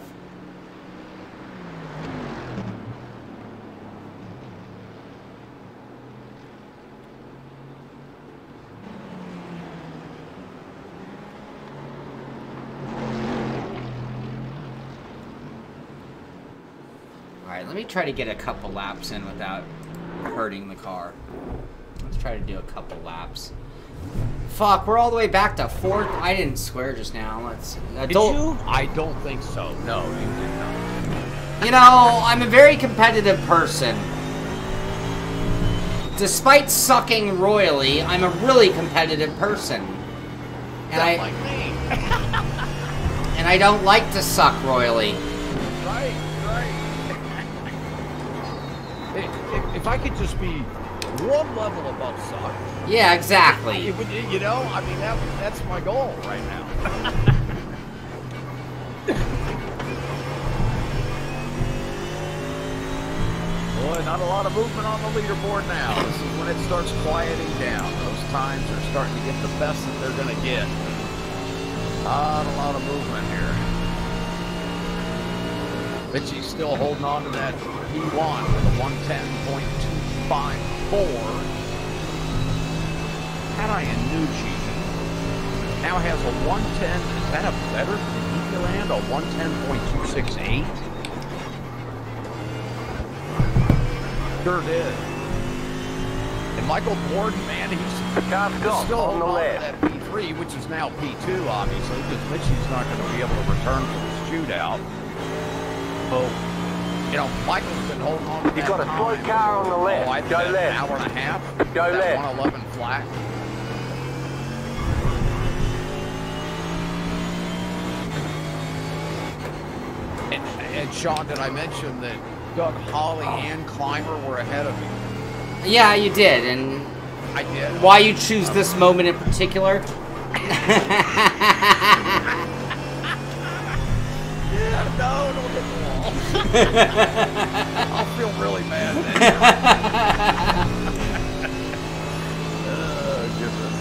Alright, let me try to get a couple laps in without hurting the car. Let's try to do a couple laps. Fuck, we're all the way back to fourth. I didn't swear just now. Let's. Did you? I don't think so. No, you did not. You know, I'm a very competitive person. Despite sucking royally, I'm a really competitive person. And Not like me. and I don't like to suck royally. Right. If I could just be one level above suck. Yeah, exactly. It would, you know, I mean, that's my goal right now. Boy, not a lot of movement on the leaderboard now. This is when it starts quieting down. Those times are starting to get the best that they're going to get. Not a lot of movement here. Mitchie's still holding on to that P1 with a 110.254. Iannucci now has a 110. Is that a better than Ecoland? A 110.268? Sure did. And Michael Gordon, man, he's still on the left. That P3, which is now P2, obviously, because Mitchie's not going to be able to return for the shootout. So, you know, Michael's been holding on to that. You've got a slow car on the left. Oh, I Go bet left. an hour and a half. Go left. 111 flat. And Shaun, did I mention that Doug Holly and Clymer were ahead of me? Yeah, you did, and I did. Why you choose this moment in particular? Yeah, no, don't hit the wall. I'll feel really bad then. Oh, goodness.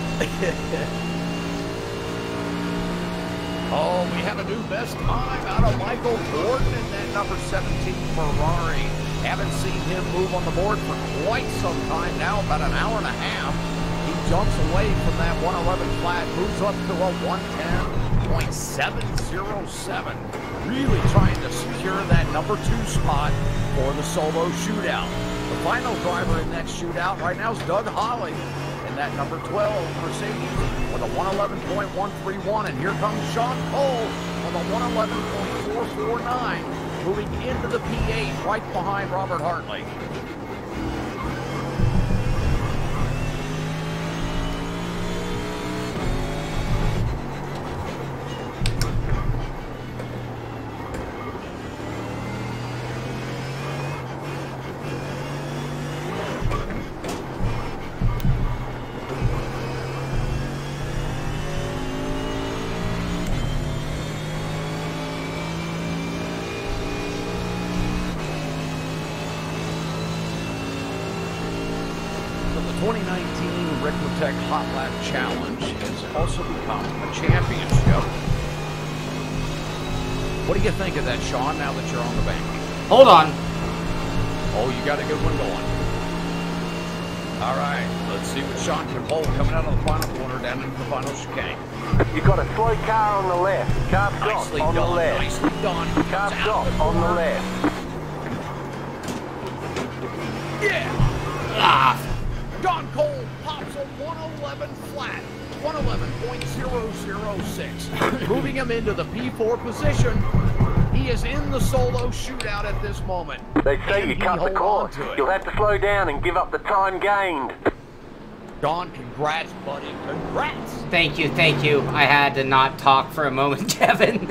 Oh, we have a new best time out of Michael Gordon in that number 17 Ferrari. Haven't seen him move on the board for quite some time now, about an hour and a half. He jumps away from that 111 flat, moves up to a 110.707. Really trying to secure that number 2 spot for the solo shootout. The final driver in that shootout right now is Doug Holly in that number 12 Mercedes with a 111.131. And here comes Shaun Cole with a 111.449. Moving into the P8 right behind Robert Hartley. The 2019 Ricmotech Hot Lap Challenge has also become a championship. What do you think of that, Shaun, now that you're on the bank? Hold on. Oh, you got a good one going. All right, let's see what Shaun can hold coming out of the final corner down into the final chicane. You've got a slow car on the left. Car stop Nicely on done, the left. nicely done. He Car comes stop out on the left. Yeah! Ah, Don Cole pops a 111 flat, 111.006, moving him into the P4 position. He is in the solo shootout at this moment. They say And you he cut the holds course. on to it. You'll have to slow down and give up the time gained. Don, congrats, buddy. Congrats. thank you, thank you. I had to not talk for a moment, Kevin.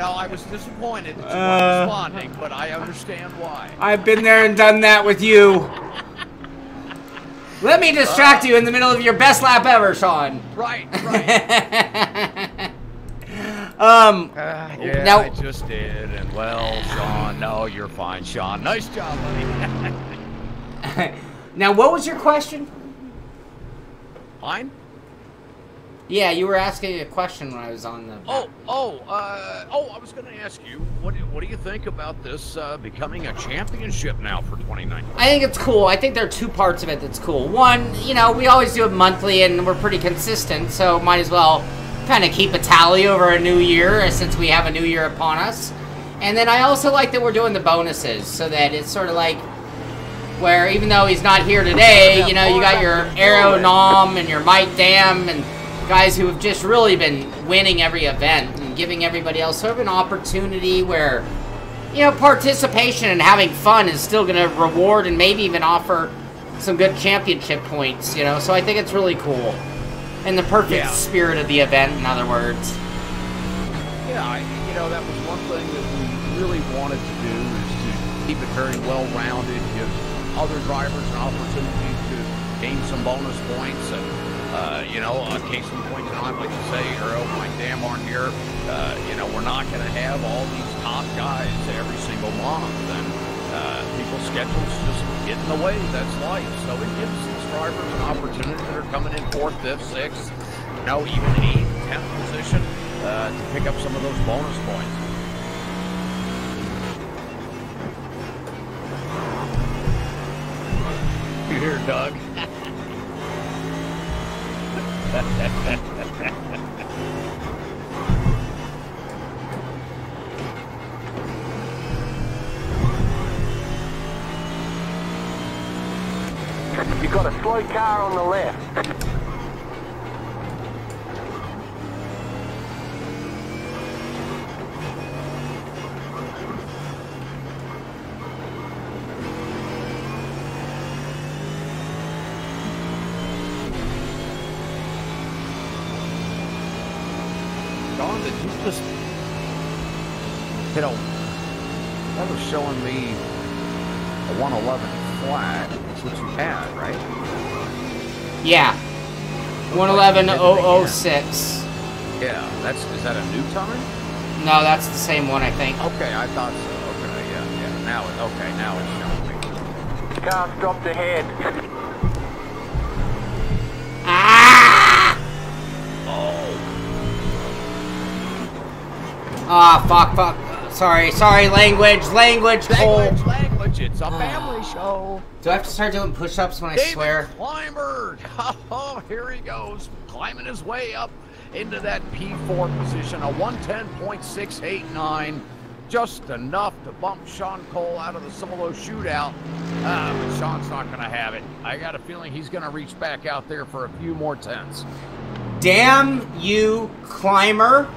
I was disappointed that you weren't responding, but I understand why. I've been there and done that with you. Let me distract you in the middle of your best lap ever, Shaun. Right. Yeah, now, I just did, and well, Shaun, no, you're fine, Shaun. Nice job, buddy. now, what was your question? Mine? Yeah, you were asking a question when I was on the... I was going to ask you, what do you think about this becoming a championship now for 2019? I think it's cool. I think there are 2 parts of it that's cool. One, we always do it monthly and we're pretty consistent, so might as well kind of keep a tally over a new year since we have a new year upon us. And then I also like that we're doing the bonuses so that it's sort of like where even though he's not here today, you got your Aero Nom and your Mike Dam and guys who have just really been winning every event and giving everybody else sort of an opportunity where, participation and having fun is still going to reward and maybe even offer some good championship points, So I think it's really cool. In the perfect spirit of the event, in other words. Yeah, that was one thing that we really wanted to do is to keep it very well-rounded, give other drivers an opportunity to gain some bonus points and case in point, I'd like to say, Earl, Mike Dam aren't here. We're not going to have all these top guys every single month, and people's schedules just get in the way. That's life. So it gives these drivers an opportunity that are coming in 4th, 5th, 6th, even 8th, 10th position to pick up some of those bonus points. here, Doug. You've got a slow car on the left. Don, did you just, that was showing me a 111 flat. That's what you had, right? Yeah. 111.006. Yeah, is that a new time? No, that's the same one, I think. Okay, I thought so. Okay, yeah. Now it's showing me. Car's dropped ahead. Ah! Oh. Ah, fuck. Sorry, language, Cole. Language, it's a family show. Do I have to start doing push-ups when I David swear? Climber. Oh, here he goes, climbing his way up into that P4 position, a 110.689, just enough to bump Sean Cole out of the solo shootout. But Sean's not going to have it. I got a feeling he's going to reach back out there for a few more tenths. Damn you, Climber.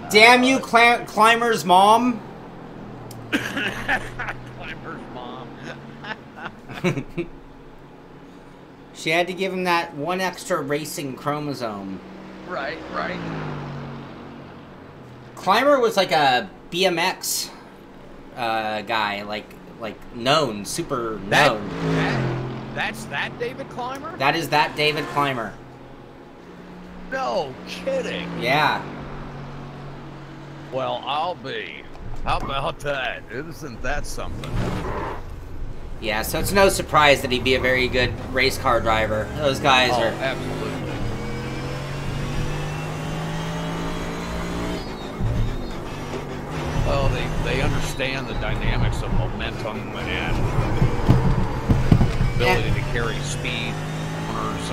Damn you, Climber's mom. Climber's mom. She had to give him that one extra racing chromosome. Right. Climber was like a BMX guy, like super known. That's that David Climber? That is that David Climber. No kidding. Yeah. Well, I'll be. How about that? Isn't that something? Yeah, so it's no surprise that he'd be a very good race car driver. Those guys are... absolutely. Well, they understand the dynamics of momentum and ability to carry speed, corners,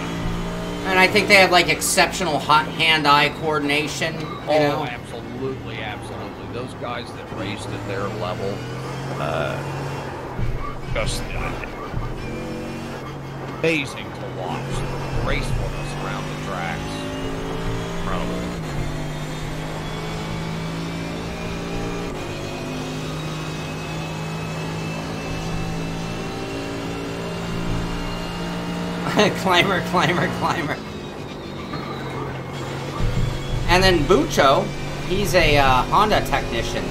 and I think they have, like, exceptional hand-eye coordination, you know? Absolutely. Those guys that raced at their level, just amazing to watch. Gracefulness around the tracks. Climber. And then Bucho, he's a Honda technician.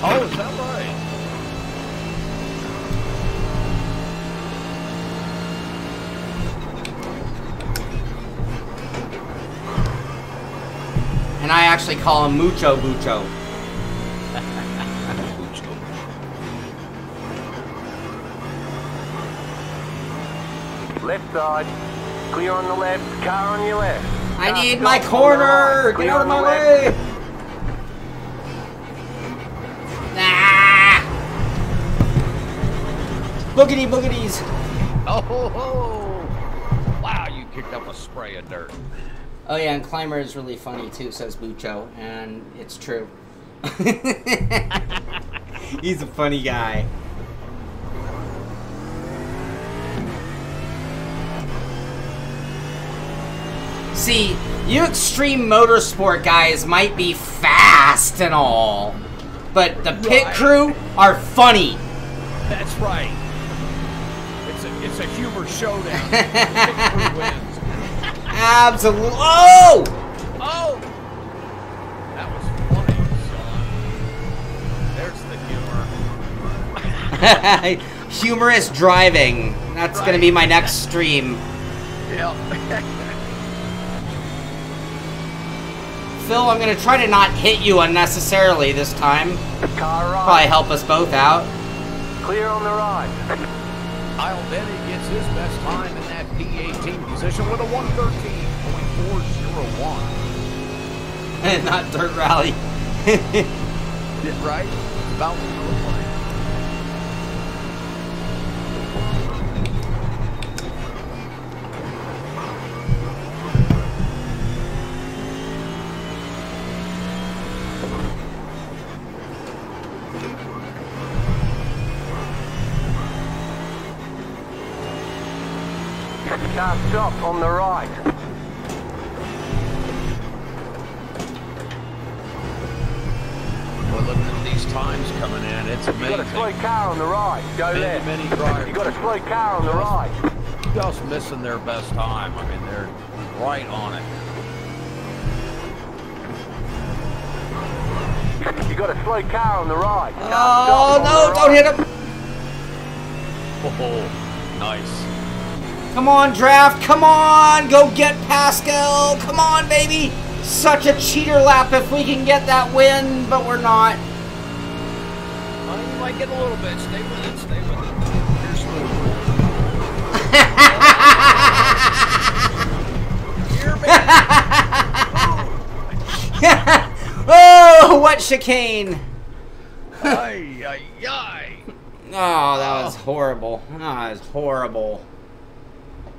Oh, is that right? And I actually call him Mucho Bucho. Left side. Clear on the left. Car on your left. I need my corner! Get out of my way! Ah! Boogies! Oh! Wow, you kicked up a spray of dirt. Oh yeah, and Climber is really funny too, says Bucho, and it's true. He's a funny guy. See, you extreme motorsport guys might be fast and all, but the pit crew are funny. That's right. It's a humor showdown. Pit crew wins. Absolutely. Oh! Oh! That was funny, Sean. There's the humor. Humorous driving. That's going to be my next stream. Yeah. Phil, I'm going to try to not hit you unnecessarily this time. Car right. Probably help us both out. Clear on the right. Kyle Benny gets his best time in that P18 position with a 113.401. Not Dirt Rally. Right? about to go. Car stop on the right. We're looking at these times coming in. It's amazing. You've got a slow car on the right. Go left. Many drivers. You've got a slow car on the right. Just missing their best time. I mean, they're right on it. You've got a slow car on the right. Oh, no, don't hit him. Oh, nice. Come on, Draft. Come on. Go get Pascal. Come on, baby. Such a cheater lap if we can get that win, but we're not. Well, you might get a little bit. Stay with it. Stay with it. You're smooth. Oh, what chicane. Ay, ay, ay. Oh, that was horrible. Oh, that was horrible.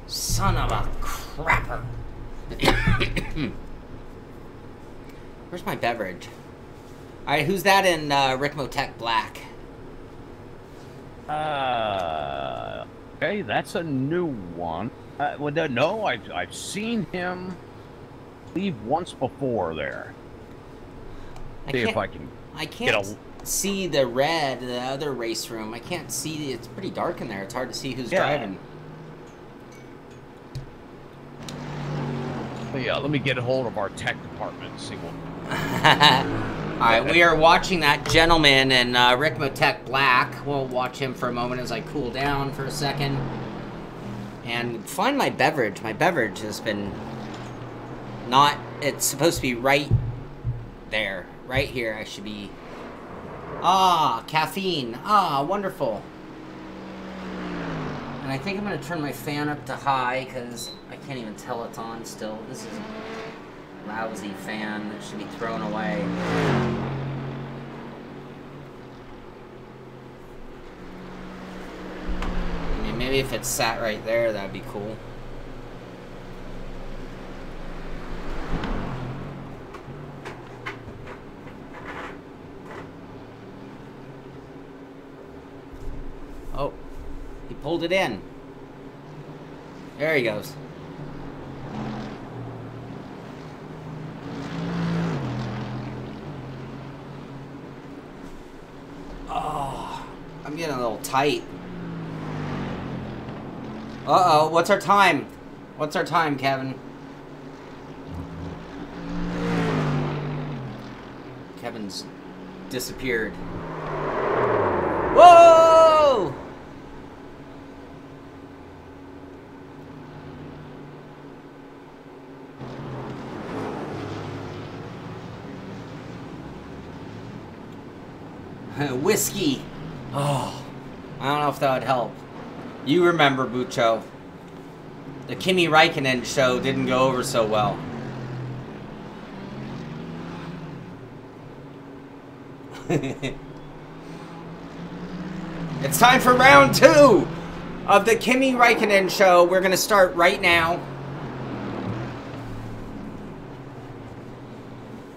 Son of a crapper. Where's my beverage? Alright, who's that in Ricmotech Black? Okay, that's a new one. Well, no, I've seen him leave once before there. See if I can. I can't see the red, the other race room. I can't see. It's pretty dark in there. It's hard to see who's driving. Yeah, let me get a hold of our tech department and see what. Alright, we are watching that gentleman in Ricmotech Black. We'll watch him for a moment as I cool down for a second. And find my beverage. My beverage has been not... It's supposed to be right there. Right here. I should be... Ah, caffeine. Ah, wonderful. And I think I'm going to turn my fan up to high because I can't even tell it's on still. This is a lousy fan that should be thrown away. I mean, maybe if it sat right there, that'd be cool. Oh. He pulled it in. There he goes. Oh, I'm getting a little tight. Uh-oh, what's our time? What's our time, Kevin? Kevin's disappeared. Whoa! Whiskey. Oh, I don't know if that would help. You remember, Bucho. The Kimi Räikkönen show didn't go over so well. It's time for round 2 of the Kimi Räikkönen show. We're going to start right now.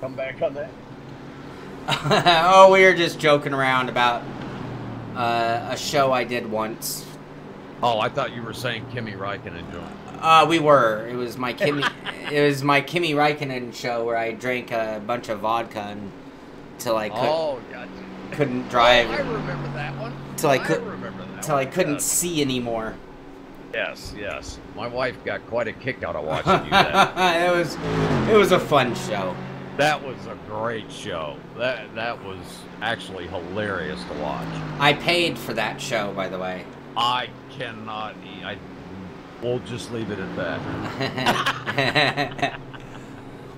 Come back on that. Oh, we were just joking around about a show I did once. Oh, I thought you were saying Kimi Räikkönen joined. We were. It was my Kimi. It was my Kimi Räikkönen show where I drank a bunch of vodka until I couldn't drive. Oh, I remember that one. Till I couldn't see anymore. Yes, yes. My wife got quite a kick out of watching you that. It was a fun show. That was a great show. That was actually hilarious to watch. I paid for that show, by the way. I cannot. We'll just leave it at that.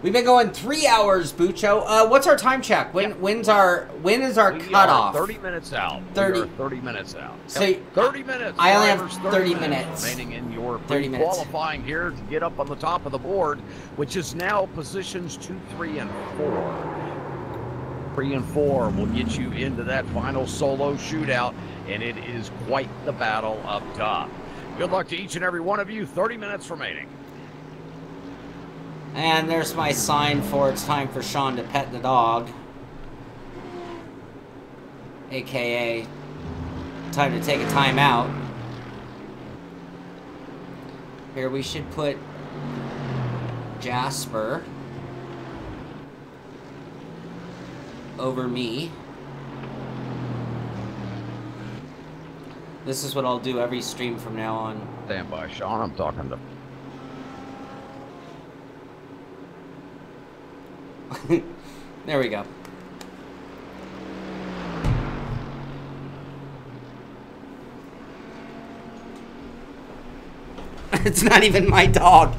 We've been going 3 hours, Bucho. What's our time check? When is our cutoff? 30 minutes out. 30. 30 minutes out. So 30 minutes. I only have Drivers, 30 minutes remaining in your 30 minutes. qualifying here to get up on the top of the board, which is now positions 2, 3, and 4. 3 and 4 will get you into that final solo shootout, and it is quite the battle up top. Good luck to each and every one of you. 30 minutes remaining. And there's my sign for it's time for Shaun to pet the dog. AKA, time to take a time out. Here we should put Jasper over me. This is what I'll do every stream from now on. Stand by, Shaun. I'm talking to... There we go. It's not even my dog.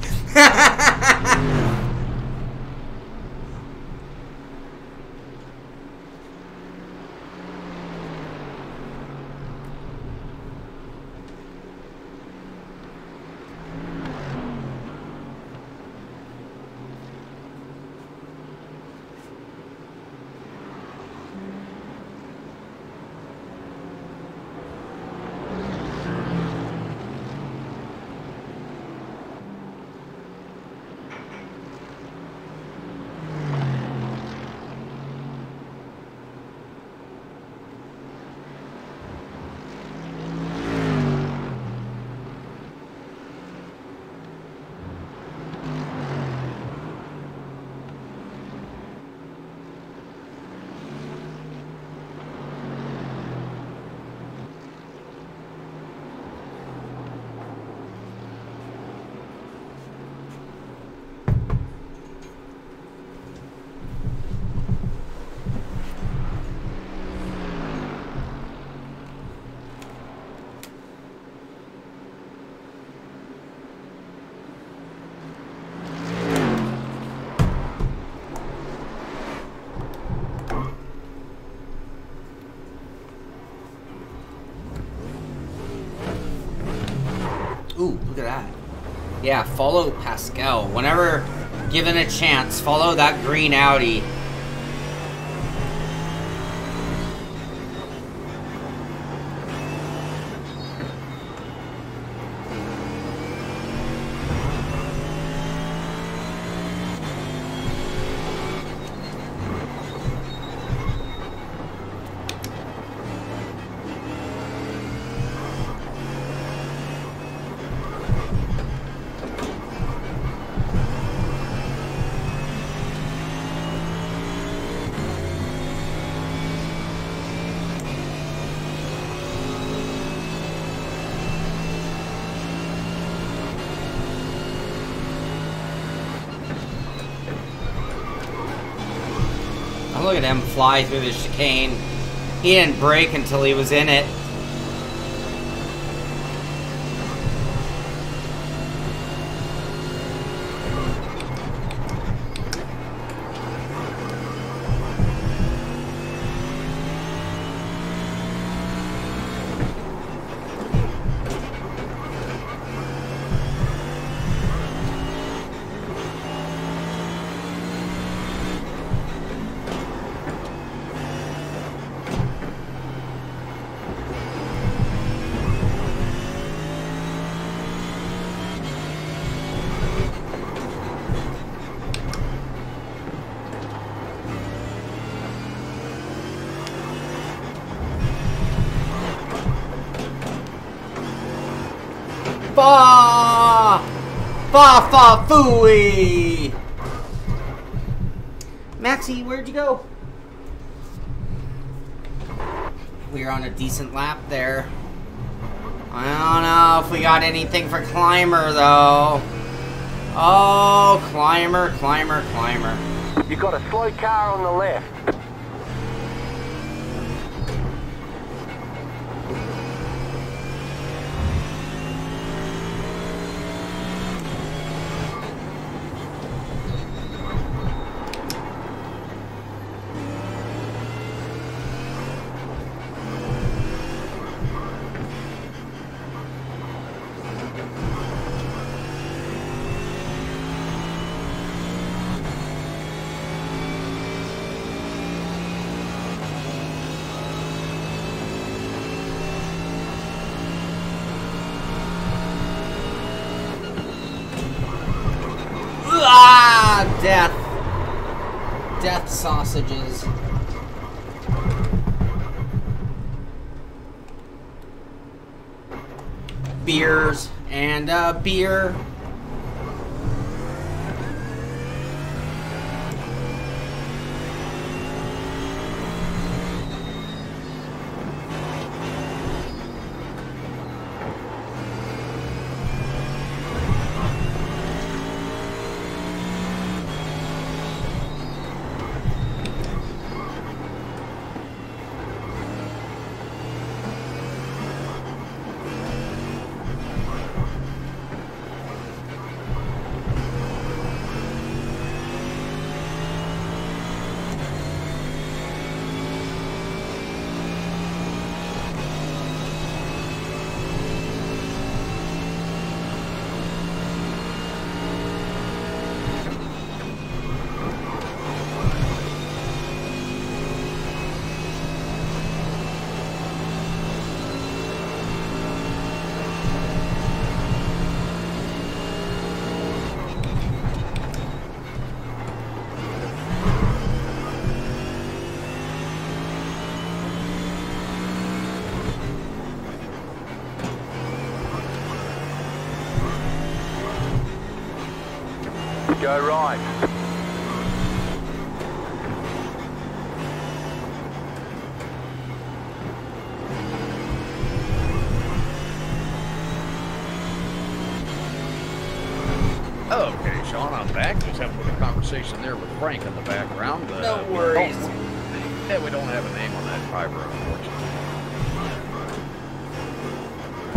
Ooh, look at that. Yeah, follow Pascal. Whenever given a chance, follow that green Audi. Look at him fly through the chicane. He didn't brake until he was in it. Fa! Fa fa fooey! Maxie, where'd you go? We're on a decent lap there. I don't know if we got anything for Climber, though. Oh, Climber, Climber, Climber. You've got a slow car on the left. death. Death sausages. Beers and beer. Go right. Okay, Sean, I'm back. Just having a conversation there with Frank in the background. No worries. Yeah, we don't have a name on that driver, unfortunately.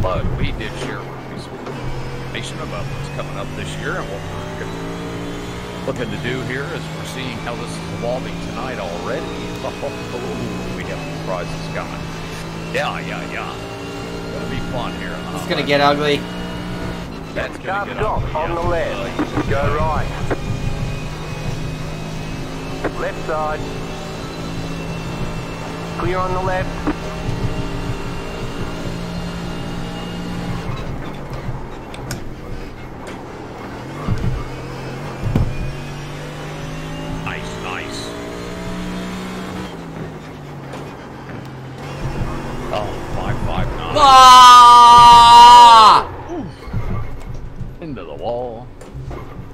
But we did share some information about what's coming up this year and what we're looking to do here as we're seeing how this is evolving tonight already. Oh, we have surprises coming. Yeah. It's going to be fun here. It's going to get ugly. That's Car going to get stop ugly. on the left. Go right. Left side. Clear on the left. Nice. Oh, 559. Ah! Into the wall.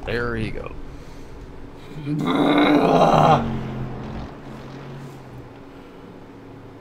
There he goes.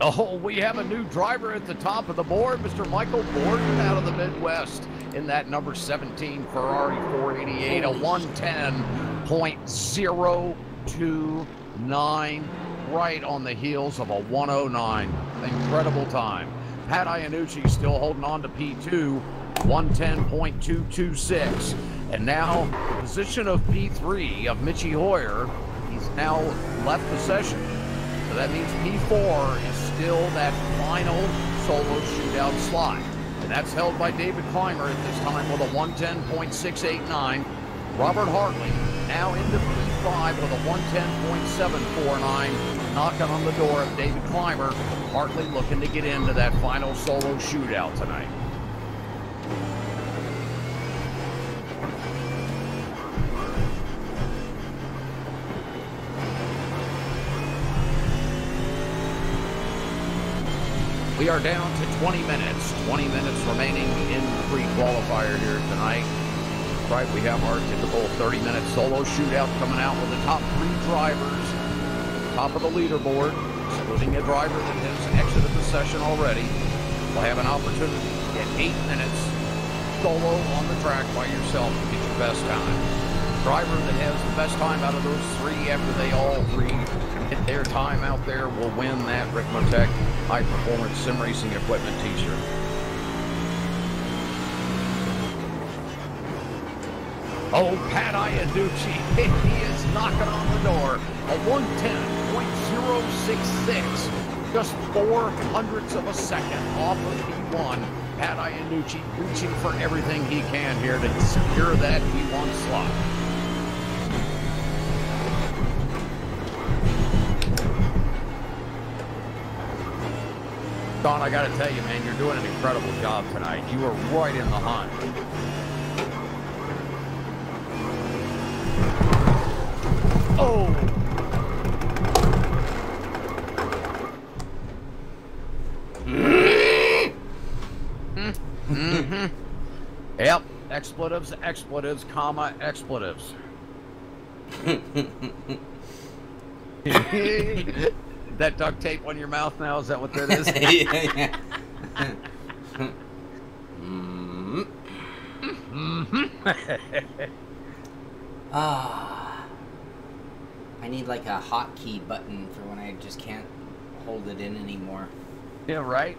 Oh, we have a new driver at the top of the board, Mr. Michael Borden out of the Midwest in that number 17 Ferrari 488, a 110.029, right on the heels of a 109. Incredible time. Pat Iannucci still holding on to P2, 110.226. And now, the position of P3 of Mitchie Hoyer, he's now left the session. So that means P4 is still that final solo shootout slot. And that's held by David Clymer at this time with a 110.689. Robert Hartley now into P5 with a 110.749. Knocking on the door of David Clymer. Hartley looking to get into that final solo shootout tonight. We are down to 20 minutes. 20 minutes remaining in the pre-qualifier here tonight. Right, we have our typical 30-minute solo shootout coming out with the top 3 drivers. Top of the leaderboard, including a driver that has exited the session already. Will have an opportunity to get 8 minutes solo on the track by yourself to get your best time. Driver that has the best time out of those 3 after they all 3 hit their time out there will win that Ricmotech High Performance Sim Racing Equipment t-shirt. Oh, Pat Iannucci, he is knocking on the door. A 110.066, just 0.04 of a second off of P1. Pat Iannucci reaching for everything he can here to secure that P1 slot. Don, I got to tell you, man, you're doing an incredible job tonight. You are right in the hunt. Oh! Mm-hmm. Yep. Expletives, expletives, comma, expletives. That duct tape on your mouth now, is that what that is? Yeah. I need like a hotkey button for when I just can't hold it in anymore. Yeah, right?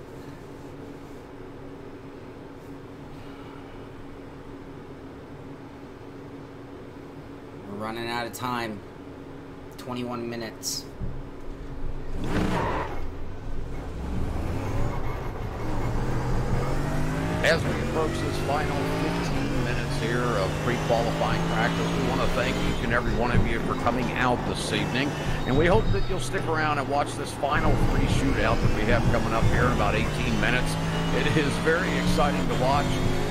We're running out of time. 21 minutes. As we approach this final 15 minutes here of pre-qualifying practice, we want to thank each and every one of you for coming out this evening. And we hope that you'll stick around and watch this final free shootout that we have coming up here in about 18 minutes. It is very exciting to watch.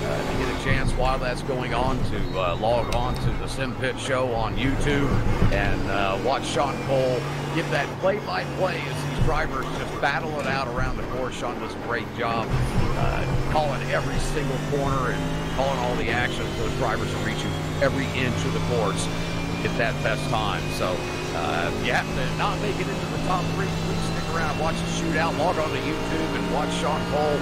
To get a chance while that's going on to log on to the Simpit show on YouTube and watch Sean Cole give that play-by-play as these drivers just battle it out around the course. Sean does a great job calling every single corner and calling all the actions. Those drivers are reaching every inch of the course to get that best time. So you have to not make it into the top three. Please stick around and watch the shootout. Log on to YouTube and watch Sean Cole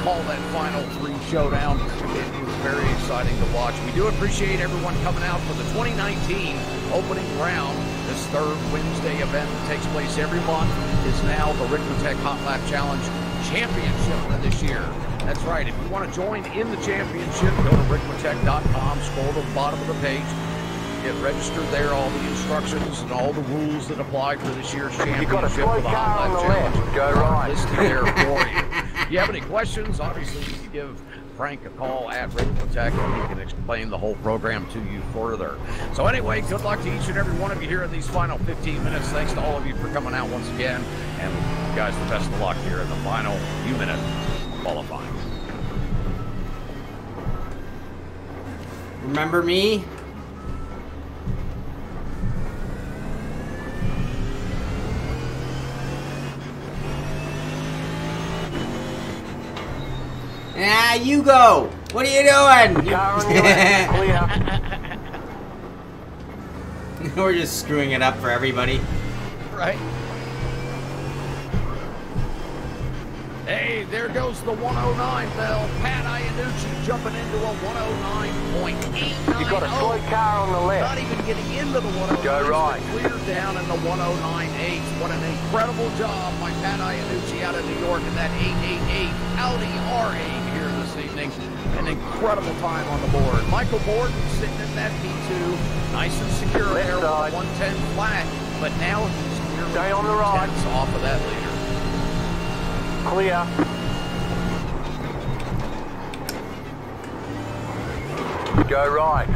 call that final three showdown. It was very exciting to watch. We do appreciate everyone coming out for the 2019 opening round. This third Wednesday event that takes place every month is now the Ricmotech Hot Lap Challenge Championship for this year. That's right. If you want to join in the championship, go to ricmotech.com, scroll to the bottom of the page. Get registered there, all the instructions and all the rules that apply for this year's championship for the Hot Lap Challenge. Go right. Listed there for you. If you have any questions, obviously you can give Frank a call at Ricmotech and he can explain the whole program to you further. So anyway, good luck to each and every one of you here in these final 15 minutes. Thanks to all of you for coming out once again. And you guys, the best of luck here in the final few minutes qualifying. Remember me? Ah, you go. What are you doing? We're just screwing it up for everybody. Right. Hey, there goes the 109 bell. Pat Iannucci jumping into a 109.890. You've got a slow car on the left. Not even getting into the 109. Go right. Cleared down in the 109.8. What an incredible job by Pat Iannucci out of New York in that 888 Audi R8 here this evening. An incredible time on the board. Michael Borden sitting in that P2. Nice and secure Left there with side. a 110 flat. But now he's nearly Stay on the right. 2 tenths off of that leader. Clear. Go right.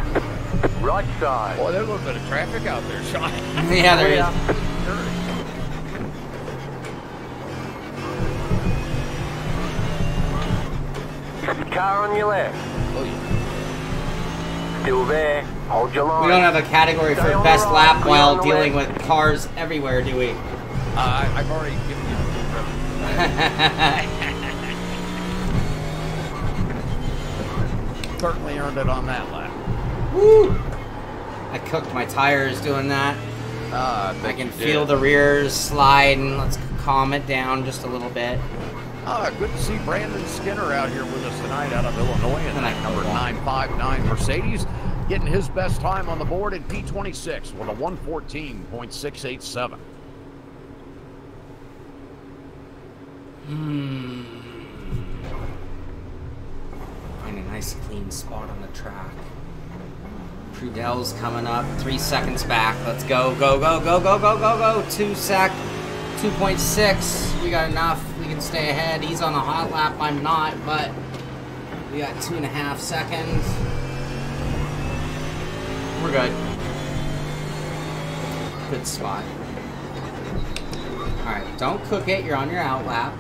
Right side. Boy, there's a little bit of traffic out there, Sean. Yeah, there is. Car on your left. Oh, yeah. Still there. Hold your line. We don't have a category for Stay on best the right, lap clear while on the dealing left. with cars everywhere, do we? I've already given you certainly earned it on that lap. Woo! I cooked my tires doing that. I can feel the rears slide, and let's calm it down just a little bit. Good to see Brandon Skinner out here with us tonight out of Illinois in that number 959 Mercedes, getting his best time on the board in P26 with a 114.687. Find a nice clean spot on the track. Prudell's coming up, 3 seconds back. Let's go, go, go, go, go, go, go, go. 2.6. We got enough. We can stay ahead. He's on a hot lap. I'm not, but we got 2.5 seconds. We're good. Good spot. All right, don't cook it. You're on your out lap.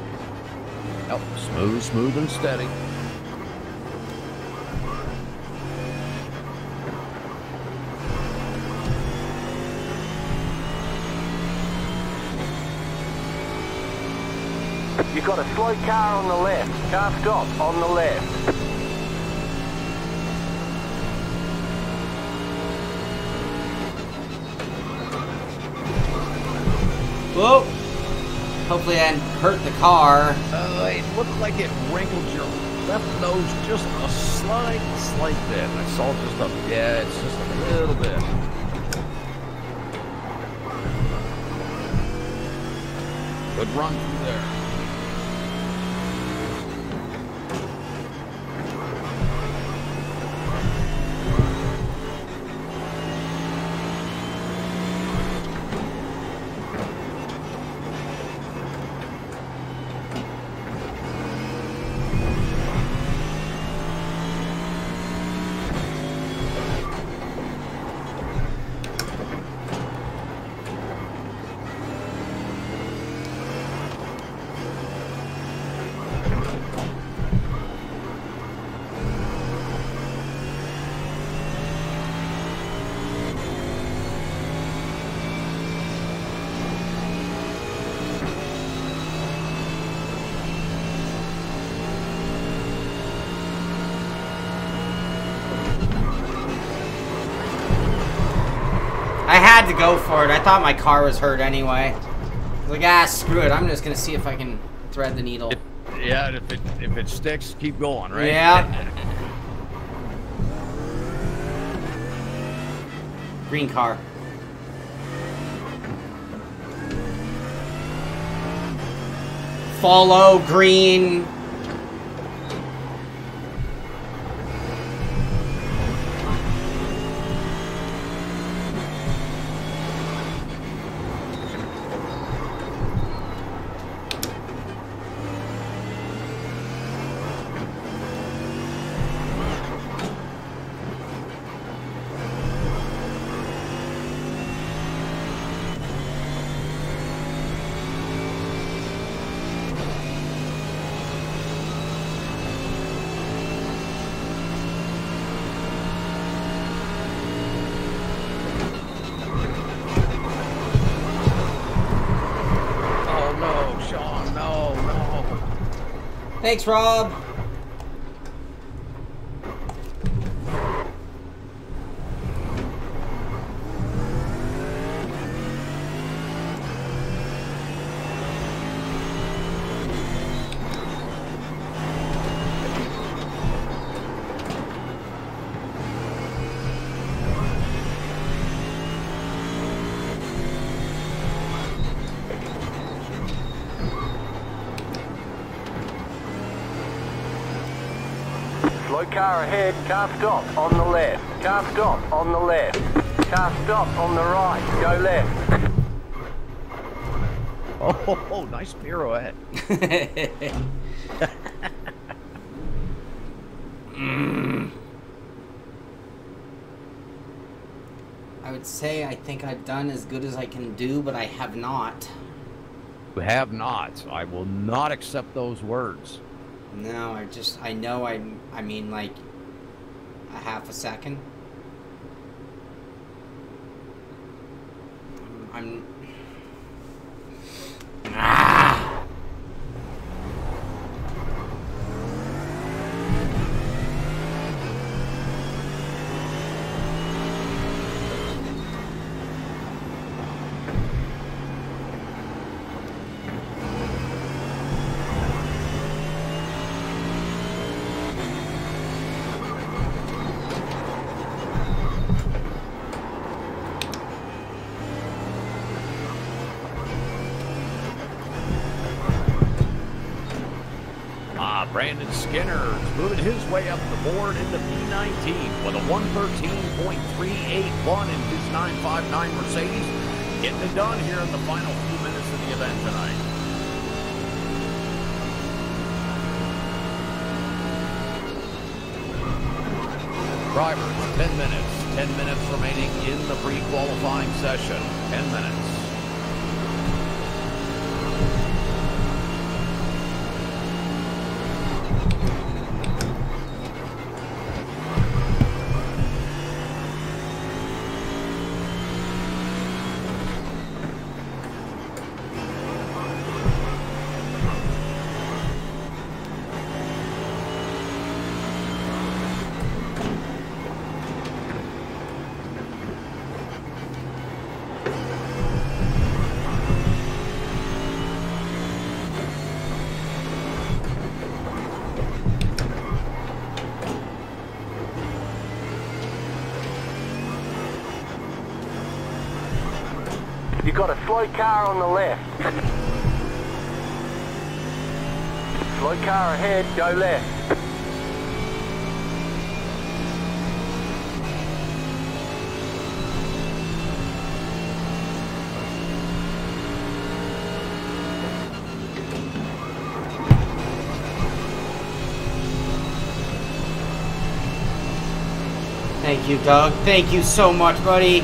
Yep, smooth and steady. You've got a slow car on the left. Car stop on the left. Whoa! Hopefully I didn't hurt the car. It looked like it wrinkled your left nose just a slight bit. I saw just a, yeah, it's just a little bit. Good run through there. I had to go for it. I thought my car was hurt anyway. I was like, ah, screw it. I'm just gonna see if I can thread the needle. Yeah, if it sticks, keep going, right? Yeah. Green car. Follow green. Thanks, Rob. Slow car ahead, car stop on the left. Car stop on the left. Car stop on the right. Go left. Oh, nice pirouette. I would say I think I've done as good as I can do, but I have not. You have not. I will not accept those words. No, I know I mean, like, a half a second. Brandon Skinner is moving his way up the board into P19 with a 113.381 in his 959 Mercedes. Getting it done here in the final few minutes of the event tonight. Drivers, 10 minutes. 10 minutes remaining in the pre-qualifying session. 10 minutes. You've got a slow car on the left. Slow car ahead, go left. Thank you, Doug. Thank you so much, buddy.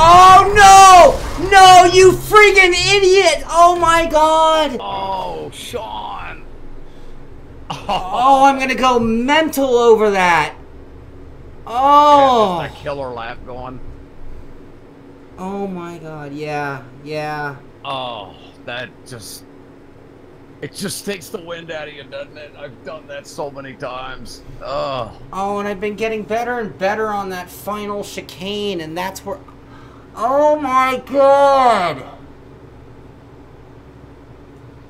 Oh, no! No, you freaking idiot! Oh, my God! Oh, Shaun! Oh, I'm gonna go mental over that. Oh! Yeah, that killer lap going. Oh, my God. Yeah, yeah. Oh, that just... It just takes the wind out of you, doesn't it? I've done that so many times. Oh. Oh, and I've been getting better and better on that final chicane, and that's where... Oh my God!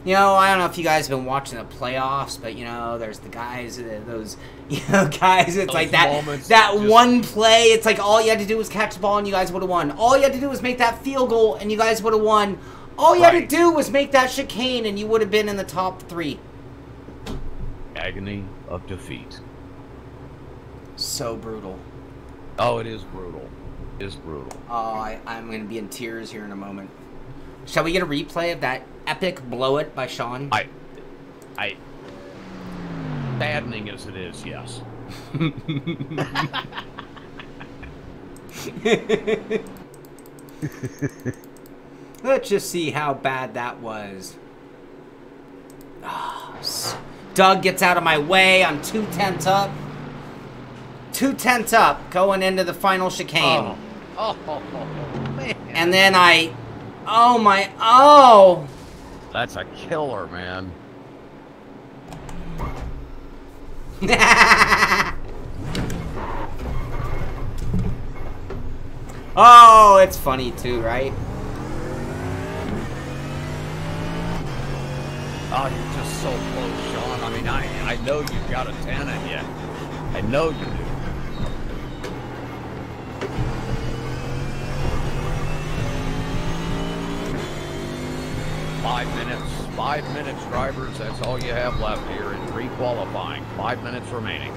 You know, I don't know if you guys have been watching the playoffs, but you know, there's the guys, those, you know, guys, it's those like that one play, it's like all you had to do was catch the ball and you guys would have won. All you had to do was make that field goal and you guys would have won. All you had to do was make that chicane and you would have been in the top 3. Agony of defeat. So brutal. Oh, it is brutal. It is brutal. Oh, I'm going to be in tears here in a moment. Shall we get a replay of that epic blow it by Shaun? Maddening as it is, yes. Let's just see how bad that was. Oh, Doug gets out of my way. I'm 2/10 up. 2/10 up going into the final chicane. Oh, man. And then oh. That's a killer, man. Oh, it's funny too, right? Oh, you're just so close, Shaun. I mean, I know you've got a 10 in you. I know you do. Five minutes, drivers. That's all you have left here in pre-qualifying. 5 minutes remaining.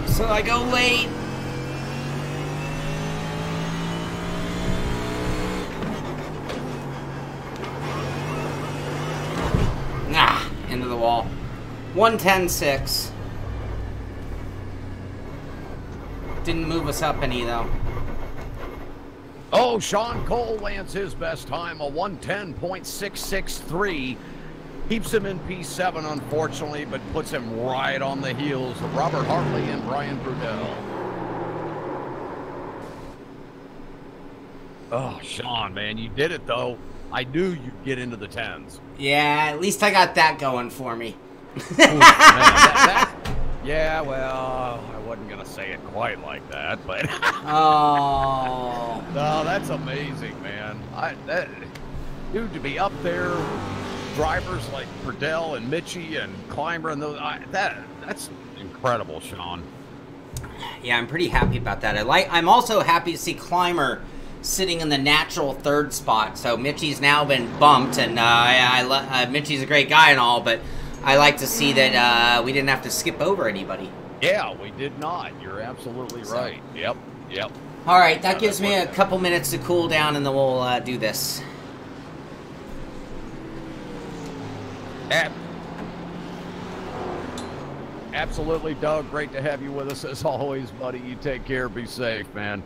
So I go late. Into the wall. 110.6. Didn't move us up any though. Oh, Sean Cole lands his best time, a 110.663. Keeps him in P7, unfortunately, but puts him right on the heels of Robert Hartley and Brian Brudell. Oh, Sean, man, you did it, though. I knew you'd get into the 10s. Yeah, at least I got that going for me. Ooh, man, yeah, well, I wasn't going to say it quite like that, but... Oh. No, that's amazing, man. Dude, to be up there, drivers like Brudell and Mitchie and Clymer and those, that's incredible, Sean. Yeah, I'm pretty happy about that. I'm also happy to see Clymer sitting in the natural third spot. So Mitchie's now been bumped, and Mitchie's a great guy and all, but I like to see that we didn't have to skip over anybody. Yeah, we did not. You're absolutely right. Yep. All right, that gives me a couple minutes to cool down, and then we'll do this. Absolutely, Doug. Great to have you with us as always, buddy. You take care. Be safe, man.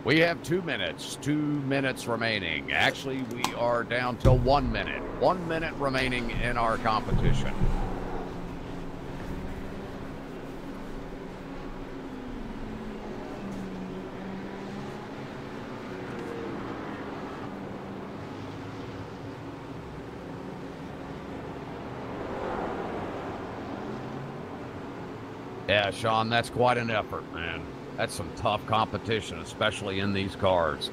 We have 2 minutes. 2 minutes remaining. Actually, we are down to 1 minute. 1 minute remaining in our competition. Yeah, Sean, that's quite an effort, man. That's some tough competition, especially in these cars.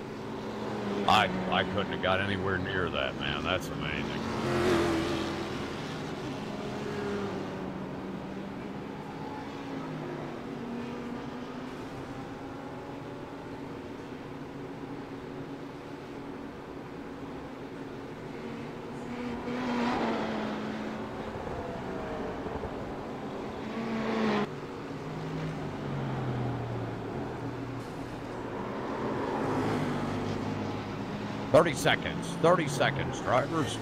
I couldn't have got anywhere near that, man. That's amazing. Thirty seconds, drivers.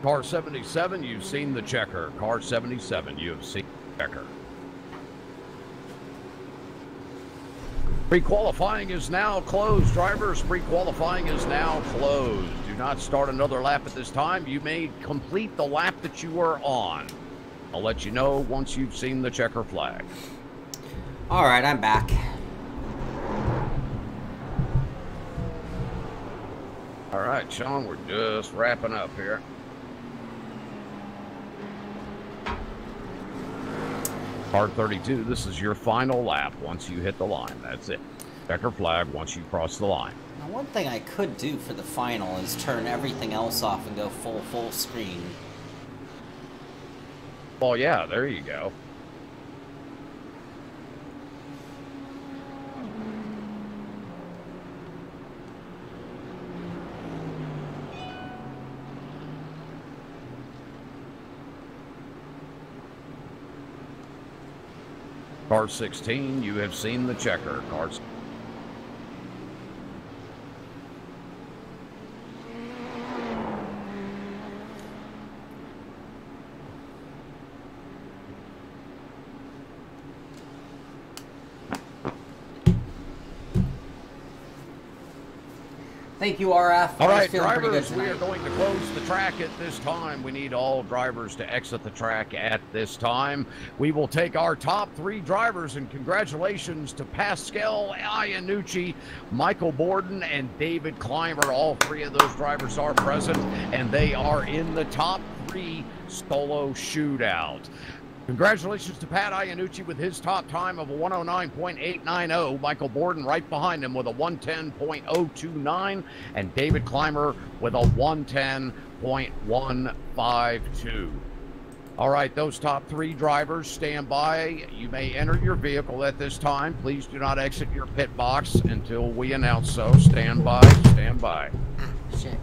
Car 77, you've seen the checker. Car 77, you have seen the checker. Pre-qualifying is now closed, drivers. Pre-qualifying is now closed. Do not start another lap at this time. You may complete the lap that you were on. I'll let you know once you've seen the checker flag. All right, I'm back. All right, Sean, we're just wrapping up here. Car 32, this is your final lap once you hit the line. That's it. Checker flag once you cross the line. Now, one thing I could do for the final is turn everything else off and go full screen. Well, yeah, there you go. Car 16, you have seen the checker. Car Thank you, RF. All right, drivers, we are going to close the track at this time. We need all drivers to exit the track at this time. We will take our top 3 drivers, and congratulations to Pascal Iannucci, Michael Borden, and David Clymer. All 3 of those drivers are present, and they are in the top 3 solo shootout. Congratulations to Pat Iannucci with his top time of a 109.890. Michael Borden right behind him with a 110.029. And David Clymer with a 110.152. All right, those top 3 drivers, stand by. You may enter your vehicle at this time. Please do not exit your pit box until we announce so. Stand by, stand by. Ah, shit.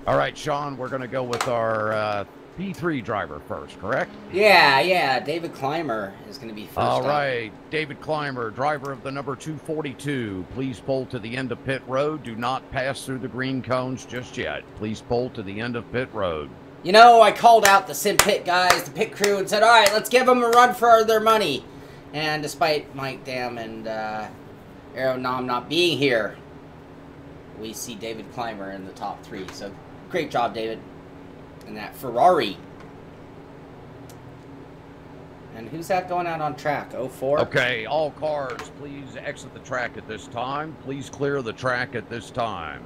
All right, Sean, we're going to go with our P3 driver first, correct? Yeah. David Clymer is going to be first. All right, David Clymer, driver of the number 242. Please pull to the end of pit road. Do not pass through the green cones just yet. Please pull to the end of pit road. You know, I called out the Sim Pit guys, the pit crew, and said, all right, let's give them a run for their money. And despite Mike Dam and Aeronom not being here, we see David Clymer in the top 3. So, great job, David. And that Ferrari. And who's that going out on track? 04? Okay, all cars, please exit the track at this time. Please clear the track at this time.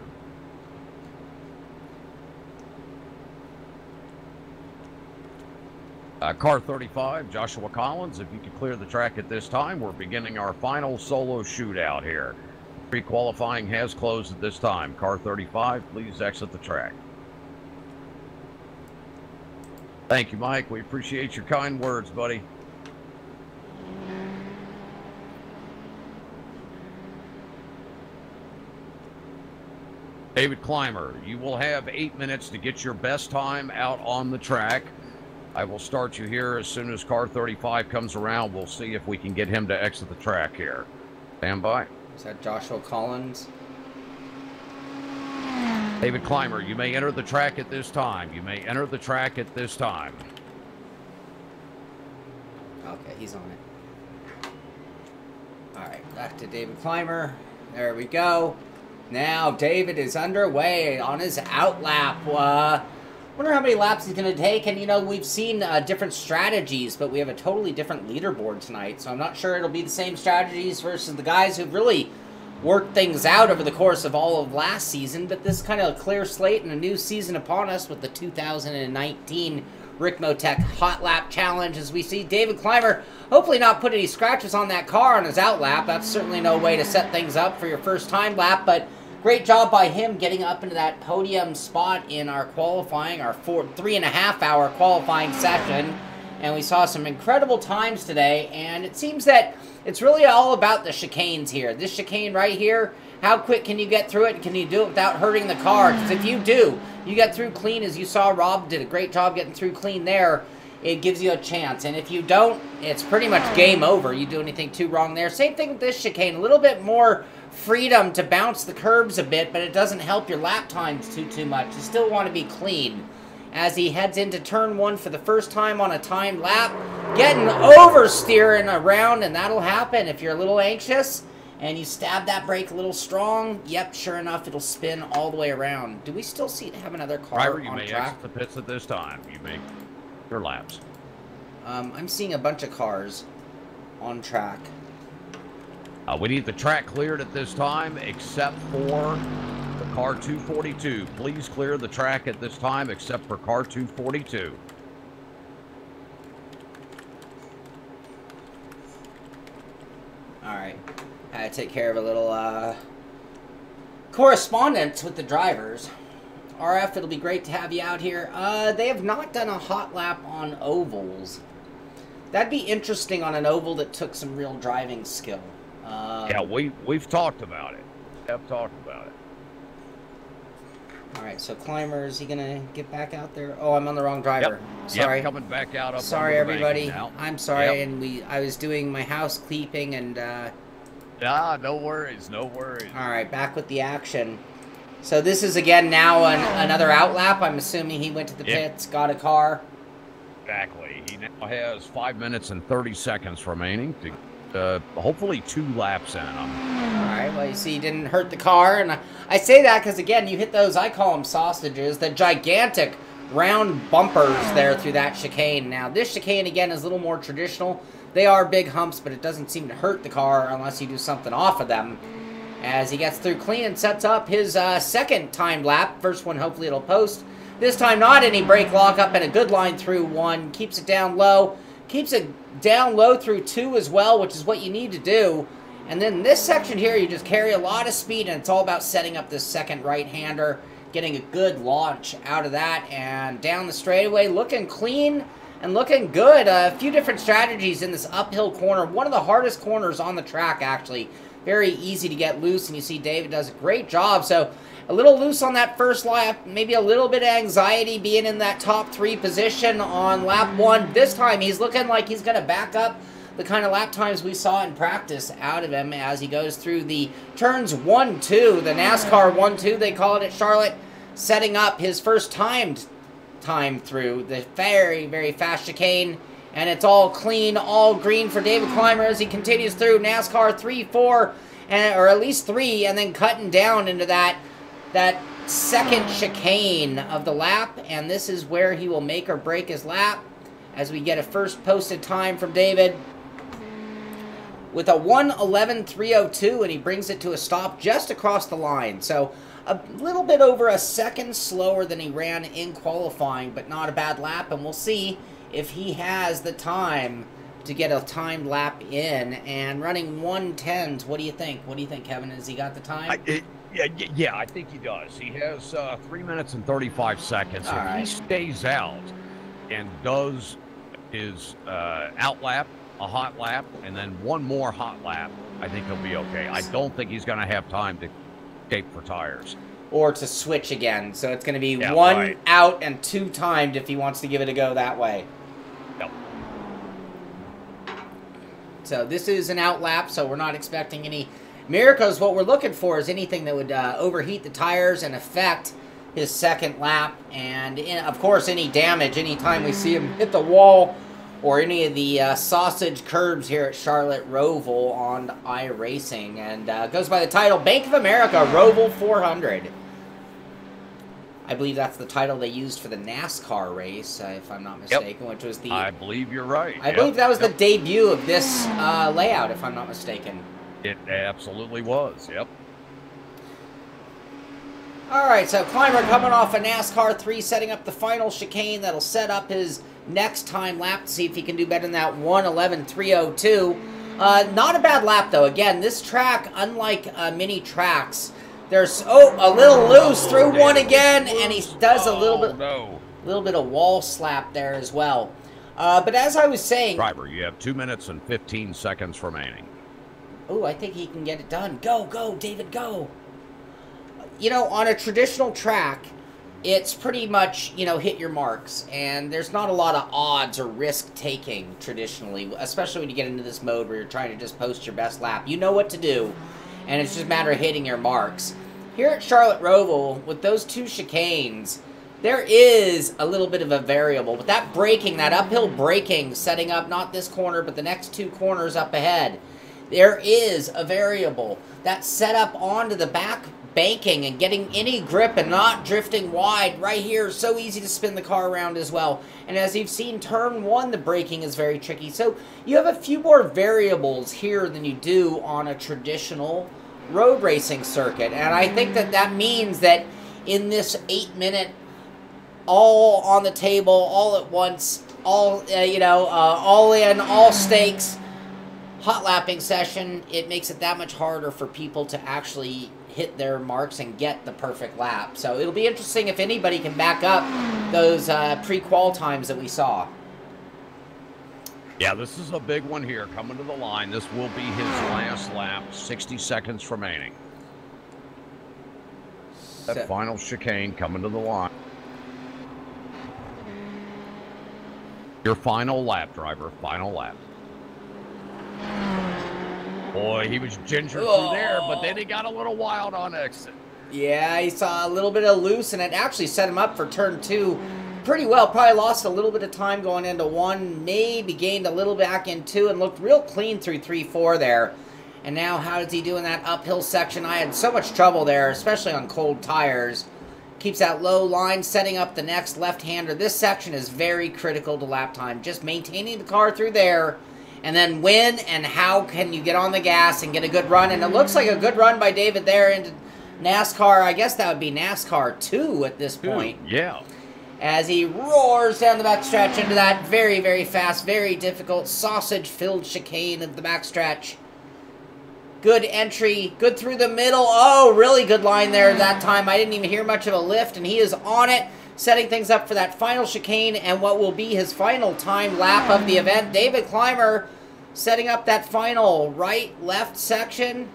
Car 35, Joshua Collins, if you could clear the track at this time, we're beginning our final solo shootout here. Pre-qualifying has closed at this time. Car 35, please exit the track. Thank you, Mike. We appreciate your kind words, buddy. David Clymer, you will have 8 minutes to get your best time out on the track. I will start you here as soon as car 35 comes around. We'll see if we can get him to exit the track here. Stand by. Is that Joshua Collins? David Clymer, you may enter the track at this time. You may enter the track at this time. Okay, he's on it. All right, back to David Clymer. There we go. Now David is underway on his out lap. Wonder how many laps he's going to take. And, you know, we've seen different strategies, but we have a totally different leaderboard tonight. So I'm not sure it'll be the same strategies versus the guys who've really worked things out over the course of all of last season. But this is kind of a clear slate and a new season upon us with the 2019 Ricmotech Hot Lap Challenge. As we see David Clymer hopefully not put any scratches on that car on his out lap. That's certainly no way to set things up for your first time lap, but great job by him getting up into that podium spot in our qualifying, our 3.5 hour qualifying session. And we saw some incredible times today, and it seems that it's really all about the chicanes here. This chicane right here, how quick can you get through it, and can you do it without hurting the car? Because if you do, you get through clean, as you saw Rob did a great job getting through clean there, it gives you a chance. And if you don't, it's pretty much game over. You do anything too wrong there. Same thing with this chicane, a little bit more freedom to bounce the curbs a bit, but it doesn't help your lap times too much. You still want to be clean. As he heads into turn 1 for the first time on a timed lap, getting oversteering around, and that'll happen if you're a little anxious and you stab that brake a little strong. Yep, sure enough, it'll spin all the way around. Do we still have another car Driver, you on may track? exit the pits at this time. You make your laps. I'm seeing a bunch of cars on track. We need the track cleared at this time, except for the car 242. Please clear the track at this time, except for car 242. All right, I had to take care of a little correspondence with the drivers. RF, it'll be great to have you out here. They have not done a hot lap on ovals. That'd be interesting on an oval that took some real driving skill. Yeah, we've talked about it. Have talked about it. All right, so Clymer, is he gonna get back out there? Oh, I'm on the wrong driver. Yep. Sorry. Yep, coming back out. Sorry, everybody. I'm sorry, Yep. and I was doing my house cleaning and. No worries, no worries. All right, back with the action. So this is again now another out lap. I'm assuming he went to the pits, got a car. Exactly. He now has 5 minutes and 30 seconds remaining to hopefully 2 laps in him. All right, well, you see, he didn't hurt the car. And I say that because, again, you hit those, I call them sausages, the gigantic round bumpers there through that chicane. Now, this chicane, again, is a little more traditional. They are big humps, but it doesn't seem to hurt the car unless you do something off of them. As he gets through clean and sets up his second timed lap. First one, hopefully it'll post. This time, not any brake lockup and a good line through 1. Keeps it down low. Keeps it down low through 2 as well, which is what you need to do. And then this section here, you just carry a lot of speed, and it's all about setting up this second right-hander, getting a good launch out of that, and down the straightaway, looking clean. and looking good. A few different strategies in this uphill corner. One of the hardest corners on the track, actually. Very easy to get loose, and you see David does a great job. So a little loose on that first lap, maybe a little bit of anxiety being in that top 3 position on lap 1. This time he's looking like he's going to back up the kind of lap times we saw in practice out of him as he goes through the turns 1-2, the NASCAR 1-2 they call it at Charlotte, setting up his first time through the very, very fast chicane. And it's all clean, all green for David Clymer as he continues through NASCAR 3, 4, or at least 3, and then cutting down into that second chicane of the lap. And this is where he will make or break his lap as we get a first posted time from David with a 1:11.302, and he brings it to a stop just across the line. So a little bit over a second slower than he ran in qualifying, but not a bad lap, and we'll see if he has the time to get a timed lap in. And running 1:10s, what do you think? What do you think, Kevin? Has he got the time? Yeah, I think he does. He has 3 minutes and 35 seconds. All right. He stays out and does his out lap, a hot lap, and then one more hot lap, I think he'll be okay. I don't think he's going to have time to escape for tires. Or to switch again. So it's going to be one out and 2 timed if he wants to give it a go that way. Yep. So this is an out lap, so we're not expecting any miracles. What we're looking for is anything that would overheat the tires and affect his second lap. And, of course, any damage, anytime we see him hit the wall or any of the sausage curbs here at Charlotte Roval on iRacing. And goes by the title Bank of America Roval 400. I believe that's the title they used for the NASCAR race, if I'm not mistaken, which was the... I believe you're right. I believe that was the debut of this layout, if I'm not mistaken. It absolutely was, yep. All right, so Clymer coming off a NASCAR 3, setting up the final chicane that'll set up his next time lap to see if he can do better than that 1:11.302. Not a bad lap, though. Again, this track, unlike many tracks, there's a little loose through one again, and he does a little bit of wall slap there as well. But as I was saying, driver, you have 2 minutes and 15 seconds remaining. Oh, I think he can get it done. Go, David, go. You know, on a traditional track, it's pretty much, you know, hit your marks. And there's not a lot of odds or risk-taking traditionally, especially when you get into this mode where you're trying to just post your best lap. You know what to do, and it's just a matter of hitting your marks. Here at Charlotte Roval, with those 2 chicanes, there is a little bit of a variable. But that braking, that uphill braking, setting up not this corner, but the next 2 corners up ahead, there is a variable. That set up onto the back banking and getting any grip and not drifting wide right here is so easy to spin the car around as well. And as you've seen, turn 1, the braking is very tricky. So you have a few more variables here than you do on a traditional road racing circuit. And I think that that means that in this 8-minute, all on the table, all at once, all, all in, all stakes, hot lapping session, it makes it that much harder for people to actually hit their marks and get the perfect lap. So it'll be interesting if anybody can back up those pre-qual times that we saw. Yeah, this is a big one here coming to the line. This will be his last lap, 60 seconds remaining. That final chicane coming to the line. Your final lap, driver, final lap. Boy, he was ginger through there, but then he got a little wild on exit. Yeah, he saw a little bit of loose, and it actually set him up for turn 2 pretty well. Probably lost a little bit of time going into 1, maybe gained a little back in 2, and looked real clean through 3, 4 there. And now how does he do in that uphill section? I had so much trouble there, especially on cold tires. Keeps that low line, setting up the next left-hander. This section is very critical to lap time. Just maintaining the car through there, and then when and how can you get on the gas and get a good run. And it looks like a good run by David there into NASCAR. I guess that would be NASCAR 2 at this point. Yeah. As he roars down the backstretch into that very, very fast, very difficult, sausage-filled chicane of the backstretch. Good entry, good through the middle. Oh, really good line there that time. I didn't even hear much of a lift, and he is on it. setting things up for that final chicane and what will be his final time lap of the event. David Clymer setting up that final right-left section.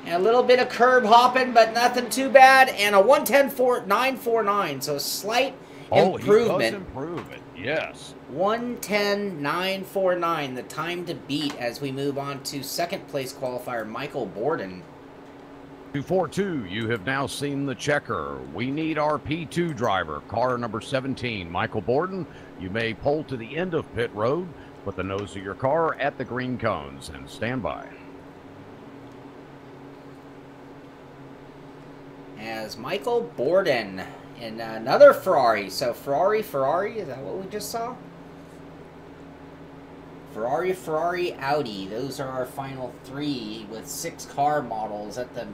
And a little bit of curb hopping, but nothing too bad. And a 110.949, so a slight improvement. He does improve it, yes. 110.949, the time to beat as we move on to second place qualifier Michael Borden. 242, you have now seen the checker. We need our P2 driver, car number 17, Michael Borden. You may pull to the end of pit road, put the nose of your car at the green cones, and stand by. As Michael Borden in another Ferrari. So Ferrari, is that what we just saw? Ferrari, Audi. Those are our final three with 6 car models at the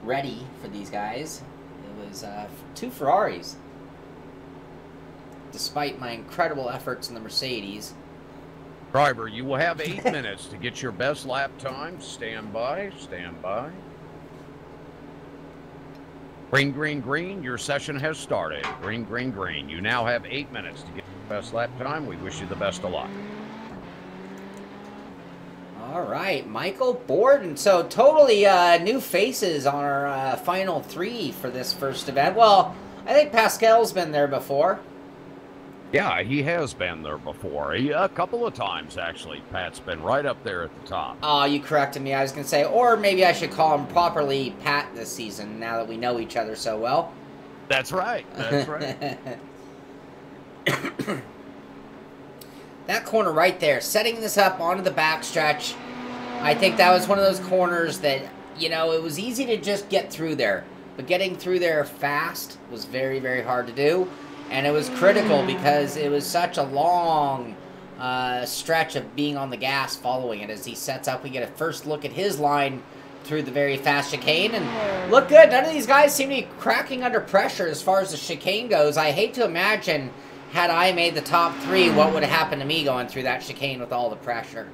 ready for these guys. It was 2 Ferraris. Despite my incredible efforts in the Mercedes. Driver, you will have 8 minutes to get your best lap time. Stand by, stand by. Green, green, green, your session has started. Green, green, green. You now have 8 minutes to get your best lap time. We wish you the best of luck. All right, Michael Borden. So totally new faces on our final 3 for this first event. Well, I think Pascal's been there before. Yeah, he has been there before. A couple of times, actually. Pat's been right up there at the top. Oh, you corrected me. I was going to say, or maybe I should call him properly Pat this season, now that we know each other so well. That's right. That's right. That corner right there, setting this up onto the backstretch. I think that was one of those corners that, you know, it was easy to just get through there. But getting through there fast was very, very hard to do. And it was critical because it was such a long stretch of being on the gas following it. As he sets up, we get a first look at his line through the very fast chicane. And look good. None of these guys seem to be cracking under pressure as far as the chicane goes. I hate to imagine, had I made the top 3, what would have happened to me going through that chicane with all the pressure.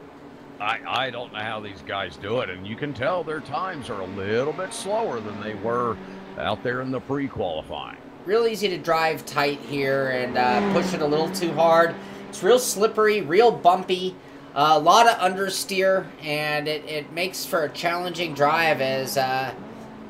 I don't know how these guys do it. And you can tell their times are a little bit slower than they were out there in the pre-qualifying. Real easy to drive tight here and push it a little too hard. It's real slippery, real bumpy, a lot of understeer, and it makes for a challenging drive as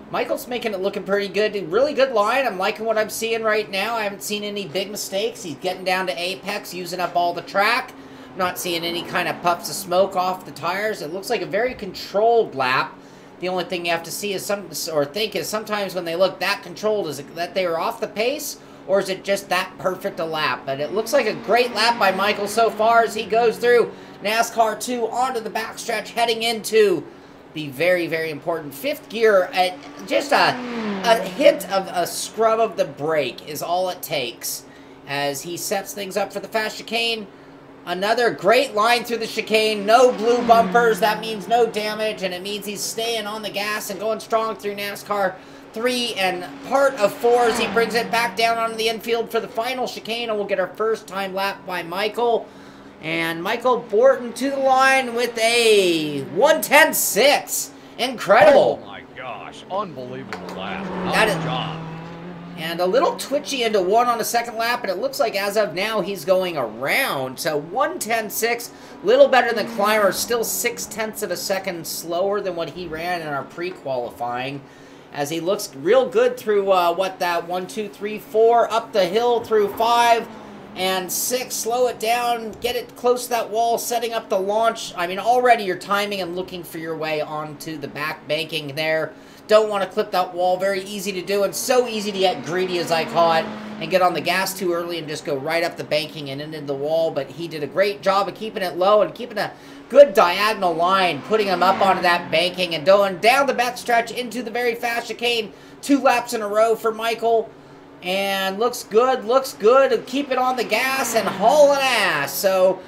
Michael's making it looking pretty good. Really good line. I'm liking what I'm seeing right now. I haven't seen any big mistakes. He's getting down to apex, using up all the track. I'm not seeing any kind of puffs of smoke off the tires. It looks like a very controlled lap. The only thing you have to see is sometimes when they look that controlled, is it that they were off the pace, or is it just that perfect a lap? But it looks like a great lap by Michael so far as he goes through NASCAR 2 onto the backstretch, heading into the very, very important 5th gear. Just a hint of a scrub of the brake is all it takes as he sets things up for the fast chicane. Another great line through the chicane, no blue bumpers, that means no damage, and it means he's staying on the gas and going strong through NASCAR 3 and part of 4 as he brings it back down onto the infield for the final chicane, and we'll get our first time lap by Michael. And Michael Borden to the line with a 110.6. Incredible. Oh my gosh, unbelievable lap. That Nice is job. And a little twitchy into 1 on the second lap, and it looks like as of now he's going around. So 110.6, little better than Clymer, still 0.6 of a second slower than what he ran in our pre-qualifying. As he looks real good through, 1, 2, 3, 4, up the hill through 5 and 6, slow it down, get it close to that wall, setting up the launch. I mean, already you're timing and looking for your way onto the back banking there. Don't want to clip that wall. Very easy to do, and so easy to get greedy, as I call it, and get on the gas too early and just go right up the banking and into the wall. But he did a great job of keeping it low and keeping a good diagonal line, putting him up onto that banking and going down the backstretch into the very fast chicane. 2 laps in a row for Michael. And looks good, keep it on the gas and hauling ass. So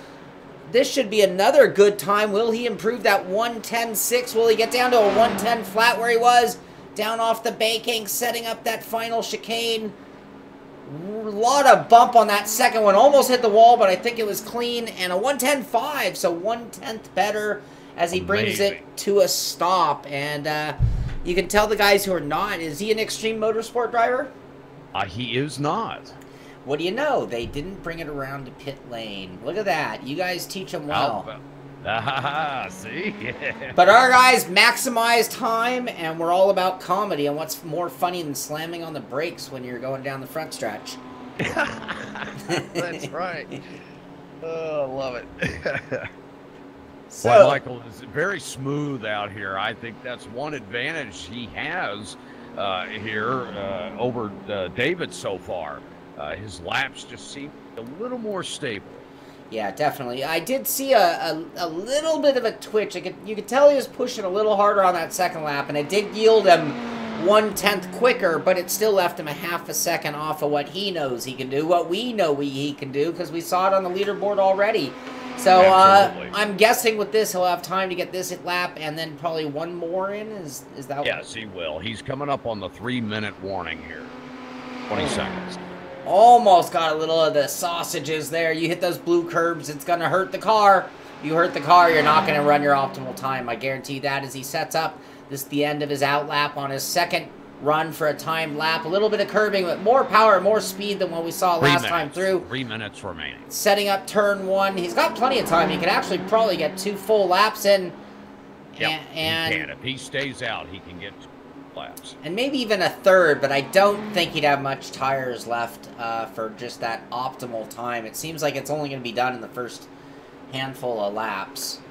this should be another good time. Will he improve that 110.6? Will he get down to a 110 flat where he was? Down off the banking, setting up that final chicane. A lot of bump on that second one. Almost hit the wall, but I think it was clean. And a 110.5, so 1/10 better as he brings it to a stop. And you can tell the guys who are not, is he an Extreme Motorsport driver? He is not. What do you know? They didn't bring it around to pit lane. Look at that. You guys teach them well. See? But our guys maximize time, and we're all about comedy. And what's more funny than slamming on the brakes when you're going down the front stretch? That's right. Oh, I love it. So, Boy, Michael is very smooth out here. I think that's one advantage he has here over David so far. His laps just seem a little more stable. yeah, definitely. I did see a little bit of a twitch. You could tell he was pushing a little harder on that second lap, and it did yield him 1/10 quicker, but it still left him a half a second off of what he knows he can do, what we know he can do, because we saw it on the leaderboard already. So I'm guessing with this, he'll have time to get this lap and then probably one more in. Is that? Yes, he will. He's coming up on the 3-minute warning here. 20 seconds. Almost got a little of the sausages there. You hit those blue curbs, it's going to hurt the car. You hurt the car, you're not going to run your optimal time. I guarantee you that as he sets up. This is the end of his out lap on his second run for a timed lap. A little bit of curbing, but more power, more speed than what we saw last time through. 3 minutes remaining. Setting up turn 1. He's got plenty of time. He could actually probably get 2 full laps in. Yep, and he can. If he stays out, he can get 2 laps. And maybe even a third, but I don't think he'd have much tires left for just that optimal time. It seems like it's only going to be done in the first handful of laps.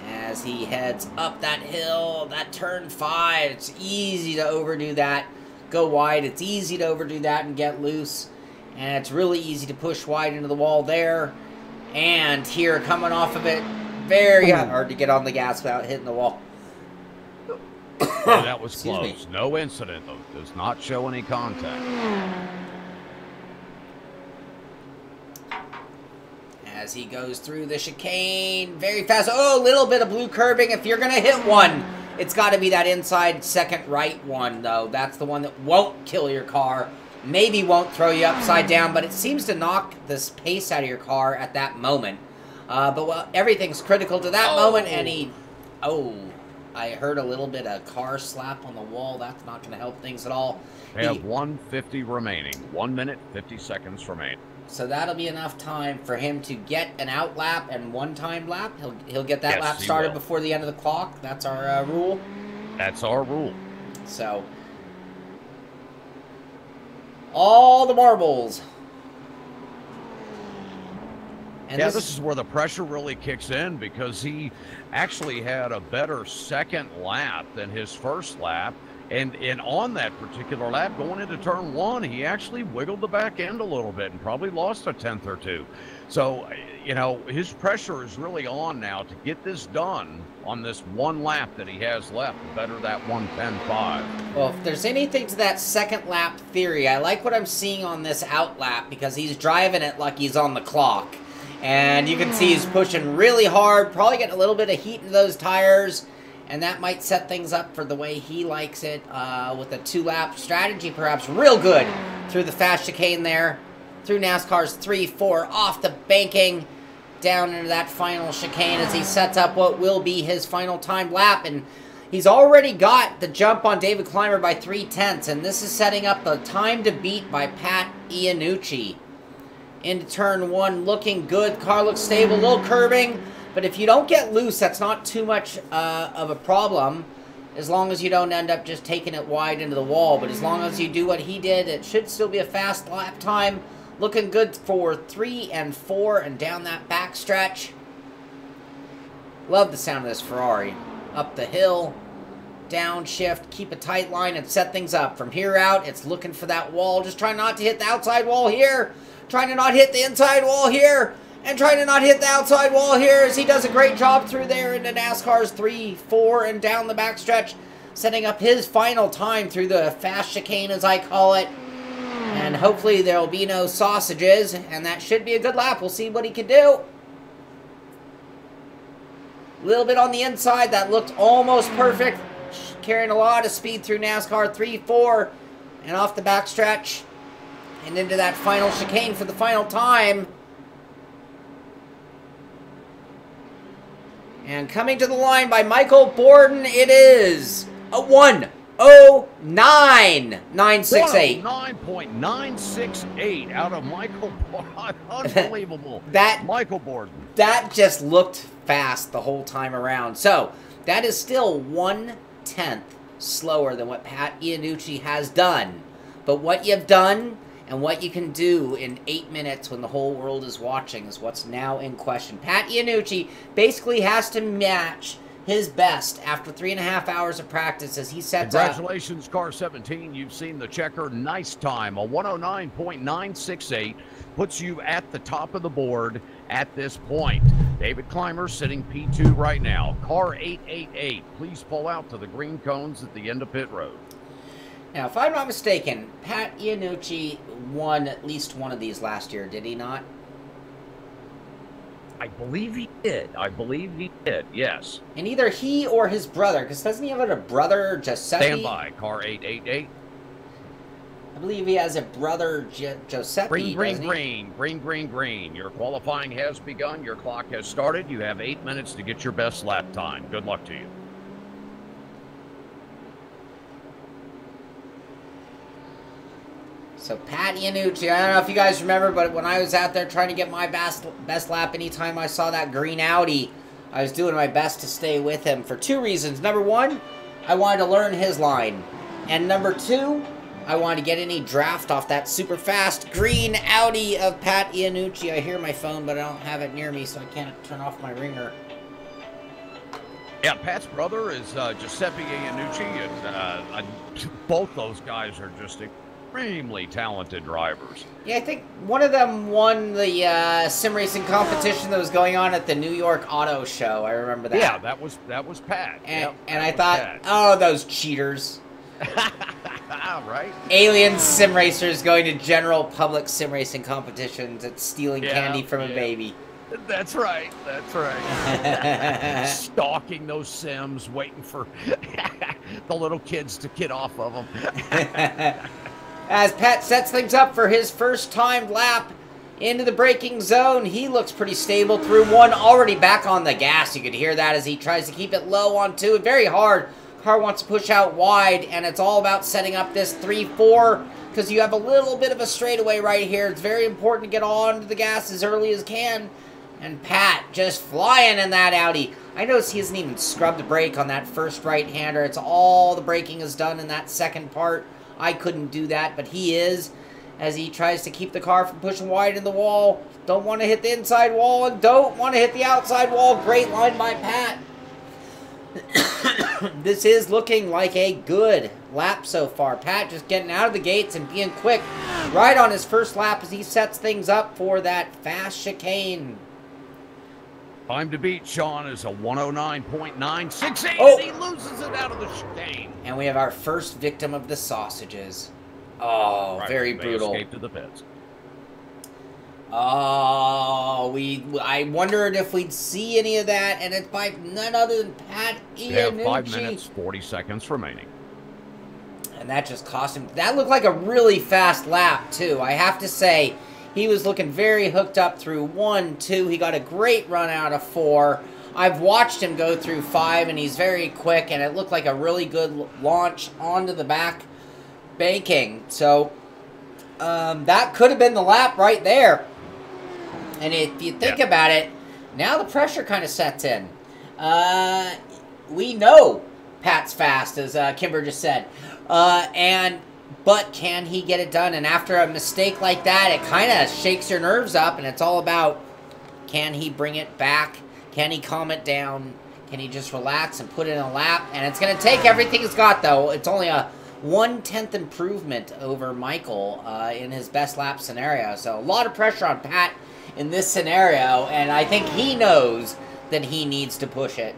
As he heads up that hill, that turn 5, it's easy to overdo that. Go wide, it's easy to overdo that and get loose. And it's really easy to push wide into the wall there. And here, coming off of it, very hard to get on the gas without hitting the wall. That was close. No incident, though. Does not show any contact. As he goes through the chicane, very fast. Oh, a little bit of blue curbing. If you're going to hit one, it's got to be that inside second right one, though. That's the one that won't kill your car. Maybe won't throw you upside down, but it seems to knock this pace out of your car at that moment. But well, everything's critical to that moment, and he... Oh, I heard a little bit of car slap on the wall. That's not going to help things at all. We have 1:50 remaining. 1 minute, 50 seconds remaining. So that'll be enough time for him to get an out lap and one time lap. He'll get that lap started before the end of the clock. That's our rule. That's our rule. So all the marbles. And yeah, this is where the pressure really kicks in, because he actually had a better second lap than his first lap. And on that particular lap, going into turn 1, he actually wiggled the back end a little bit and probably lost a 10th or 2. So, you know, his pressure is really on now to get this done on this one lap that he has left to better that 1:10.5. Well, if there's anything to that second lap theory, I like what I'm seeing on this out lap, because he's driving it like he's on the clock. And you can see he's pushing really hard, probably getting a little bit of heat into those tires. And that might set things up for the way he likes it, with a 2-lap strategy, perhaps real good through the fast chicane there, through NASCAR's 3-4, off the banking, down into that final chicane as he sets up what will be his final timed lap. And he's already got the jump on David Clymer by 3/10, and this is setting up the time to beat by Pat Iannucci. Into turn 1, looking good. Car looks stable, a little curbing. But if you don't get loose, that's not too much of a problem, as long as you don't end up just taking it wide into the wall. But as long as you do what he did, it should still be a fast lap time. Looking good for 3 and 4 and down that back stretch. Love the sound of this Ferrari. Up the hill, downshift, keep a tight line and set things up. From here out, it's looking for that wall. Just trying not to hit the outside wall here. Trying to not hit the inside wall here. And trying to not hit the outside wall here, as he does a great job through there into NASCAR's 3-4 and down the backstretch, setting up his final time through the fast chicane, as I call it. And hopefully there will be no sausages, and that should be a good lap. We'll see what he can do. A little bit on the inside, that looked almost perfect. Carrying a lot of speed through NASCAR 3-4 and off the backstretch and into that final chicane for the final time. And coming to the line by Michael Borden, it is a 1 109.968. 109.968 out of Michael Borden. Unbelievable. Michael Borden. That just looked fast the whole time around. So, that is still 1/10 slower than what Pat Iannucci has done. But what you've done and what you can do in 8 minutes when the whole world is watching is what's now in question. Pat Iannucci basically has to match his best after 3.5 hours of practice as he sets up. Congratulations, Car 17. You've seen the checker. Nice time. A 109.968 puts you at the top of the board at this point. David Clymer sitting P2 right now. Car 888, please pull out to the green cones at the end of pit road. Now, if I'm not mistaken, Pat Iannucci won at least one of these last year, did he not? I believe he did. Yes. And either he or his brother, because doesn't he have a brother, Giuseppe? Stand by, Car 888. I believe he has a brother, Giuseppe. Green. Your qualifying has begun. Your clock has started. You have 8 minutes to get your best lap time. Good luck to you. So Pat Iannucci, I don't know if you guys remember, but when I was out there trying to get my best lap, anytime I saw that green Audi, I was doing my best to stay with him for two reasons. Number one, I wanted to learn his line. And number two, I wanted to get any draft off that super fast green Audi of Pat Iannucci. I hear my phone, but I don't have it near me, so I can't turn off my ringer. Yeah, Pat's brother is Giuseppe Iannucci, and both those guys are just extremely talented drivers. Yeah, I think one of them won the sim racing competition that was going on at the New York Auto Show. I remember that. Yeah, that was Pat. And I thought, Pat. Oh, those cheaters. Right? Alien sim racers going to general public sim racing competitions and stealing candy from a baby. That's right. Stalking those sims, waiting for the little kids to get off of them. As Pat sets things up for his first timed lap into the braking zone, he looks pretty stable through one, already back on the gas. You could hear that as he tries to keep it low on two. Very hard. Car wants to push out wide, and it's all about setting up this 3-4 because you have a little bit of a straightaway right here. It's very important to get onto the gas as early as can. And Pat just flying in that Audi. I notice he hasn't even scrubbed the brake on that first right-hander. It's all the braking is done in that second part. I couldn't do that, but he is, as he tries to keep the car from pushing wide in the wall. Don't want to hit the inside wall and don't want to hit the outside wall. Great line by Pat. This is looking like a good lap so far. Pat just getting out of the gates and being quick right on his first lap as he sets things up for that fast chicane. Time to beat, Sean, is a 109.968, Oh. and he loses it out of the chicane. And we have our first victim of the sausages. Oh, right, very brutal. Escape to the pits. Oh, I wondered if we'd see any of that, and it's by none other than Pat Iannucci. We have 5 minutes, 40 seconds remaining. And that just cost him. That looked like a really fast lap, too. I have to say, he was looking very hooked up through 1, 2. He got a great run out of 4. I've watched him go through 5, and he's very quick, and it looked like a really good launch onto the back banking. So, that could have been the lap right there. And if you think about it, now the pressure kind of sets in. We know Pat's fast, as Kimber just said. But can he get it done? And after a mistake like that, it kind of shakes your nerves up, and it's all about, can he bring it back? Can he calm it down? Can he just relax and put it in a lap? And it's going to take everything he's got, though. It's only a 1/10 improvement over Michael in his best lap scenario. So a lot of pressure on Pat in this scenario, and I think he knows that he needs to push it.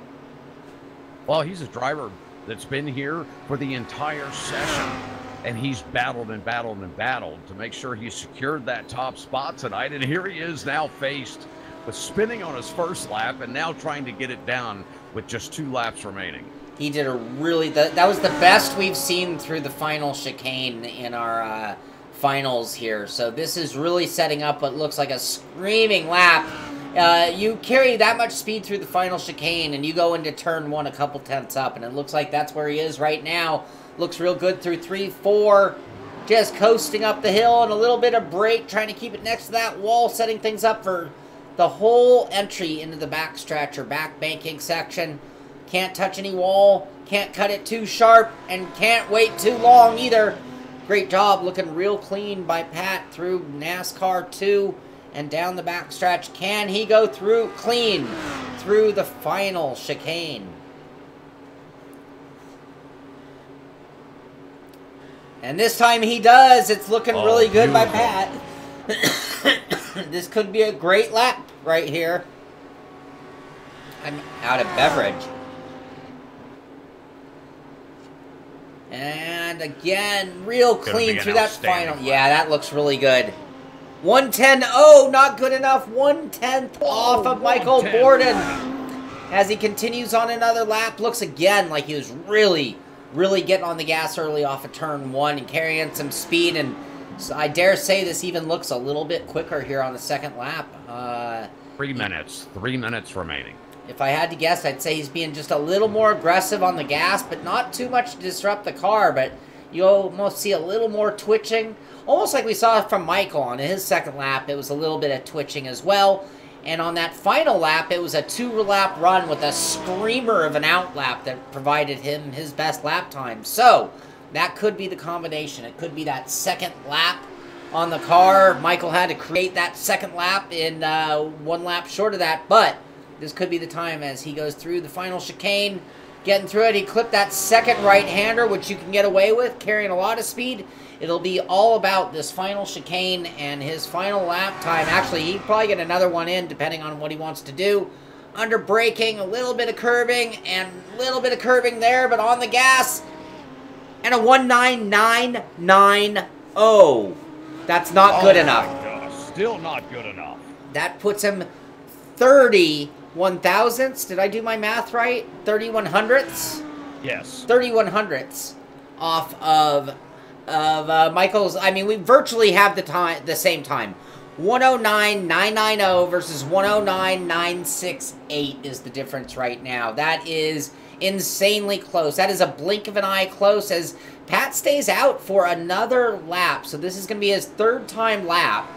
Well, he's a driver that's been here for the entire session, and he's battled and battled and battled to make sure he secured that top spot tonight, and here he is now faced with spinning on his first lap and now trying to get it down with just 2 laps remaining. He did a really, that was the best we've seen through the final chicane in our finals here. So this is really setting up what looks like a screaming lap You carry that much speed through the final chicane, and you go into turn 1 a couple tenths up, and it looks like that's where he is right now. Looks real good through 3, 4, just coasting up the hill, and a little bit of brake, trying to keep it next to that wall, setting things up for the whole entry into the backstretch or back banking section. Can't touch any wall, can't cut it too sharp, and can't wait too long either. Great job, looking real clean by Pat through NASCAR 2 and down the backstretch. Can he go through clean through the final chicane? And this time he does. It's looking really good by Pat. This could be a great lap right here. I'm out of beverage. And again, real clean through that final. Yeah, that looks really good. 110. Oh, not good enough. 1/10 off of Michael Borden. As he continues on another lap. Looks again like he was really getting on the gas early off of turn 1 and carrying some speed. And so I dare say this even looks a little bit quicker here on the second lap. 3 minutes. 3 minutes remaining. If I had to guess, I'd say he's being just a little more aggressive on the gas, but not too much to disrupt the car. But you almost see a little more twitching. Almost like we saw from Michael on his second lap. It was a little bit of twitching as well. And on that final lap, it was a 2-lap run with a screamer of an outlap that provided him his best lap time. So that could be the combination. It could be that second lap on the car. Michael had to create that second lap in 1 lap short of that. But this could be the time as he goes through the final chicane. Getting through it, he clipped that second right-hander, which you can get away with, carrying a lot of speed. It'll be all about this final chicane and his final lap time. Actually, he'd probably get another one in, depending on what he wants to do. Under braking, a little bit of curbing, and a little bit of curbing there, but on the gas. And a 1.9990. That's not good enough. Still not good enough. That puts him 31 thousandths. Did I do my math right? 31 hundredths? Yes. 31 hundredths off of Michael's. I mean, we virtually have the same time. 109.990 versus 109.968 is the difference right now. That is insanely close. That is a blink of an eye close as Pat stays out for another lap. So this is going to be his 3rd time lap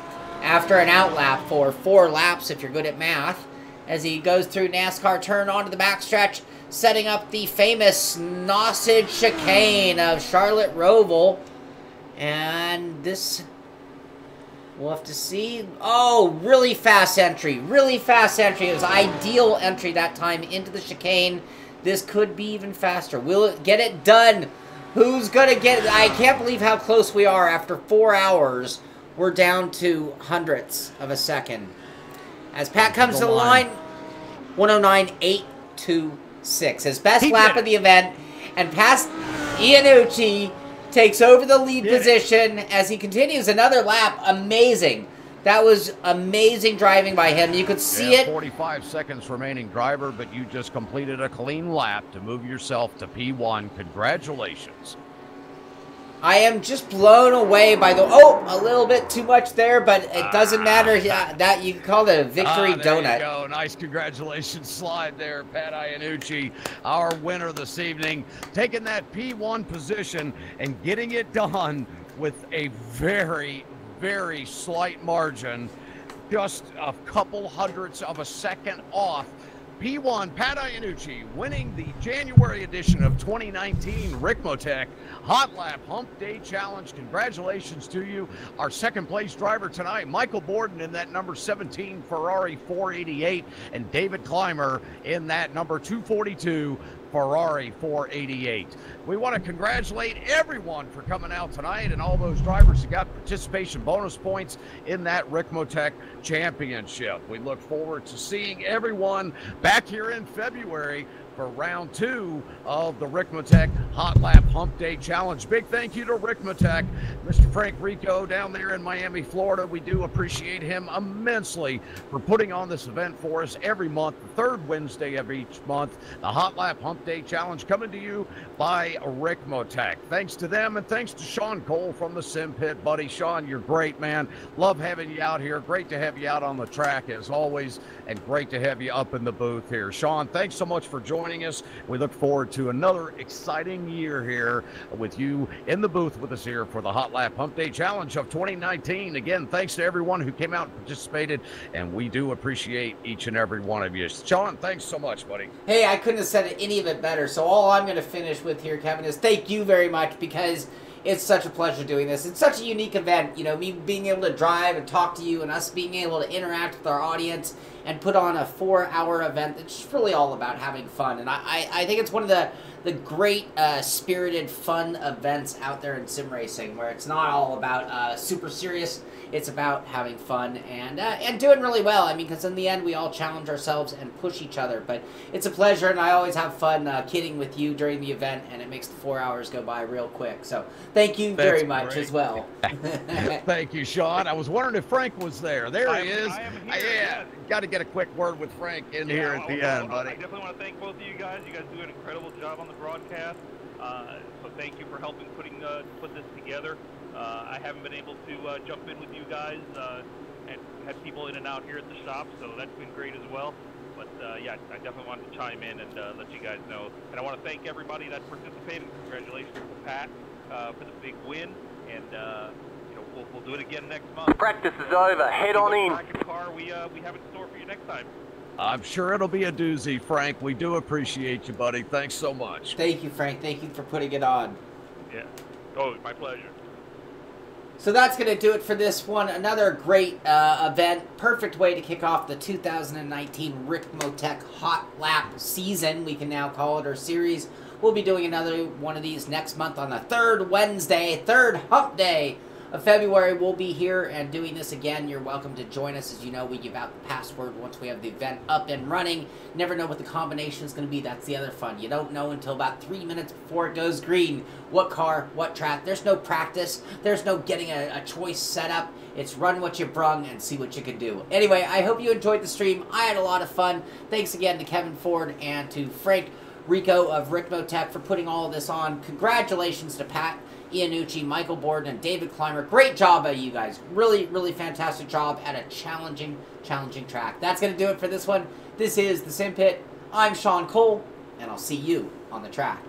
after an out lap for 4 laps if you're good at math. As he goes through NASCAR turn onto the backstretch, setting up the famous Sausage chicane of Charlotte Roval. And this, we'll have to see. Oh, really fast entry. Really fast entry. It was ideal entry that time into the chicane. This could be even faster. Will it get it done? Who's going to get it? I can't believe how close we are. After 4 hours, we're down to hundredths of a second. As Pat comes to the line, 109.826. His best lap of the event. And past Iannucci takes over the lead position as he continues another lap. Amazing. That was amazing driving by him. You could see it. 45 seconds remaining, driver, but you just completed a clean lap to move yourself to P1. Congratulations. I am just blown away by the... Oh, a little bit too much there, but it doesn't matter. That you can call it a victory donut. There you go. Nice congratulations slide there, Pat Iannucci, our winner this evening, taking that P1 position and getting it done with a very, very slight margin, just a couple hundredths of a second off. P1, Pat Iannucci, winning the January edition of 2019 Ricmotech Hot Lap Hump Day Challenge. Congratulations to you. Our second place driver tonight, Michael Borden in that number 17 Ferrari 488, and David Clymer in that number 242 Ferrari 488. We want to congratulate everyone for coming out tonight and all those drivers who got participation bonus points in that Ricmotech Championship. We look forward to seeing everyone back here in February for for round 2 of the Ricmotech Hot Lap Hump Day Challenge. Big thank you to Ricmotech, Mr. Frank Rico down there in Miami, Florida. We do appreciate him immensely for putting on this event for us every month, the third Wednesday of each month. The Hot Lap Hump Day Challenge coming to you by Ricmotech. Thanks to them, and thanks to Shaun Cole from the Sim Pit. Buddy, Shaun, you're great, man. Love having you out here. Great to have you out on the track as always, and great to have you up in the booth here. Shaun, thanks so much for joining us. We look forward to another exciting year here with you in the booth with us here for the Hot Lap Hump Day Challenge of 2019. Again, thanks to everyone who came out and participated, and we do appreciate each and every one of you. Shaun, thanks so much, buddy. Hey, I couldn't have said any of it better. So all I'm going to finish with here, Kevin, is thank you very much, because it's such a pleasure doing this. It's such a unique event, you know, me being able to drive and talk to you and us being able to interact with our audience and put on a 4-hour event that's really all about having fun. And I think it's one of the great spirited, fun events out there in sim racing, where it's not all about super serious. It's about having fun and doing really well. I mean, because in the end, we all challenge ourselves and push each other. But it's a pleasure, and I always have fun kidding with you during the event, and it makes the 4 hours go by real quick. So thank you very much as well. Thank you, Shaun. I was wondering if Frank was there. There he is. I am here, Yeah, yes. got to get a quick word with Frank in here at the end, buddy. I definitely want to thank both of you guys. You guys do an incredible job on the broadcast. So thank you for helping put this together. I haven't been able to jump in with you guys and had people in and out here at the shop, so that's been great as well. But yeah, I definitely wanted to chime in and let you guys know. And I want to thank everybody that participated. Congratulations to Pat for the big win, and you know, we'll do it again next month. Practice is over. Head on in. Car we have in store for you next time. I'm sure it'll be a doozy, Frank. We do appreciate you, buddy. Thanks so much. Thank you, Frank. Thank you for putting it on. Yeah. Oh, my pleasure. So that's going to do it for this one. Another great event. Perfect way to kick off the 2019 Ricmotech Hot Lap season, we can now call it, or series. We'll be doing another one of these next month on the third Wednesday, third hump day of February. We'll be here and doing this again. You're welcome to join us. As you know, we give out the password once we have the event up and running. Never know what the combination is going to be. That's the other fun. You don't know until about 3 minutes before it goes green what car, what track. There's no practice. There's no getting a choice set up. It's run what you brung and see what you can do. Anyway, I hope you enjoyed the stream. I had a lot of fun. Thanks again to Kevin Ford and to Frank Rico of Ricmotech for putting all of this on. Congratulations to Pat Iannucci, Michael Borden, and David Clymer. Great job by you guys. Really, really fantastic job at a challenging track. That's going to do it for this one. This is the Sim Pit. I'm Shaun Cole, and I'll see you on the track.